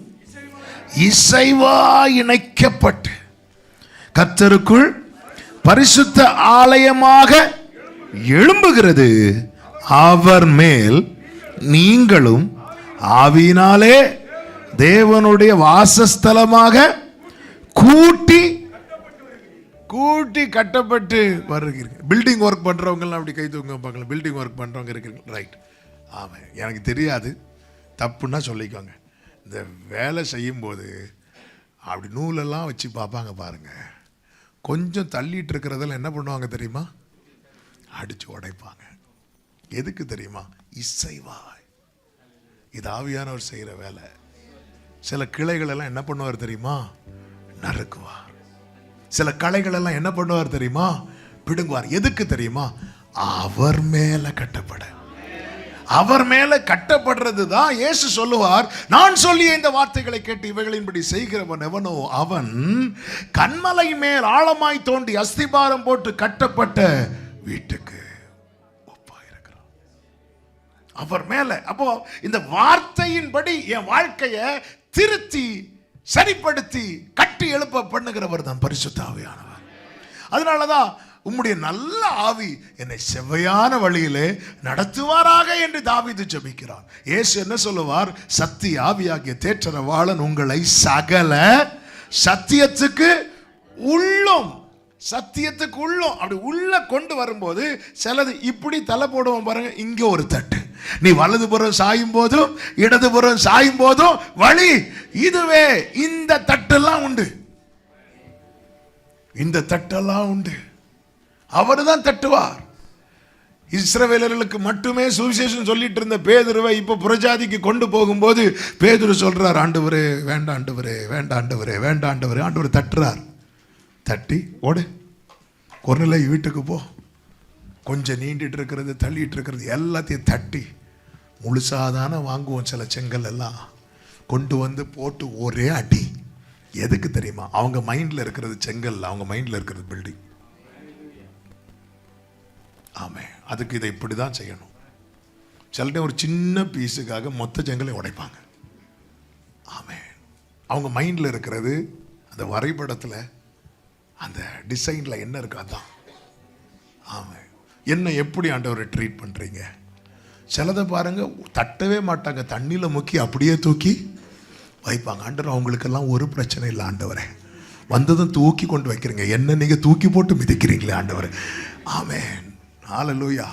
இசைவா இணைக்கப்பட்டு கர்த்தருக்குள் பரிசுத்த ஆலயமாக எழும்புகிறது. அவர் மேல் நீங்களும் ஆவியினாலே தேவனுடைய வாசஸ்தலமாக கூட்டி கட்டப்பட்டு வருகிறீர்கள். பில்டிங் ஒர்க் பண்றவங்கலாம் அப்படி கை தூங்க பார்க்கலாம். பில்டிங் ஒர்க் பண்றவங்க இருக்கிறீங்க, ரைட்? ஆமாம், எனக்கு தெரியாது, தப்புன்னா சொல்லிக்கோங்க. இந்த வேலை செய்யும்போது அப்படி நூலெல்லாம் வச்சு பார்ப்பாங்க பாருங்க. கொஞ்சம் தள்ளிட்டு இருக்கிறதெல்லாம் என்ன பண்ணுவாங்க தெரியுமா? அடிச்சு உடைப்பாங்க. எதுக்கு தெரியுமா? இசைவாய். இது ஆவியானவர் செய்கிற வேலை. சில கிளைகள் எல்லாம் என்ன பண்ணுவார் தெரியுமா? நறுக்குவார். சில களைகள் எல்லாம் என்ன பண்ணுவார் தெரியுமா? பிடுங்குவார். எதுக்கு தெரியுமா? அவர் மேல கட்டப்பட. அவர் மேல கட்டப்படுறது தான் இயேசு சொல்லுவார், நான் சொல்லிய இந்த வார்த்தைகளை கேட்டு இவைகளின்படி செய்கிறவன் எவனோ அவன் கன்மலை மேல் ஆழமாய் தோண்டி அஸ்திபாரம் போட்டு கட்டப்பட்ட வீட்டுக்கு ஒப்பாயிருக்கிறான். அவர் மேல. அப்போ இந்த வார்த்தையின்படி என் வாழ்க்கையை திருத்தி சரிப்படுத்தி கட்டி எழுப்ப பண்ணுகிறவர் தான் பரிசுத்த ஆவியானவர். அதனாலதான் உம்முடைய நல்ல ஆவி என்னை செவ்வையான வழியிலே நடத்துவாராக என்று தாவீது ஜெபிக்கிறார். இயேசு என்ன சொல்லுவார்? சத்திய ஆவியாகிய தேற்றரவாளன் உங்களை சகல சத்தியத்துக்கு உள்ளும், சத்தியத்துக்கு உள்ளும் அப்படி உள்ள கொண்டு வரும்போது சிலது இப்படி தலை போடுவோம் பாருங்க. இங்க ஒரு தட்டு, நீ வலதுபுறம் சாயும் போதும் இடதுபுறம் சாயும் போதும் வழி இதுவே. இந்த தட்டெல்லாம் உண்டு, இந்த தட்டெல்லாம் உண்டு. அவர் தான் தட்டுவார். இஸ்ரவேலர்களுக்கு மட்டுமே சுவிசேஷம் சொல்லிட்டு இருந்த பேதுருவை இப்ப புறஜாதிக்கு கொண்டு போகும்போது பேதுரு சொல்றார், ஆண்டவரே வேண்டாம், ஆண்டவரே வேண்டாம், ஆண்டவரே வேண்டாம், ஆண்டவரே. ஆண்டவர் தட்டுறார். தட்டி ஓடு, கொர்நேலியு வீட்டுக்கு போ. கொஞ்சம் நீண்டிட்டு இருக்கிறது, தள்ளிட்டு இருக்கிறது எல்லாத்தையும் தட்டி முழுசாதான வாங்குவோம். சில செங்கல் எல்லாம் கொண்டு வந்து போட்டு ஒரே அடி. எதுக்கு தெரியுமா? அவங்க மைண்ட்ல இருக்கிறது செங்கல், அவங்க மைண்ட்ல இருக்கிறது பில்டிங். ஆமே, அதுக்கு இதை இப்படி தான் செய்யணும். சில டைம் ஒரு சின்ன பீஸுக்காக மொத்த செங்கலை உடைப்பாங்க. ஆமே, அவங்க மைண்டில் இருக்கிறது அந்த வரைபடத்தில், அந்த டிசைனில் என்ன இருக்கு அதான். ஆமே, என்ன எப்படி ஆண்டவரை ட்ரீட் பண்ணுறீங்க? சிலதை பாருங்க, தட்டவே மாட்டாங்க, தண்ணியில் முக்கி அப்படியே தூக்கி வைப்பாங்க. ஆண்டவர் அவங்களுக்கெல்லாம் ஒரு பிரச்சனை இல்லை. ஆண்டவரே வந்ததும் தூக்கி கொண்டு வைக்கிறீங்க, என்ன நீங்கள் தூக்கி போட்டு மிதிக்கிறீங்களே ஆண்டவரே. ஆமென், ஹல்லேலூயா.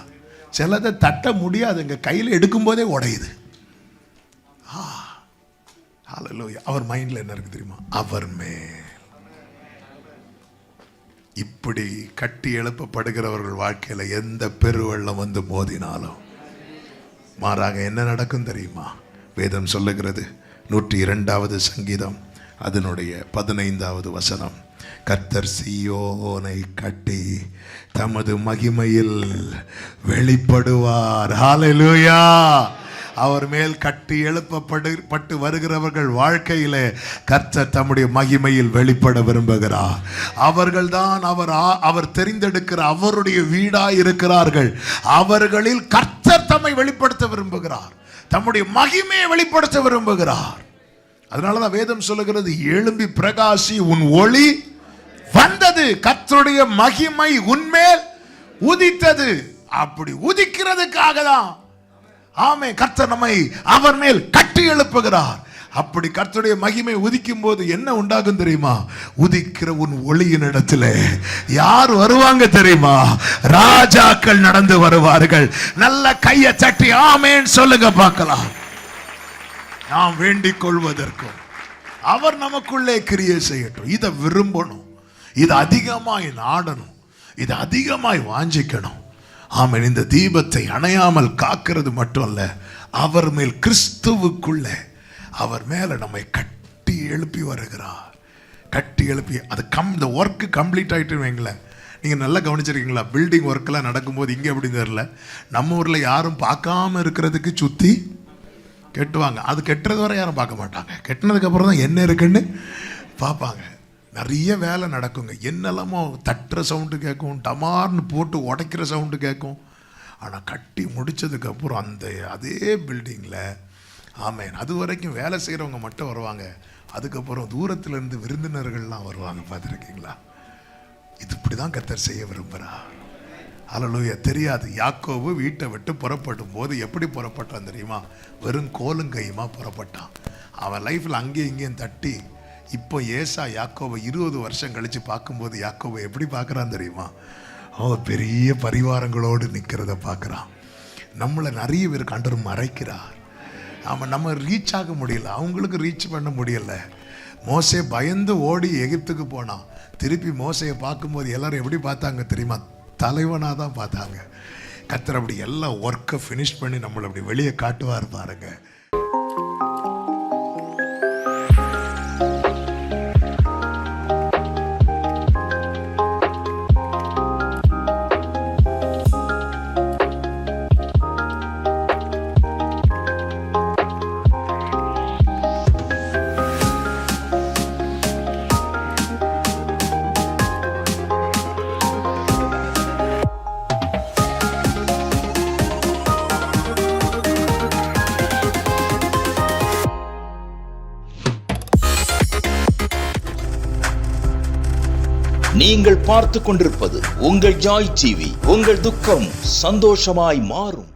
சிலதை தட்ட முடியாதுங்க, கையில் எடுக்கும் போதே உடையுது. ஹல்லேலூயா. அவர் மைண்ட்ல என்ன இருக்கு தெரியுமா? அவர் மேல். இப்படி கட்டி எழுப்பப்படுகிறவர்கள் வாழ்க்கையில எந்த பெருவெள்ளம் வந்து மோதினாலும் மாறாக என்ன நடக்கும் தெரியுமா? வேதம் சொல்லுகிறது, 102வது சங்கீதம் அதனுடைய 15வது வசனம், கர்த்தர் சீயோனை கட்டி தமது மகிமையில் வெளிப்படுவார். ஹல்லேலூயா. அவர் மேல் கட்டி எழுப்பப்பட்டு வருகிறவர்கள் வாழ்க்கையிலே கர்த்தர் தம்முடைய மகிமையில் வெளிப்பட விரும்புகிறார். அவர்கள் தான் அவர் தெரிந்தெடுக்கிற அவருடைய வீடாய் இருக்கிறார்கள். அவர்களில் கர்த்தர் தம்மை வெளிப்படுத்த விரும்புகிறார், தம்முடைய மகிமையை வெளிப்படுத்த விரும்புகிறார். அதனாலதான் வேதம் சொல்லுகிறது, எழும்பி பிரகாசி, உன் ஒளி வந்தது, கர்த்தருடைய மகிமை உன்மேல் உதித்தது. அப்படி உதிக்கிறதுக்காக தான் ஆமே கர்த்தர் நம்மை அவர் மேல் கட்டி எழுப்புகிறார். அப்படி கர்த்தருடைய மகிமை உதிக்கும் போது என்ன உண்டாகும் தெரியுமா? உதிக்கிற உன் ஒளியின் இடத்துல யார் வருவாங்க தெரியுமா? ராஜாக்கள் நடந்து வருவார்கள். நல்ல கையை தட்டி ஆமேன் சொல்லுங்க பார்க்கலாம். நாம் வேண்டிக் கொள்வதற்கும் அவர் நமக்குள்ளே கிரியை செய்யட்டும். இதை விரும்பணும், இதை அதிகமாய் நாடணும், இதை அதிகமாய் வாஞ்சிக்கணும். ஆமென். இந்த தீபத்தை அணையாமல் காக்கிறது மட்டும் அல்ல, அவர் மேல் கிறிஸ்துவுக்குள்ள அவர் மேல நம்மை கட்டி எழுப்பி வருகிறார். கட்டி எழுப்பி அது இந்த ஒர்க்கு கம்ப்ளீட் ஆகிட்டு வைங்களேன். நீங்கள் நல்லா கவனிச்சிருக்கீங்களா? பில்டிங் ஒர்க்கெல்லாம் நடக்கும்போது இங்கே எப்படி தெரியல, நம்ம ஊரில் யாரும் பார்க்காம இருக்கிறதுக்கு சுற்றி கெட்டுவாங்க. அது கெட்டுறது வரை யாரும் பார்க்க மாட்டாங்க. கெட்டினதுக்கப்புறம் தான் என்ன இருக்குன்னு பார்ப்பாங்க. நிறைய வேலை நடக்குங்க. என்னெல்லாமோ தட்டுற சவுண்டு கேட்கும், டமார்னு போட்டு உடைக்கிற சவுண்டு கேட்கும். ஆனால் கட்டி முடித்ததுக்கப்புறம் அதே பில்டிங்கில் ஆமேன் அது வரைக்கும் வேலை செய்கிறவங்க மட்டும் வருவாங்க. அதுக்கப்புறம் தூரத்திலேருந்து விருந்தினர்கள்லாம் வருவாங்க. பார்த்துருக்கீங்களா? இது இப்படி தான் கர்த்தர் செய்ய விரும்புகிறார். அல்லேலூயா. தெரியாது, யாக்கோபு வீட்டை விட்டு புறப்படும் போது எப்படி புறப்பட்டான் தெரியுமா? வெறும் கோலுங்கையுமா புறப்பட்டான். அவன் லைஃப்பில் அங்கேயும் இங்கேயும் தட்டி, இப்போ ஏசா யாக்கோபை 20 வருஷம் கழித்து பார்க்கும்போது யாக்கோபை எப்படி பார்க்குறான் தெரியுமா? அவன் பெரிய பரிவாரங்களோடு நிற்கிறத பார்க்குறான். நம்மளை நிறைய பேர் கண்டர் மறைக்கிறார். அவன் நம்ம ரீச் ஆக முடியல, அவங்களுக்கு ரீச் பண்ண முடியல. மோசே பயந்து ஓடி எகிப்துக்கு போனான். திருப்பி மோசையை பார்க்கும்போது எல்லாரும் எப்படி பார்த்தாங்க தெரியுமா? தலைவனாக தான் பார்த்தாங்க. கர்த்தர் அப்படி எல்லா ஒர்க்கை ஃபினிஷ் பண்ணி நம்மளை அப்படி வெளியே காட்டுவார் பாருங்க. நீங்கள் பார்த்து கொண்டிருப்பது உங்கள் ஜாய் டிவி. உங்கள் துக்கம் சந்தோஷமாய் மாறும்.